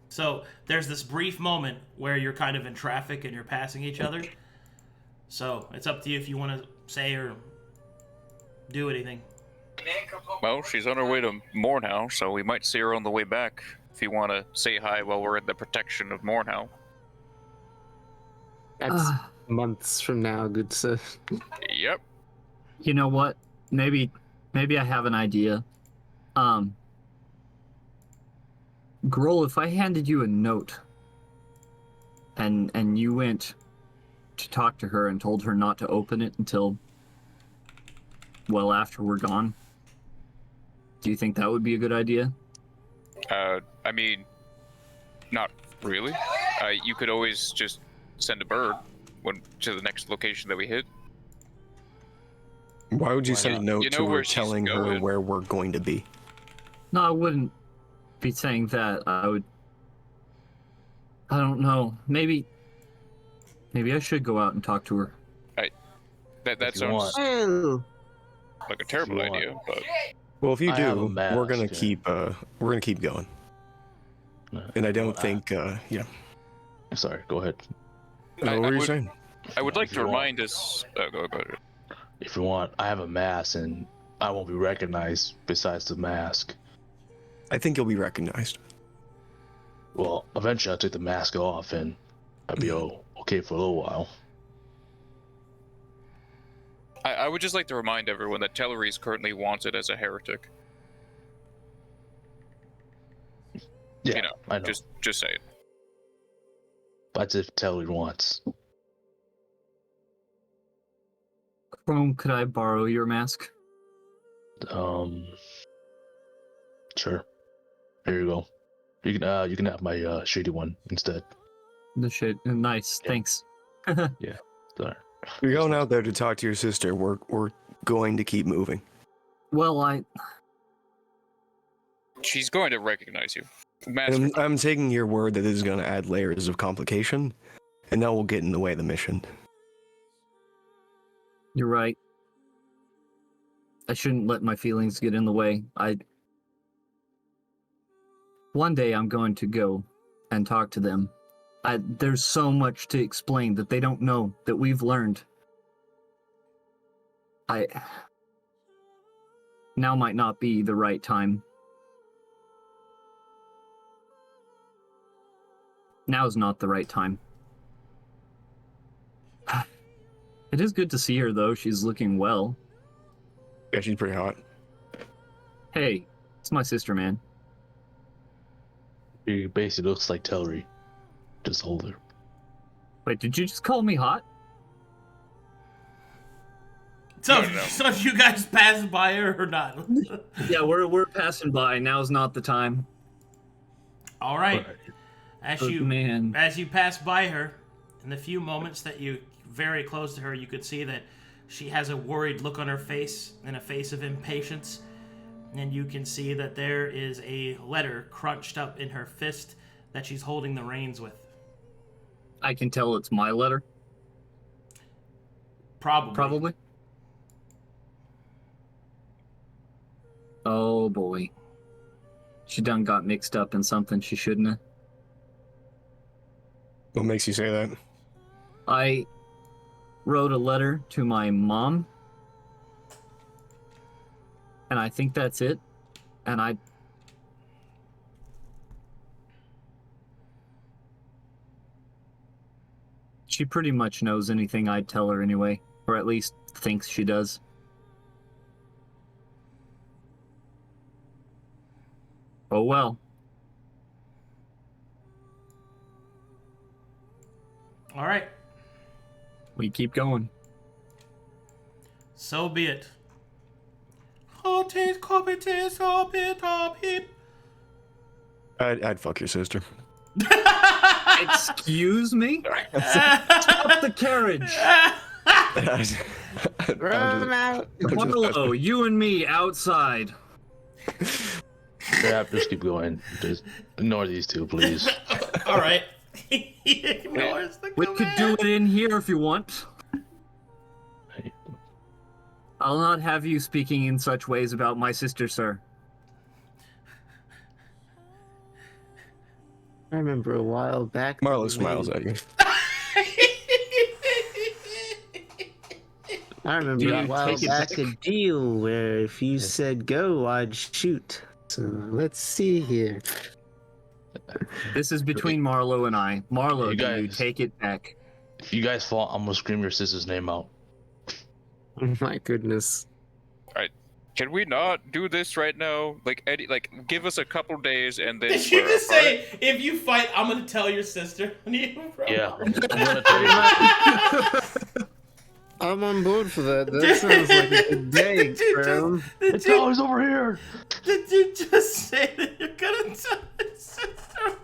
So there's this brief moment where you're kind of in traffic and you're passing each other. So it's up to you if you want to say or do anything. Well, she's on her way to Mornhow, so we might see her on the way back. If you want to say hi while we're in the protection of Mornhow. That's months from now, good sir. Yep. You know what? Maybe I have an idea. Gruul, if I handed you a note and you went to talk to her and told her not to open it until well after we're gone, do you think that would be a good idea? I mean, not really. You could always just send a bird to the next location that we hit. Why would you send a note to her where she's telling her going. where we're going to be? No, I wouldn't be saying that. I don't know. Maybe I should go out and talk to her. That sounds Oh, like a terrible idea, but Well, if you I have a do, mask, we're gonna yeah. keep going. And I don't think, yeah. Sorry, go ahead. What were you saying? I would like If to you want. remind us. Go ahead. If you want, I have a mask and I won't be recognized besides the mask. I think you'll be recognized. Well, eventually I'll take the mask off and I'll be okay for a little while. I would just like to remind everyone that Telry is currently wanted as a heretic. Yeah, You know, I know. just say it. That's if Telly wants. Chrome, could I borrow your mask? Sure. Here you go. You can have my shady one instead. The shit. Nice. Yeah. Thanks. Sorry. You're going out there to talk to your sister. We're going to keep moving. Well, She's going to recognize you. I'm taking your word that this is going to add layers of complication, and that will get in the way of the mission. you're right. I shouldn't let my feelings get in the way. One day I'm going to go and talk to them. There's so much to explain that they don't know, that we've learned. Now might not be the right time. Now's not the right time. It is good to see her, though. She's looking well. Yeah, she's pretty hot. Hey, it's my sister, man. He basically looks like Telry. Just older. Wait, did you just call me hot? So, No. so you guys pass by her or not? Yeah, we're passing by. Now's not the time. All right. As you pass by her, in the few moments that you very close to her, you could see that she has a worried look on her face and a face of impatience. And you can see that there is a letter crunched up in her fist that she's holding the reins with. I can tell it's my letter. Probably. Oh boy. She done got mixed up in something she shouldn't have. What makes you say that? I wrote a letter to my mom. And I think that's it. And she pretty much knows anything I'd tell her anyway. Or at least thinks she does. Oh well. All right. We keep going. So be it. I'd fuck your sister. Excuse me? Stop the carriage! Marlowe, you and me outside. Yeah, just keep going. Just ignore these two, please. All right. He ignores the We could do it in here if you want. I'll not have you speaking in such ways about my sister, sir. I remember a while back. Marlowe smiles at you. I remember a while back a deal where if you said go, I'd shoot. So let's see here. This is between Marlowe and I. Marlowe, you take it back. If you guys fall, I'm gonna scream your sister's name out. Oh my goodness. Alright. Can we not do this right now? Like, Eddie, give us a couple days and then. Did you just say, if you fight, I'm gonna tell your sister? Yeah, I'm gonna tell you. I'm on board for that. That sounds like a good day, Crown. It's always over here. Did you just say that you're gonna tell your sister?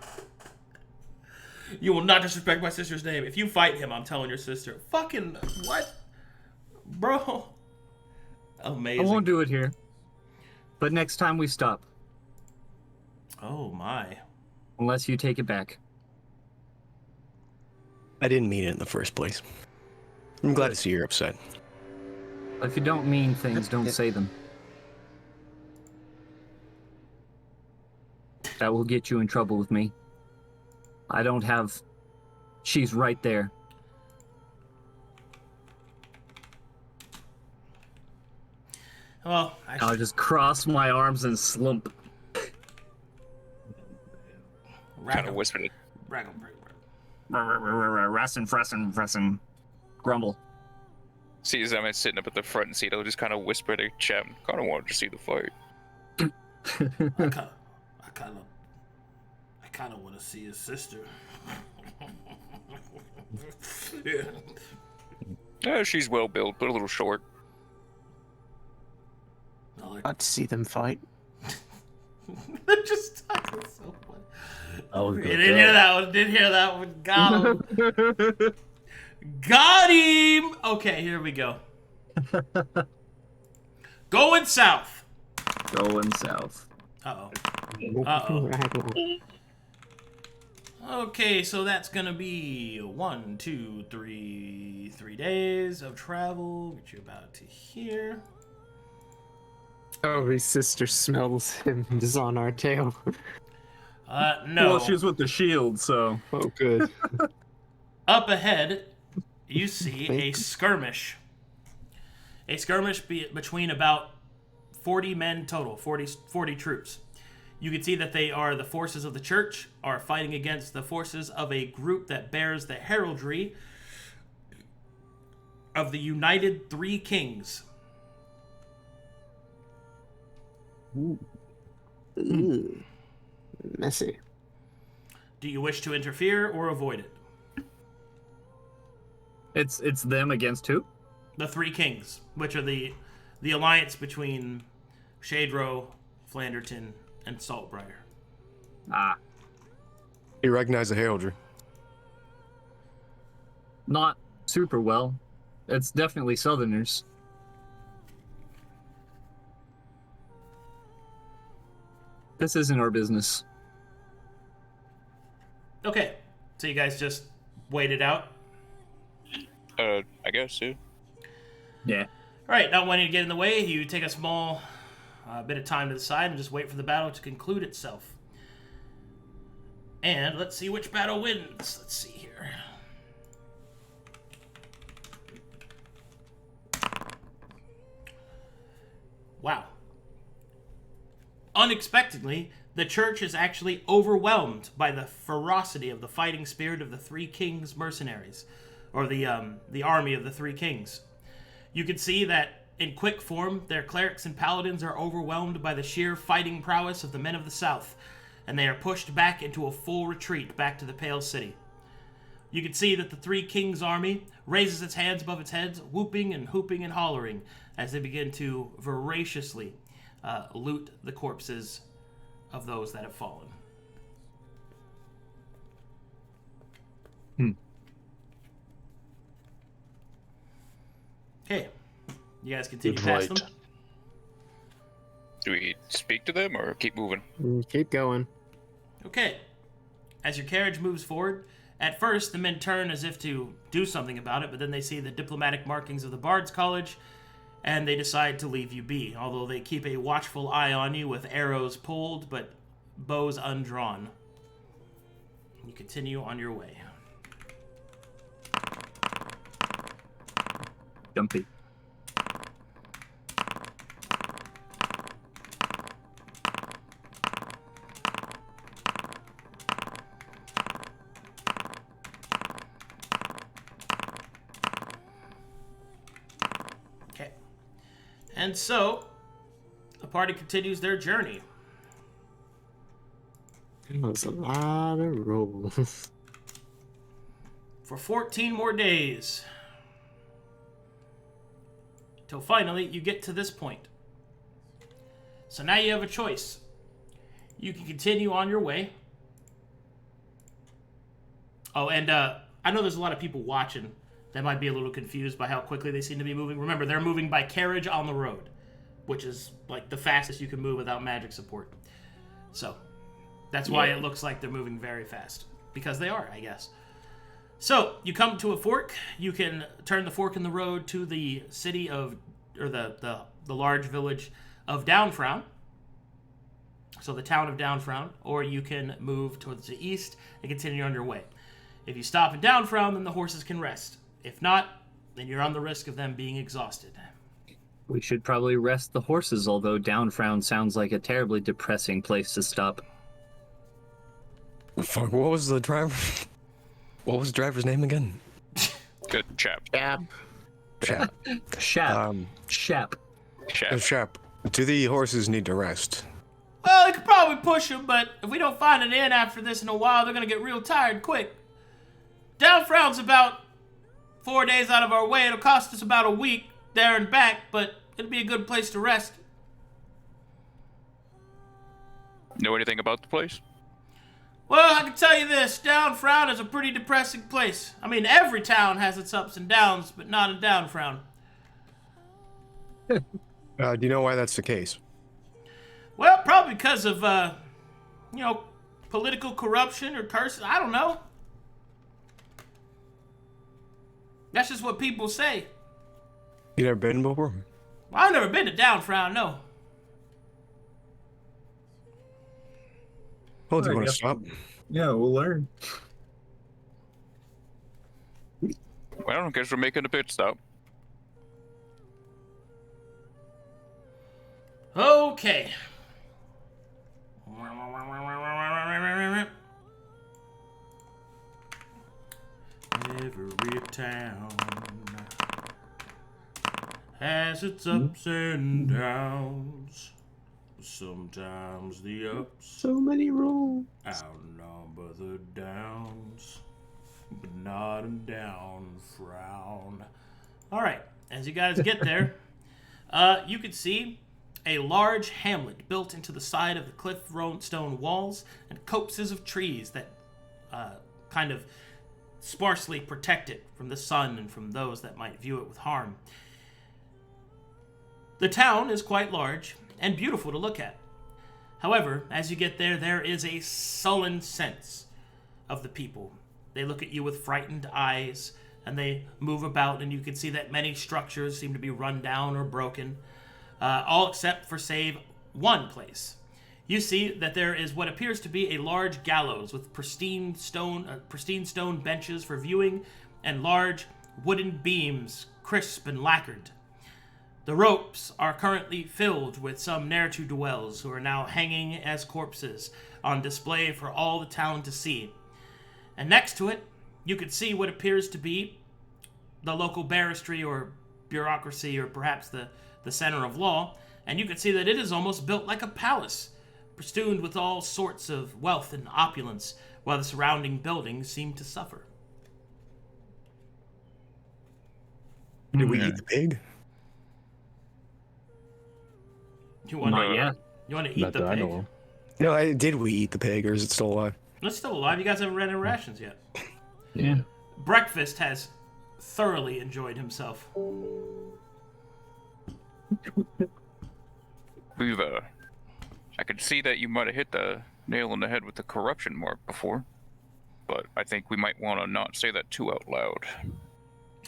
You will not disrespect my sister's name. If you fight him, I'm telling your sister. Fucking what? Bro. Amazing. I won't do it here. But next time we stop. Oh my. Unless you take it back. I didn't mean it in the first place. I'm glad to see you're upset. If you don't mean things, don't say them. That will get you in trouble with me. I don't have... She's right there. Well, I'll just cross my arms and slump. Kind of whispered it. Fressin. Grumble. See, as I'm sitting up at the front seat, I'll just kind of whisper to Chet, kind of wanted to see the fight. I kind of want to see his sister. Yeah, she's well built, but a little short. I'd see them fight. They're just talking so funny. You Didn't hear that one. Got him. Got him! Okay, here we go. Going south. Going south. Uh-oh. Okay, so that's gonna be 3 days of travel. Get you about to here. Oh, his sister smells him and is on our tail. No. Well, she's with the shield, so... Oh, good. Up ahead, you see a skirmish. A skirmish between about 40 men total, 40 troops. You can see that they are the forces of the church, are fighting against the forces of a group that bears the heraldry of the United Three Kings. Ooh, messy. Do you wish to interfere or avoid it? It's them against who? the Three Kings, which are the alliance between Shadrow, Flanderton, and Saltbriar. You recognize the heraldry? Not super well. It's definitely Southerners. This isn't our business. Okay, so you guys just wait it out? I guess, yeah. Yeah. All right, not wanting to get in the way, you take a small bit of time to the side and just wait for the battle to conclude itself. And let's see which battle wins. Let's see here. Wow. Unexpectedly, the church is actually overwhelmed by the ferocity of the fighting spirit of the Three Kings mercenaries, or the army of the Three Kings. You can see that in quick form, their clerics and paladins are overwhelmed by the sheer fighting prowess of the men of the south, and they are pushed back into a full retreat back to the Pale City. You can see that the Three Kings army raises its hands above its heads, whooping and hooping and hollering as they begin to voraciously loot the corpses of those that have fallen. Okay, you guys continue past them? Do we speak to them or keep moving? Keep going. Okay. As your carriage moves forward, at first the men turn as if to do something about it, but then they see the diplomatic markings of the Bard's College, and they decide to leave you be, although they keep a watchful eye on you with arrows pulled, but bows undrawn. You continue on your way. Jumpy. Okay. And so, the party continues their journey. That was a lot of rolls. For 14 more days. Till finally you get to this point. So now you have a choice. You can continue on your way. Oh, and I know there's a lot of people watching that might be a little confused by how quickly they seem to be moving. Remember, they're moving by carriage on the road, which is like the fastest you can move without magic support. So that's why it looks like they're moving very fast. Because they are, I guess. So, you come to a fork. You can turn the fork in the road to the city of, or the large village of Down Frown. So, the town of Down Frown. Or you can move towards the east and continue on your way. If you stop in Down Frown, then the horses can rest. If not, then you're on the risk of them being exhausted. We should probably rest the horses, although Down Frown sounds like a terribly depressing place to stop. Fuck, what was the driver? What was the driver's name again? Good chap. Yep. Chap. Shap. Shap. Chap. Chap. Do the horses need to rest? Well, they could probably push them, but if we don't find an inn after this in a while, they're going to get real tired quick. Down Frown's about 4 days out of our way. It'll cost us about a week there and back, but it'll be a good place to rest. Know anything about the place? Well, I can tell you this. Down Frown is a pretty depressing place. I mean, every town has its ups and downs, but not in Down Frown. Do you know why that's the case? Well, probably because of, political corruption or curses. I don't know. That's just what people say. You never been before? Well, I've never been to Down Frown, no. Oh, do you want to stop? Yeah, we'll learn. Well, I guess we're making a pit stop. Okay. Every town has its ups and downs. Sometimes the ups So many rolls. outnumber the downs, but not in Down Frown. All right, as you guys get there, you can see a large hamlet built into the side of the cliff stone walls and copses of trees that kind of sparsely protect it from the sun and from those that might view it with harm. The town is quite large and beautiful to look at. However, as you get there, there is a sullen sense of the people. They look at you with frightened eyes, and they move about, and you can see that many structures seem to be run down or broken, all except for save one place. You see that there is what appears to be a large gallows with pristine stone benches for viewing, and large wooden beams, crisp and lacquered. The ropes are currently filled with some ne'er-do-wells who are now hanging as corpses on display for all the town to see. And next to it, you can see what appears to be the local barristry or bureaucracy or perhaps the center of law, and you can see that it is almost built like a palace, festooned with all sorts of wealth and opulence, while the surrounding buildings seem to suffer. Did we eat the pig? You want Not yet. You want to eat Not the that I pig? know of. No, did we eat the pig, or is it still alive? It's still alive. You guys haven't ran out of rations yet. Yeah. Breakfast has thoroughly enjoyed himself. We've, I could see that you might have hit the nail on the head with the corruption mark before, but I think we might want to not say that too out loud.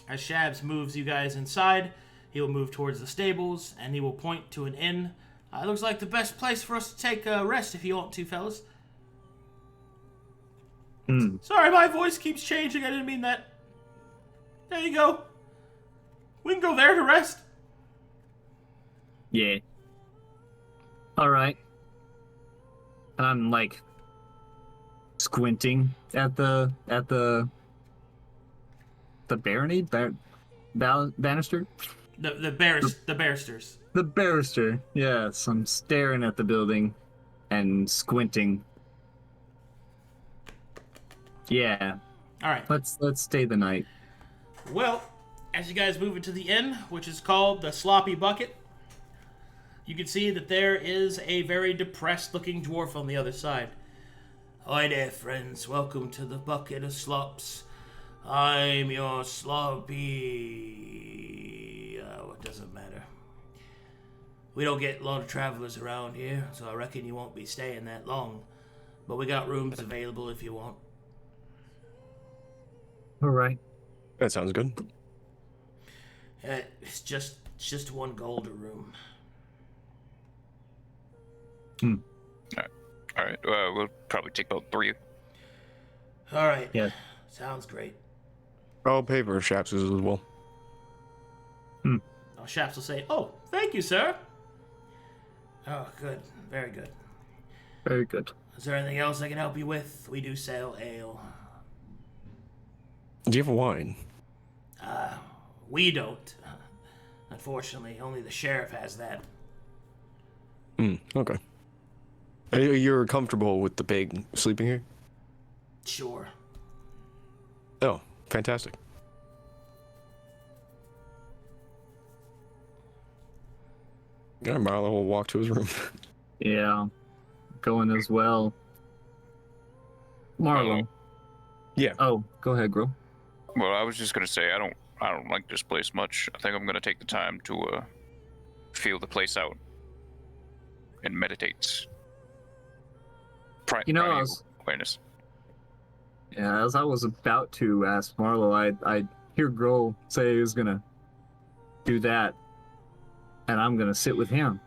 As Shabs moves you guys inside, he will move towards the stables, and he will point to an inn. It looks like the best place for us to take a rest if you want to, fellas. Sorry, my voice keeps changing. I didn't mean that. There you go. We can go there to rest. Yeah. All right. And I'm like squinting at the barony banister. The barristers. The barrister. Yes, I'm staring at the building and squinting. Yeah. All right. Let's stay the night. Well, as you guys move into the inn, which is called the Sloppy Bucket, you can see that there is a very depressed-looking dwarf on the other side. Hi there, friends. Welcome to the Bucket of Slops. I'm your sloppy... it doesn't matter. We don't get a lot of travelers around here, so I reckon you won't be staying that long. But we got rooms available if you want. All right. That sounds good. It's just one gold a room. All right, we'll probably take about 3. All right. Yeah. Sounds great. I'll pay for Shaps as well. Shaps will say, "Oh, thank you, sir." Oh, good. Very good. Very good. Is there anything else I can help you with? We do sell ale. Do you have wine? We don't. Unfortunately, only the sheriff has that. Okay. You're comfortable with the pig sleeping here? Sure. Oh, fantastic. Yeah, Marlowe will walk to his room. Yeah. Going as well. Marlowe. Yeah. Oh, go ahead, Gruul. Well, I was just gonna say I don't like this place much. I think I'm gonna take the time to feel the place out and meditate. Awareness. Yeah, as I was about to ask Marlowe, I hear Gruul say he was gonna do that, and I'm gonna sit with him.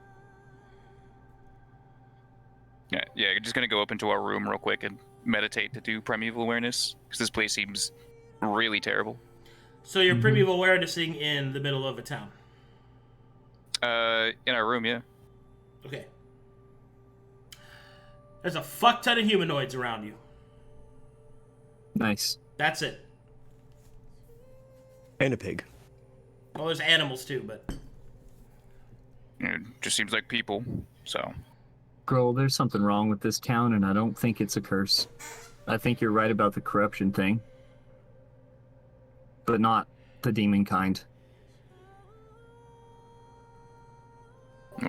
Yeah, just gonna go up into our room real quick and meditate to do primeval awareness, because this place seems really terrible. So you're primeval awarenessing in the middle of a town? In our room, yeah. Okay. There's a fuck ton of humanoids around you. Nice. That's it. And a pig. Well, there's animals too, but... It just seems like people, so... Gruul, there's something wrong with this town, and I don't think it's a curse. I think you're right about the corruption thing. But not the demon kind.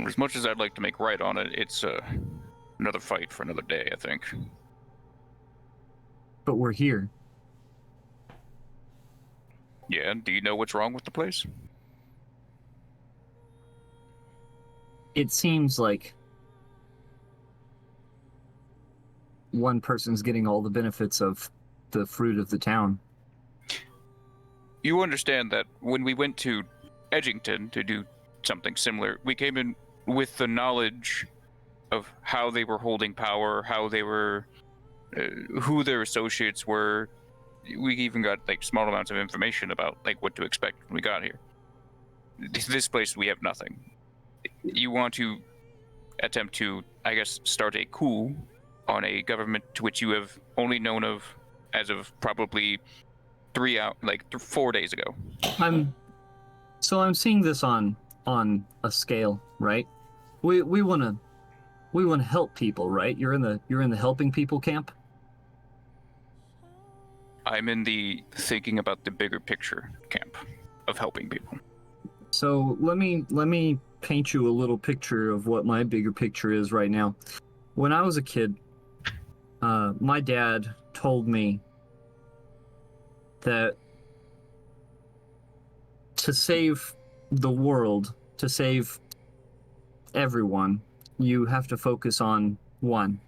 As much as I'd like to make right on it, it's another fight for another day, I think. But we're here. Yeah, do you know what's wrong with the place? It seems like one person's getting all the benefits of the fruit of the town. You understand that when we went to Edgington to do something similar, we came in with the knowledge of how they were holding power, how they were, who their associates were. We even got like small amounts of information about like what to expect when we got here. This place, we have nothing. You want to attempt to, I guess, start a coup on a government to which you have only known of as of probably 4 days ago. I'm seeing this on a scale, right? We want to help people, right? You're in the helping people camp. I'm in the thinking about the bigger picture camp of helping people. So let me paint you a little picture of what my bigger picture is right now. When I was a kid, my dad told me that to save the world, to save everyone, you have to focus on one,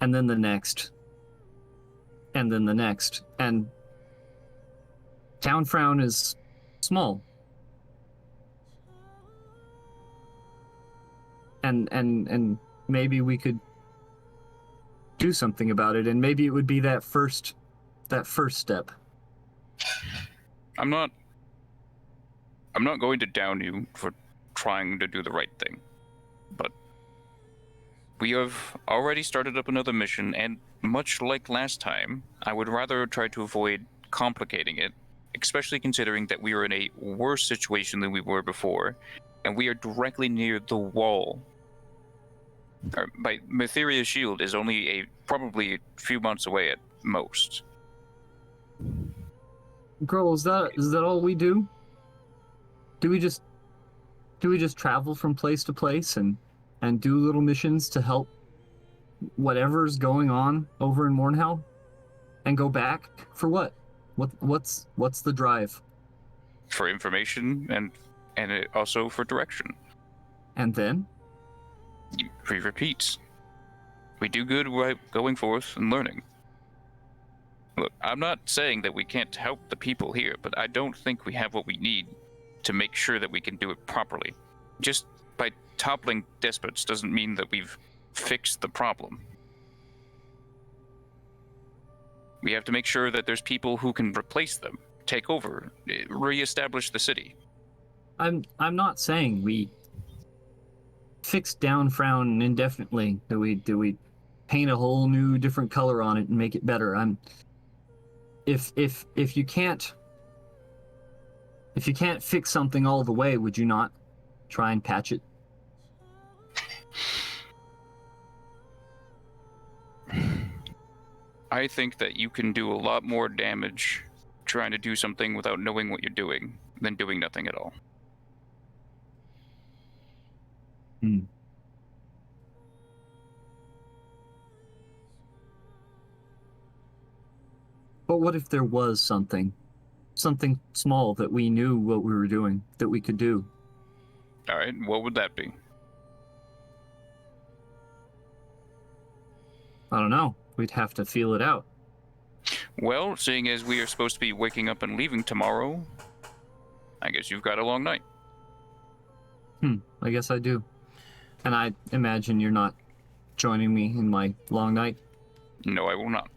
and then the next, and then the next. And Down Frown is small. And maybe we could do something about it, and maybe it would be that first step. I'm not going to down you for trying to do the right thing, but we have already started up another mission, and much like last time, I would rather try to avoid complicating it, especially considering that we are in a worse situation than we were before, and we are directly near the wall. Matheria's shield is only probably a few months away at most. Girl, is that all we do? Do we just travel from place to place and do little missions to help whatever's going on over in Mournhell, and go back for what? What's the drive? For information and also for direction. And then? We repeat. We do good by going forth and learning. Look, I'm not saying that we can't help the people here, but I don't think we have what we need to make sure that we can do it properly. Just by toppling despots doesn't mean that we've fixed the problem. We have to make sure that there's people who can replace them, take over, re-establish the city. I'm not saying we fix Down Frown indefinitely. Do we paint a whole new different color on it and make it better? If you can't fix something all the way, would you not try and patch it? I think that you can do a lot more damage trying to do something without knowing what you're doing than doing nothing at all. But what if there was something small that we knew what we were doing, that we could do? All right, what would that be? I don't know. We'd have to feel it out. Well, seeing as we are supposed to be waking up and leaving tomorrow, I guess you've got a long night. I guess I do. And I imagine you're not joining me in my long night? No, I will not.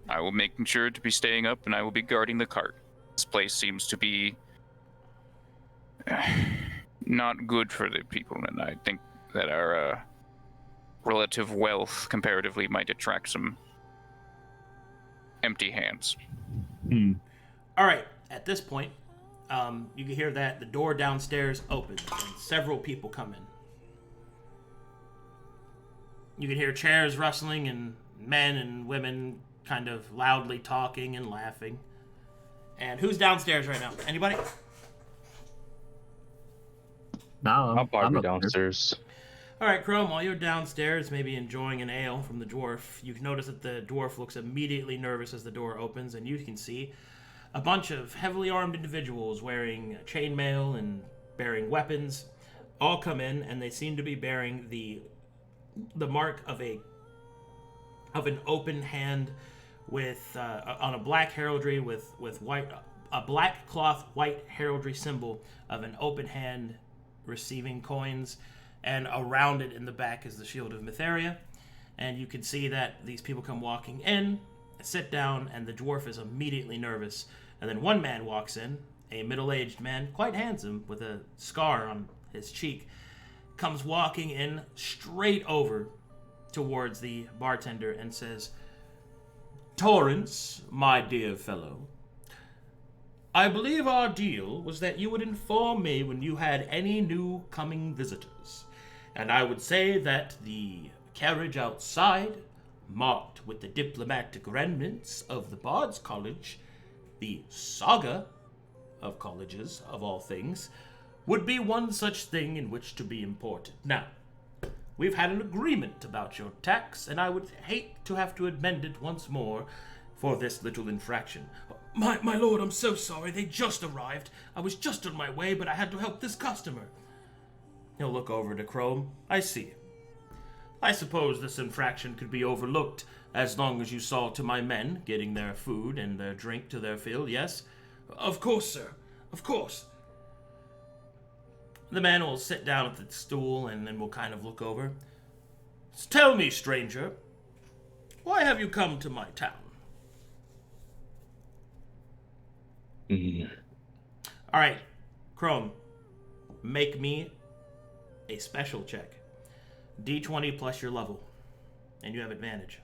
I will make sure to be staying up, and I will be guarding the cart. This place seems to be not good for the people, and I think that our relative wealth comparatively might attract some empty hands. All right. At this point, you can hear that the door downstairs opens and several people come in. You can hear chairs rustling and men and women kind of loudly talking and laughing. And who's downstairs right now? Anybody? No, I'll probably I'm be up there. downstairs. All right, Chrome, while you're downstairs, maybe enjoying an ale from the dwarf, you can notice that the dwarf looks immediately nervous as the door opens, and you can see a bunch of heavily armed individuals wearing chainmail and bearing weapons all come in, and they seem to be bearing the mark of an open hand with on a black heraldry with white a black cloth white heraldry symbol of an open hand receiving coins, and around it in the back is the shield of Mytheria. And you can see that these people come walking in, sit down, and the dwarf is immediately nervous. And then one man walks in, a middle-aged man, quite handsome, with a scar on his cheek, comes walking in straight over towards the bartender and says, "Torrance, my dear fellow, I believe our deal was that you would inform me when you had any new coming visitors. And I would say that the carriage outside, marked with the diplomatic remnants of the Bard's College, the saga of colleges, of all things, would be one such thing in which to be imported. Now, we've had an agreement about your tax, and I would hate to have to amend it once more for this little infraction." My lord, I'm so sorry. They just arrived. I was just on my way, but I had to help this customer." He'll look over to Chrome. "I see. I suppose this infraction could be overlooked as long as you saw to my men getting their food and their drink to their fill, yes?" "Of course, sir. Of course." The man will sit down at the stool and then will kind of look over. "Tell me, stranger, why have you come to my town?" All right, Chrome, make me a special check. D20 plus your level, and you have advantage.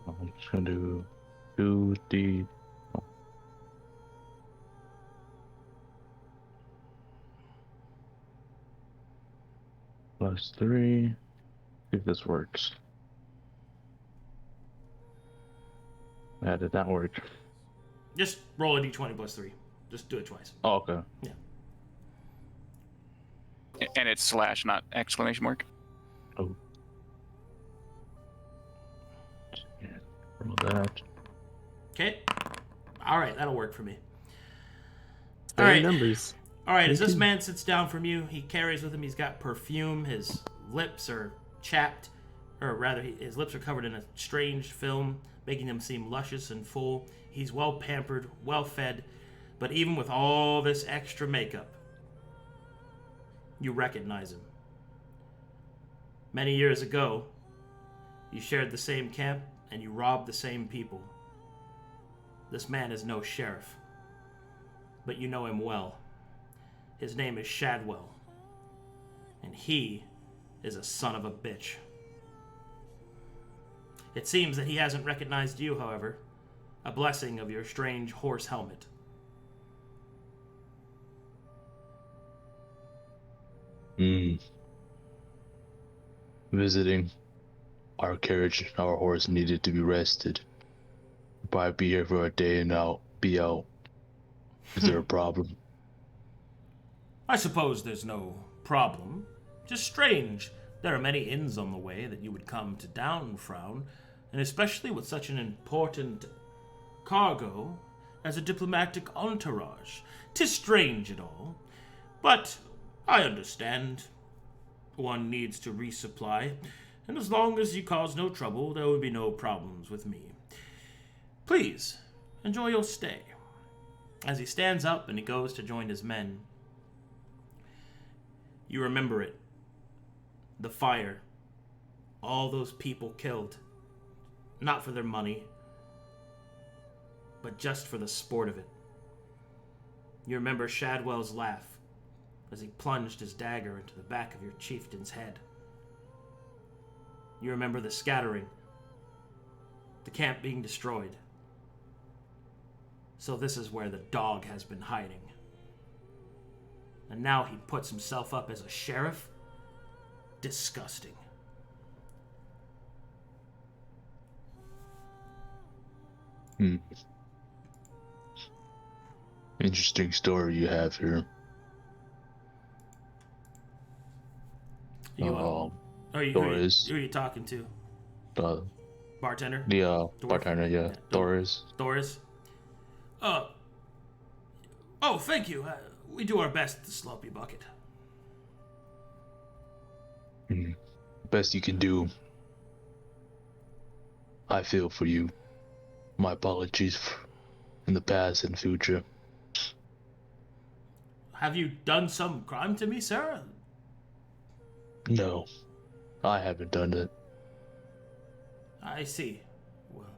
I'm just gonna do 2D. Plus 3. See if this works. That did not work. Just roll a D20 plus 3. Just do it twice. Oh, okay. Yeah. And it's slash, not exclamation mark. Oh. Yeah, roll that. Okay. All right, that'll work for me. All Better right. numbers. All right, as Me this too. man sits down from you, he carries with him, he's got perfume, his lips are chapped, or rather, his lips are covered in a strange film, making him seem luscious and full. He's well pampered, well fed, but even with all this extra makeup, you recognize him. Many years ago, you shared the same camp and you robbed the same people. This man is no sheriff, but you know him well. His name is Shadwell, and he is a son of a bitch. It seems that he hasn't recognized you, however, a blessing of your strange horse helmet. Visiting. Our carriage, our horse needed to be rested. Probably be here for a day and I'll be out. Is there a problem? I suppose there's no problem. Just strange. There are many inns on the way that you would come to Down Frown, and especially with such an important cargo as a diplomatic entourage. 'Tis strange at all, but I understand. One needs to resupply, and as long as you cause no trouble, there will be no problems with me. Please, enjoy your stay. As he stands up and he goes to join his men, you remember it. The fire. All those people killed. Not for their money, but just for the sport of it. You remember Shadwell's laugh as he plunged his dagger into the back of your chieftain's head. You remember the scattering, the camp being destroyed. So this is where the dog has been hiding. And now he puts himself up as a sheriff? Disgusting. Interesting story you have here. Who are you talking to? Bartender? The bartender, yeah. Doris. Oh, thank you. We do our best, the sloppy bucket. Best you can do. I feel for you. My apologies in the past and future. Have you done some crime to me, sir? No, I haven't done it. I see. Well,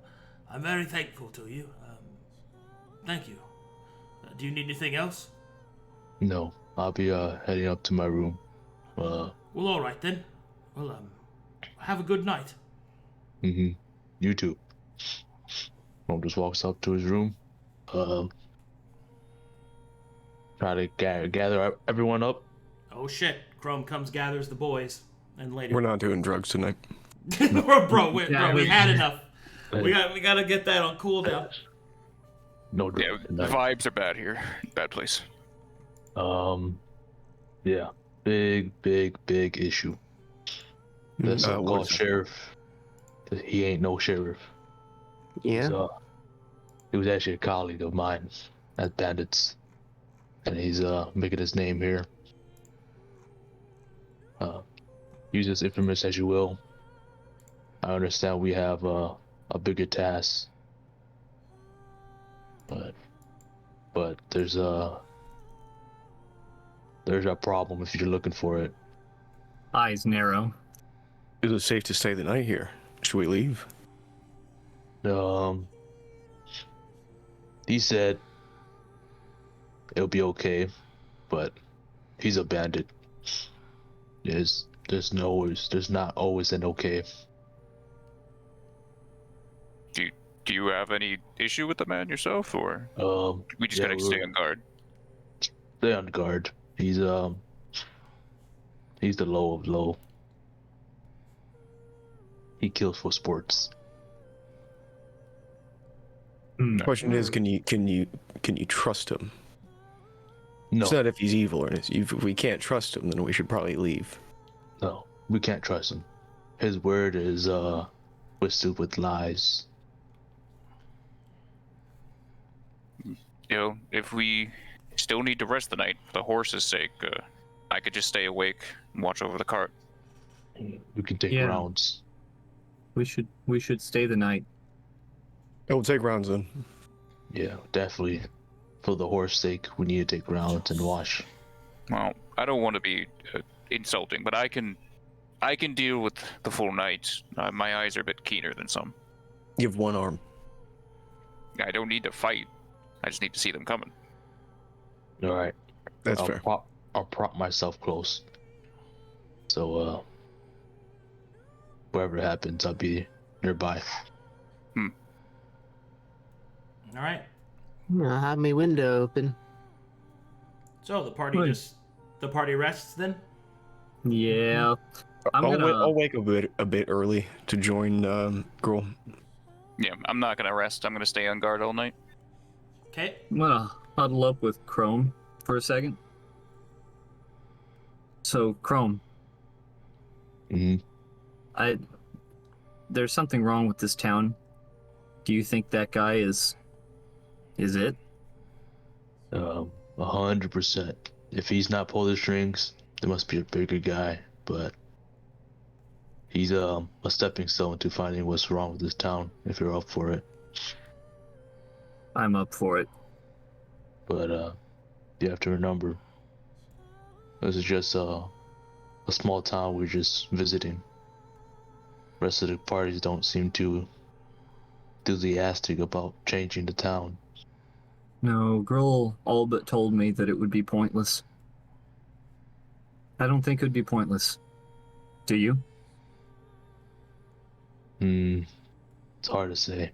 I'm very thankful to you. Thank you. Do you need anything else? No, I'll be heading up to my room. Well, all right then. Well, have a good night. You too. Chrome just walks up to his room. Try to gather everyone up. Oh shit! Chrome comes, gathers the boys and lady. We're not doing drugs tonight. bro, we had enough. We gotta get that on cooldown. No, yeah, the vibes are bad here. Bad place. Yeah, big issue. The so-called sheriff. He ain't no sheriff. Yeah. He was actually a colleague of mine at Bandits, and he's making his name here. Use this information as you will. I understand we have a bigger task, but there's a problem if you're looking for it. Eyes narrow. Is it safe to stay the night here? Should we leave? He said it'll be okay, but he's a bandit. There's not always an okay. Do you have any issue with the man yourself, or we just gotta stay on guard? Stay on guard. He's the low of low. He kills for sports. Question is, can you trust him? No. It's not if he's evil or anything. If we can't trust him, then we should probably leave. No, we can't trust him. His word is twisted with lies. You know, if we still need to rest the night for the horse's sake, I could just stay awake and watch over the cart. We can take rounds. We should stay the night. We'll take rounds then. Yeah, definitely. For the horse's sake, we need to take rounds and watch. Well, I don't want to be insulting, but I can deal with the full night. My eyes are a bit keener than some. You have one arm. I don't need to fight. I just need to see them coming. All right. That's fair. I'll prop myself close. So, whatever happens, I'll be nearby. All right. I'll have my window open. So the party rests then. Yeah. I'll wake a bit early to join Gruul. Yeah, I'm not gonna rest. I'm gonna stay on guard all night. Okay. I'm gonna huddle up with Chrome for a second. So Chrome. There's something wrong with this town. Do you think that guy is it? 100%. If he's not pulling the strings, there must be a bigger guy, but he's a stepping stone to finding what's wrong with this town, if you're up for it. I'm up for it. But you have to remember, this is just a small town we're just visiting. Rest of the parties don't seem too enthusiastic about changing the town. No, Gruul all but told me that it would be pointless. I don't think it would be pointless. Do you? It's hard to say.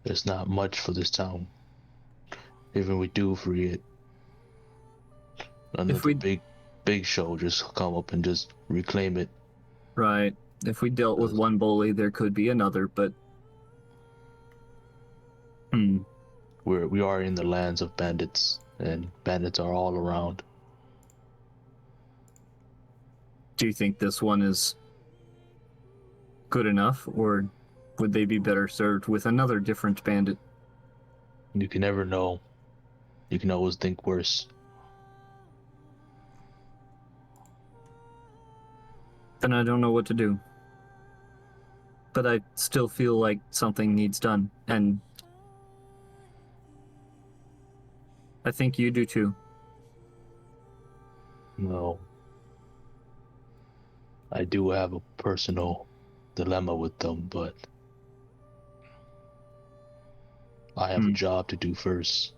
There's not much for this town. Even we do free it, another big show just come up and just reclaim it. Right. If we dealt with one bully, there could be another, but We are in the lands of bandits, and bandits are all around. Do you think this one is good enough, or would they be better served with another different bandit? You can never know. You can always think worse. Then I don't know what to do. But I still feel like something needs done, and I think you do too. No. I do have a personal dilemma with them, but I have a job to do first.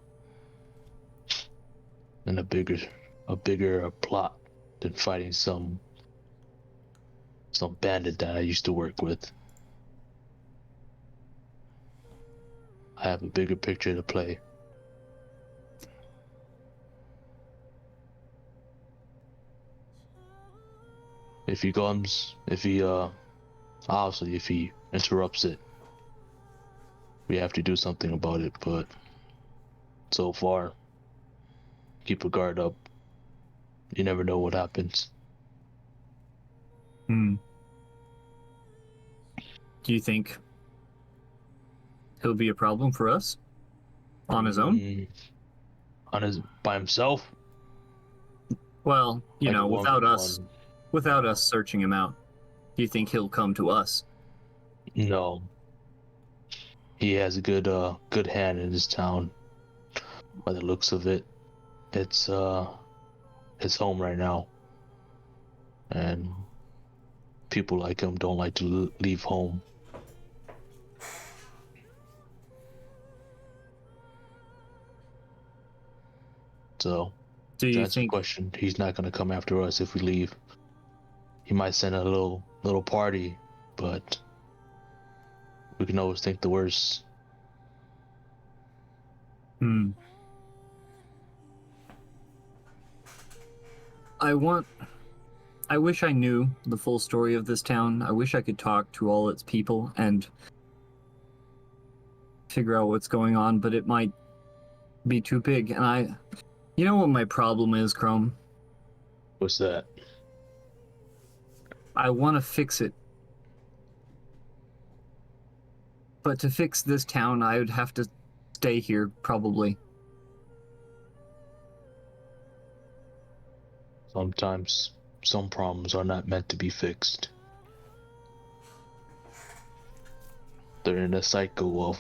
And a bigger plot than fighting some bandit that I used to work with. I have a bigger picture to play. If he interrupts it, we have to do something about it, but so far, keep a guard up. You never know what happens. Do you think he'll be a problem for us? On his own? By himself? Well, you know, without one. us searching him out. Do you think he'll come to us? No. He has a good hand in his town. By the looks of it, it's his home right now. And people like him don't like to leave home. So, do to you answer the question, he's not gonna come after us if we leave. He might send a little party, but we can always think the worst. I wish I knew the full story of this town. I wish I could talk to all its people and figure out what's going on, but it might be too big. And you know what my problem is, Chrome? What's that? I want to fix it. But to fix this town, I would have to stay here, probably. Sometimes some problems are not meant to be fixed. They're in a cycle of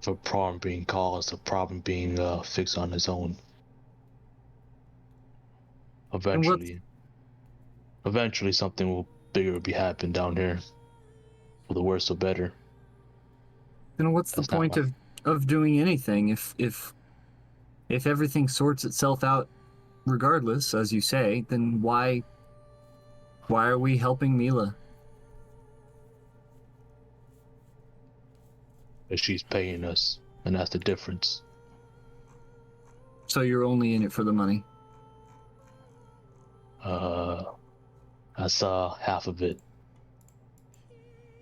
a problem being caused, a problem being fixed on its own. Eventually something bigger will be happening down here. For the worse or better. Then what's the point of doing anything if everything sorts itself out regardless, as you say, then why are we helping Mila? But she's paying us, and that's the difference. So you're only in it for the money? That's half of it.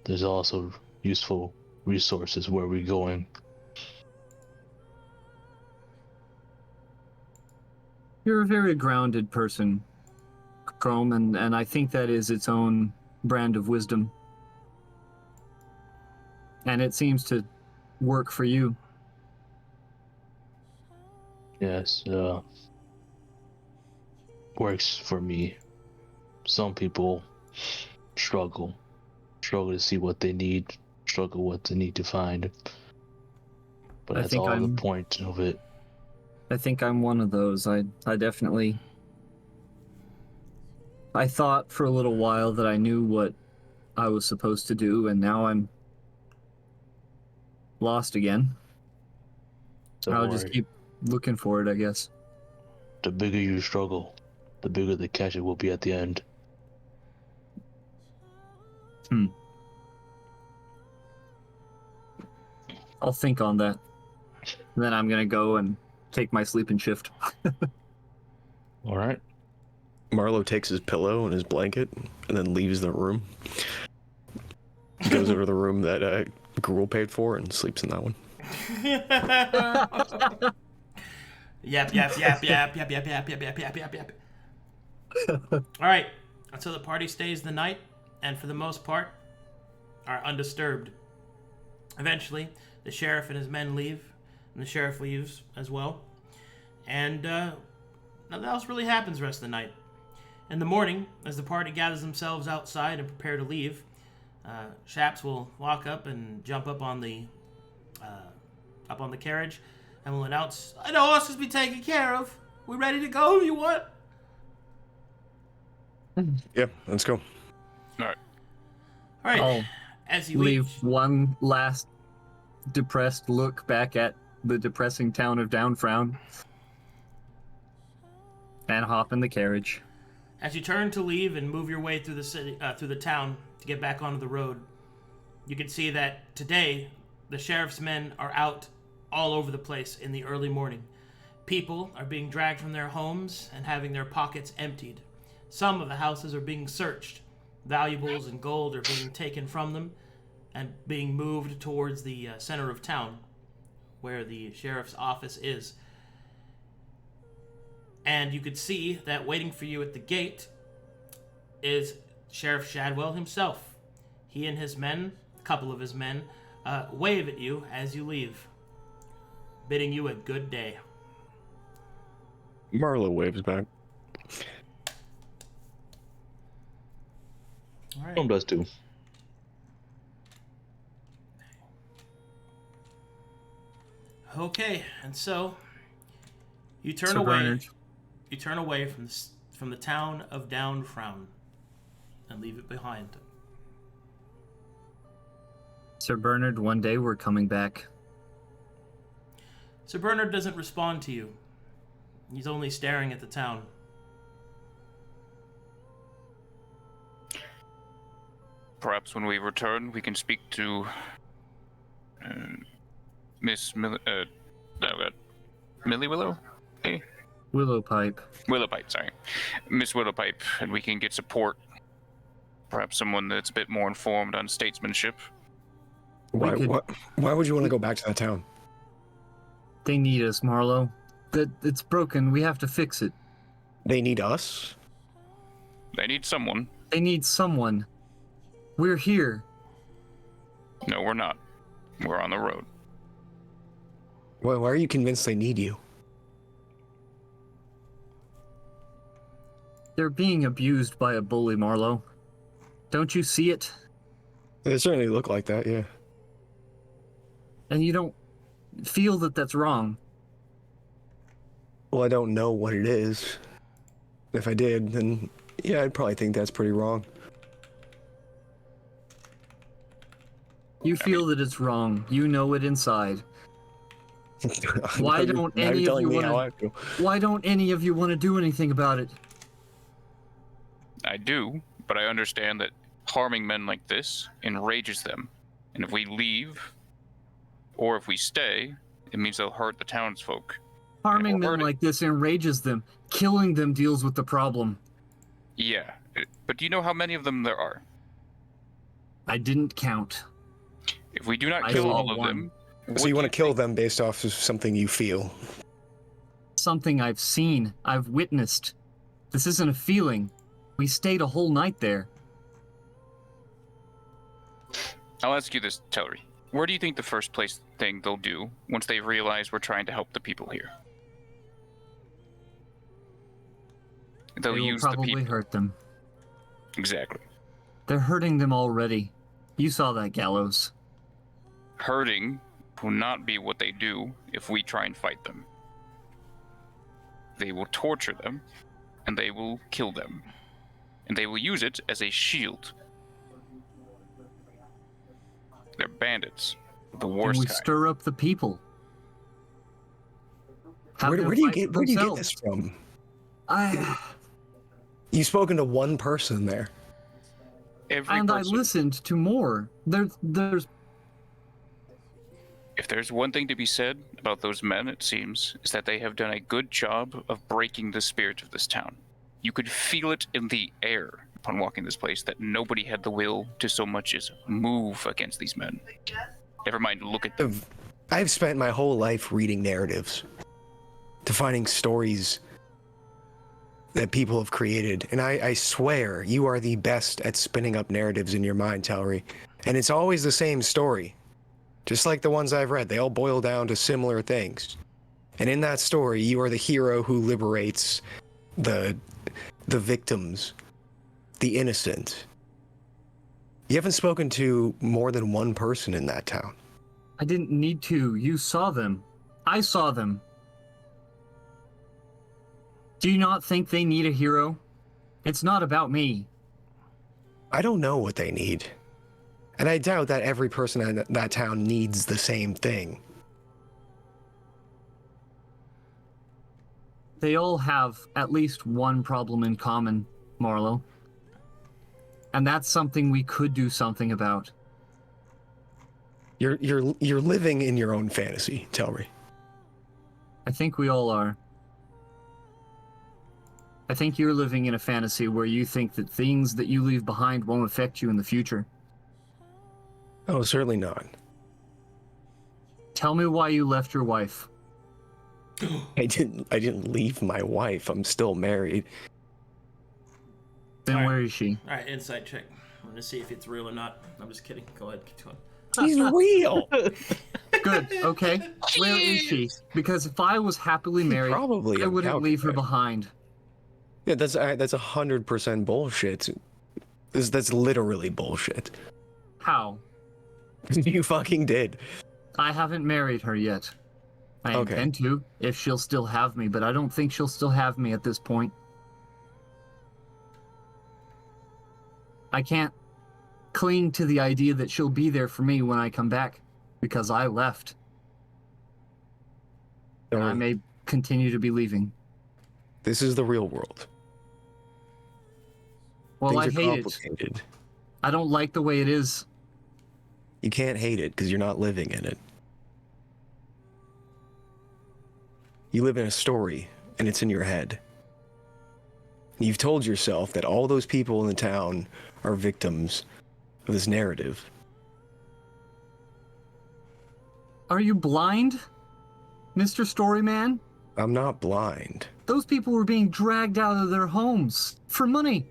There's also useful resources where we're going. You're a very grounded person, Chrome, and I think that is its own brand of wisdom. And it seems to work for you. Yes, works for me. Some people struggle to see what they need, struggle what they need to find. But that's all the point of it. I think I'm one of those. I definitely... I thought for a little while that I knew what I was supposed to do, and now I'm lost again. I'll just keep looking for it, I guess. The bigger you struggle, the bigger the catch it will be at the end. I'll think on that. And then I'm gonna go and take my sleeping shift. All right. Marlowe takes his pillow and his blanket and then leaves the room. He goes over to the room that Gruul paid for and sleeps in that one. Yep. All right. So the party stays the night, and for the most part, are undisturbed. Eventually, the sheriff and his men leave, and the sheriff leaves as well. And nothing else really happens the rest of the night. In the morning, as the party gathers themselves outside and prepare to leave, Shaps will walk up and jump up on the carriage, and will announce, "The horses be taken care of. We ready to go if you want." Yeah, let's go. All right. All right. I'll As you leave each, one last depressed look back at the depressing town of Down Frown and hop in the carriage. as you turn to leave and move your way through the city, through the town to get back onto the road, you can see that today the sheriff's men are out all over the place in the early morning. People are being dragged from their homes and having their pockets emptied. Some of the houses are being searched. Valuables and gold are being taken from them and being moved towards the center of town, where the sheriff's office is. And you could see that waiting for you at the gate is Sheriff Shadwell himself. He and his men, a couple of his men, wave at you as you leave, bidding you a good day. Marlowe waves back. All right. Some does too. Okay, and so you turn Sir away. Bernard. You turn away from the town of Down Frown and leave it behind. Sir Bernard, one day we're coming back. Sir Bernard doesn't respond to you. He's only staring at the town. Perhaps when we return, we can speak to Miss Millie Willow? Hey? Willowpipe. Willowpipe, sorry. Miss Willowpipe, and we can get support. Perhaps someone that's a bit more informed on statesmanship. Why would you want to go back to that town? They need us, Marlowe. It's broken. We have to fix it. They need us? They need someone. They need someone. We're here. No, we're not. We're on the road. Why are you convinced they need you? They're being abused by a bully, Marlowe. Don't you see it? They certainly look like that, yeah. And you don't feel that that's wrong. Well, I don't know what it is. If I did, then yeah, I'd probably think that's pretty wrong. You feel that it's wrong. You know it inside. Why don't any of you want to? Why don't any of you want to do anything about it? I do, but I understand that harming men like this enrages them. And if we leave, or if we stay, it means they'll hurt the townsfolk. Harming men like this enrages them. Killing them deals with the problem. Yeah, but do you know how many of them there are? I didn't count. If we do not kill all of them... So you want to kill them based off of something you feel? Something I've seen. I've witnessed. This isn't a feeling. We stayed a whole night there. I'll ask you this, Telry. Where do you think the first thing they'll do once they realize we're trying to help the people here? They'll use the people. Probably hurt them. Exactly. They're hurting them already. You saw that, Gallows. Hurting will not be what they do if we try and fight them. They will torture them, and they will kill them. And they will use it as a shield. They're bandits. The worst And we kind. stir up the people. Where do you get this from? You've spoken to one person there. Every and person. I listened to more. There's If there's one thing to be said about those men, it seems, is that they have done a good job of breaking the spirit of this town. You could feel it in the air upon walking this place that nobody had the will to so much as move against these men. Never mind, look at them. I've spent my whole life reading narratives, defining stories that people have created. And I swear you are the best at spinning up narratives in your mind, Telry. And it's always the same story. Just like the ones I've read, they all boil down to similar things. And in that story, you are the hero who liberates the victims, the innocent. You haven't spoken to more than one person in that town. I didn't need to. You saw them. I saw them. Do you not think they need a hero? It's not about me. I don't know what they need. And I doubt that every person in that town needs the same thing. They all have at least one problem in common, Marlowe. And that's something we could do something about. You're living in your own fantasy, Telry. I think we all are. I think you're living in a fantasy where you think that things that you leave behind won't affect you in the future. Oh, certainly not. Tell me why you left your wife. I didn't leave my wife. I'm still married. Then where is she? All right, insight check. I'm gonna see if it's real or not. I'm just kidding. Go ahead, keep going. She's real. Good. Okay. Where is she? Because if I was happily married, Probably I wouldn't leave her behind. Yeah, that's 100% bullshit. That's literally bullshit. How? You fucking did. I haven't married her yet. I intend to, if she'll still have me, but I don't think she'll still have me at this point. I can't cling to the idea that she'll be there for me when I come back, because I left. And I may continue to be leaving. This is the real world. Well, Things I are hate complicated. it. I don't like the way it is. You can't hate it because you're not living in it. You live in a story, and it's in your head. You've told yourself that all those people in the town are victims of this narrative. Are you blind, Mr. Storyman? I'm not blind. Those people were being dragged out of their homes for money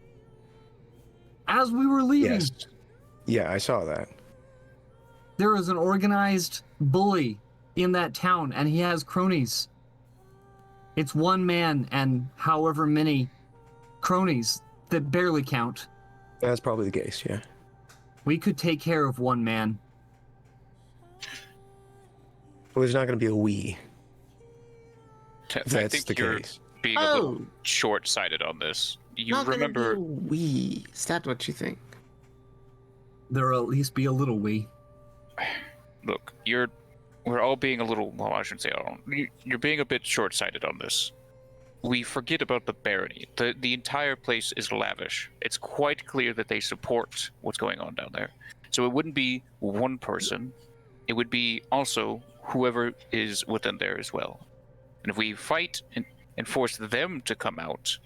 as we were leaving. Yes. Yeah, I saw that. There is an organized bully in that town, and he has cronies. It's one man and however many cronies that barely count. That's probably the case, yeah. We could take care of one man. Well, there's not going to be a we. I That's think the you're case. being a little short-sighted on this. You Not remember... gonna be a we. Is that what you think? There'll at least be a little we. Look, we're all being a little, well, I shouldn't say all. You're being a bit short-sighted on this. We forget about the barony. The entire place is lavish. It's quite clear that they support what's going on down there. So it wouldn't be one person. It would be also whoever is within there as well. And if we fight and force them to come out,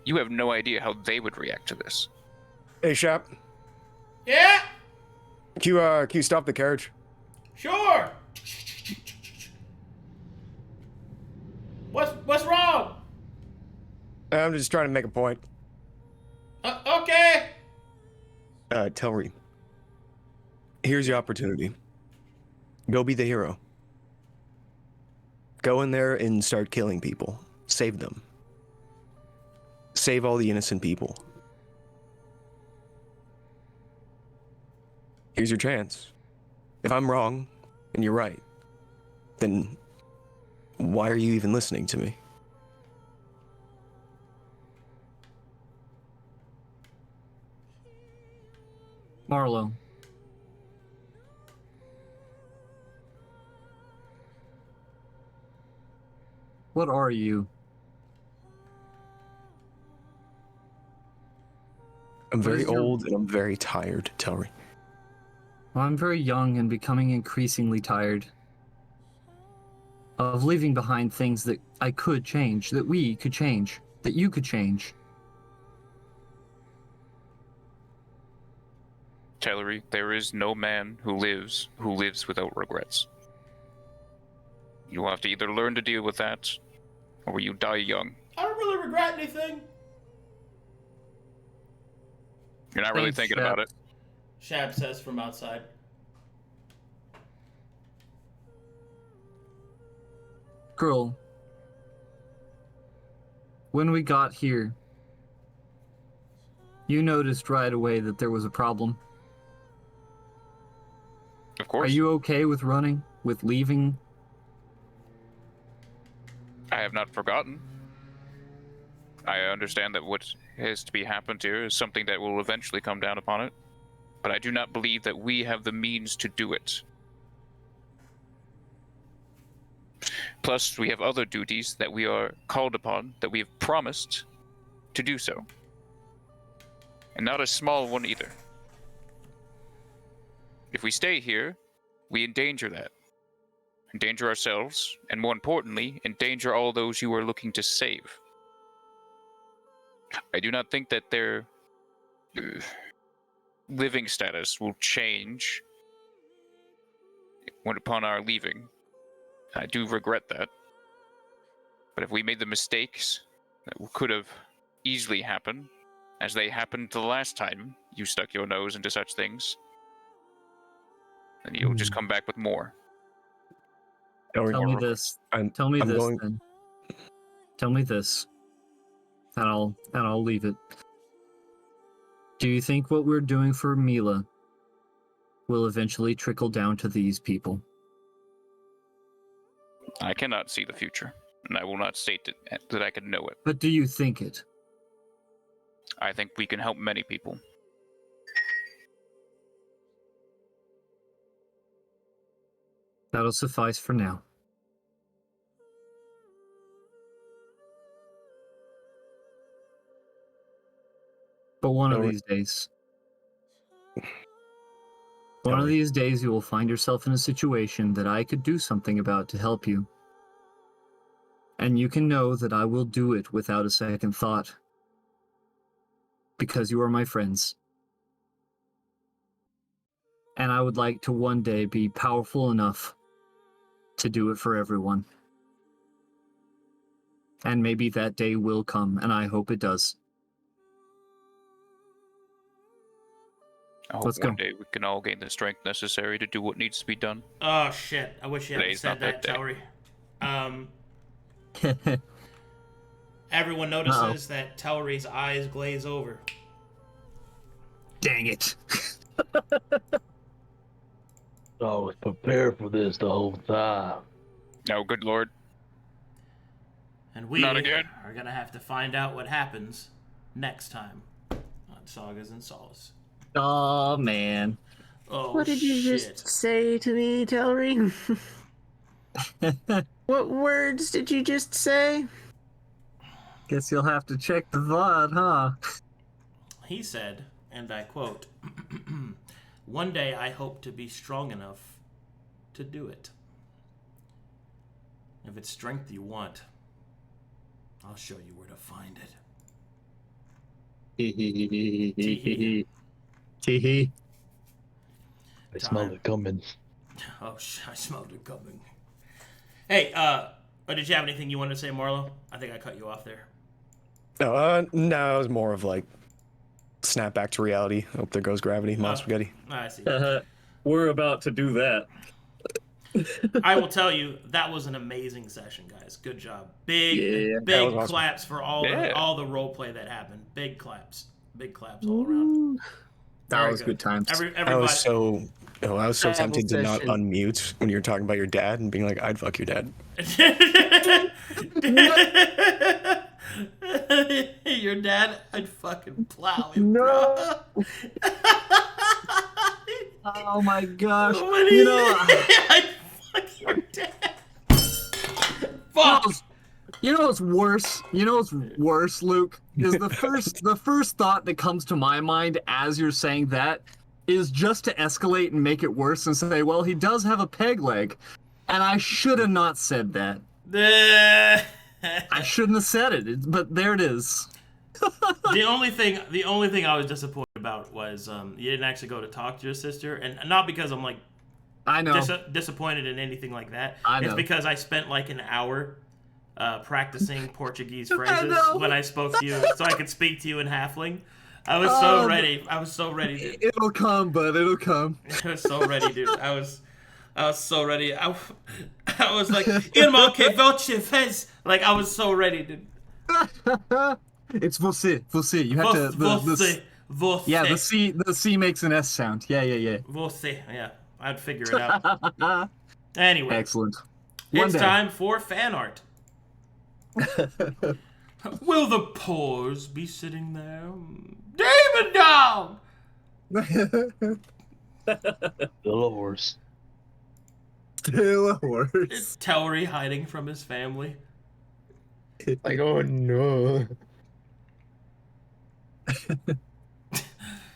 you have no idea how they would react to this. Hey, Shap. Yeah, Can you stop the carriage? sure. What's wrong? I'm just trying to make a point. Okay. Telry. Here's your opportunity. Go be the hero. Go in there and start killing people. Save them. Save all the innocent people. Here's your chance. If I'm wrong, and you're right, then why are you even listening to me? Marlowe. What are you? I'm very is your- old and I'm very tired, Telry. Well, I'm very young and becoming increasingly tired of leaving behind things that I could change, that we could change, that you could change. Telry, there is no man who lives without regrets. You will have to either learn to deal with that, or you die young. I don't really regret anything. You're not really thinking about it. Shab says from outside. Gruul, when we got here, you noticed right away that there was a problem. Of course. Are you okay with running, with leaving? I have not forgotten. I understand that what has to be happened here is something that will eventually come down upon it, but I do not believe that we have the means to do it. Plus, we have other duties that we are called upon, that we have promised to do so. And not a small one either. If we stay here, we endanger that. Endanger ourselves, and more importantly, endanger all those you are looking to save. I do not think that their living status will change when upon our leaving. I do regret that. But if we made the mistakes that could have easily happened, as they happened the last time you stuck your nose into such things, then you'll just come back with more. Tell me this. Tell me this, then. Tell me this. And I'll leave it. Do you think what we're doing for Mila will eventually trickle down to these people? I cannot see the future, and I will not state that I can know it. But do you think it? I think we can help many people. That'll suffice for now. But one of these days, you will find yourself in a situation that I could do something about to help you. And you can know that I will do it without a second thought. Because you are my friends. And I would like to one day be powerful enough to do it for everyone. And maybe that day will come, and I hope it does. I hope one day we can all gain the strength necessary to do what needs to be done. Oh shit, I wish you hadn't said that, Telry. Everyone notices that Telry's eyes glaze over. Dang it. I was prepared for this the whole time. Oh, good lord. And we are going to have to find out what happens next time on Sagas and Solace. Oh, man. Oh, what did you just say to me, Telry? What words did you just say? Guess you'll have to check the VOD, huh? He said, and I quote, "One day I hope to be strong enough to do it. If it's strength you want, I'll show you where to find it." Tee-hee. Tee-hee. I smell it coming. Oh, I smelled it coming. Hey, did you have anything you wanted to say, Marlowe? I think I cut you off there. No, it was more of like snap back to reality. Hope there goes gravity, mom spaghetti. I see. We're about to do that. I will tell you, that was an amazing session, guys. Good job. Big claps for all the role play that happened. Big claps all around. That was good times. I was so tempted to not unmute when you were talking about your dad and being like, I'd fuck your dad. Your dad, I'd fucking plow him, bro. Oh my gosh. I'd fuck your dad. Fuck. You know what's worse? Luke? Is the first thought that comes to my mind as you're saying that is just to escalate and make it worse and say, well, he does have a peg leg. And I should have not said that. I shouldn't have said it, but there it is. The only thing I was disappointed about was you didn't actually go to talk to your sister, and not because I'm like I know disappointed in anything like that. I know. It's because I spent like an hour practicing Portuguese phrases when I spoke to you, so I could speak to you in Halfling. I was so ready. I was so ready, dude. It'll come, bud. It'll come. I was so ready, dude. I was so ready. I was like, Irmão que voce fez. Like, I was so ready, dude. It's você. You have to. Você. Yeah, the C makes an S sound. Yeah. Você. Yeah, I'd figure it out. Anyway. Excellent. It's time for fan art. Will the pores be sitting there? Demon Dog! Still a horse. Still a horse. It's Telry hiding from his family. Like, oh no.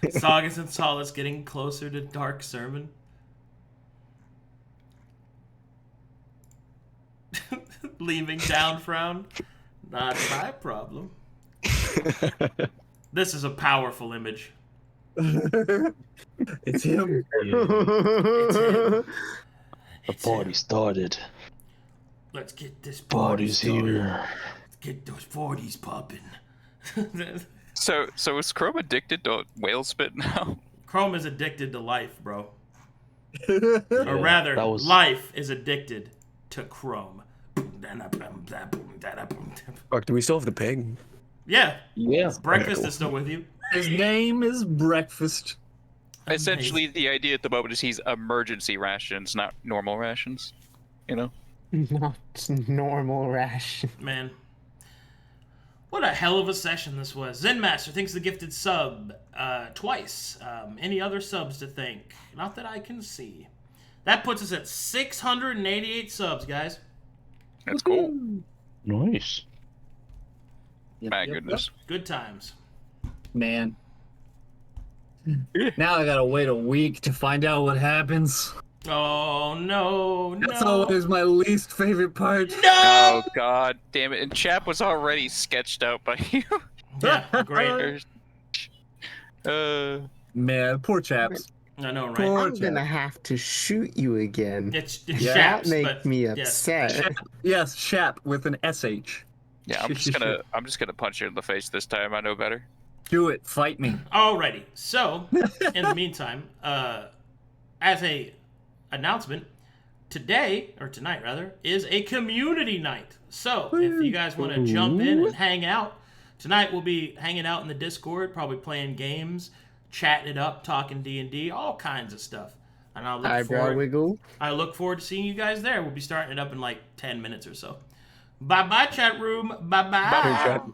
Sagas and Solace getting closer to Dark Sermon. Leaving Down Frown. Not my problem. This is a powerful image. It's him. It's him. The party started. Let's get this party Party's started. here. Let's get those 40s popping. So is Chrome addicted to whale spit now? Chrome is addicted to life, bro. Or rather, life is addicted to Chrome. Fuck, do we still have the pig? Yeah. Yeah. Breakfast cool. is still with you. His name is Breakfast. Essentially, the idea at the moment is he's emergency rations, not normal rations. You know? Not normal ration. Man. What a hell of a session this was. Zenmaster thanks the gifted sub twice. Any other subs to thank? Not that I can see. That puts us at 688 subs, guys. That's cool. Nice. My goodness. Good times. Man. Now I gotta wait a week to find out what happens. Oh, no. That's always my least favorite part. No! Oh god damn it! And Chap was already sketched out by you. Yeah, great. Man, poor chaps. I know, right? Poor I'm gonna have to shoot you again. It's That Shaps, makes but me yes. upset. Yes, Shap with an SH. Yeah, I'm just gonna punch you in the face this time. I know better. Do it. Fight me. Alrighty. So, in the meantime, as a announcement, tonight is a community night. So, if you guys want to jump in and hang out, tonight we'll be hanging out in the Discord, probably playing games, chatting it up, talking D&D, all kinds of stuff. And I look forward to seeing you guys there. We'll be starting it up in like 10 minutes or so. Bye-bye, chat room. Bye-bye. Bye, chat.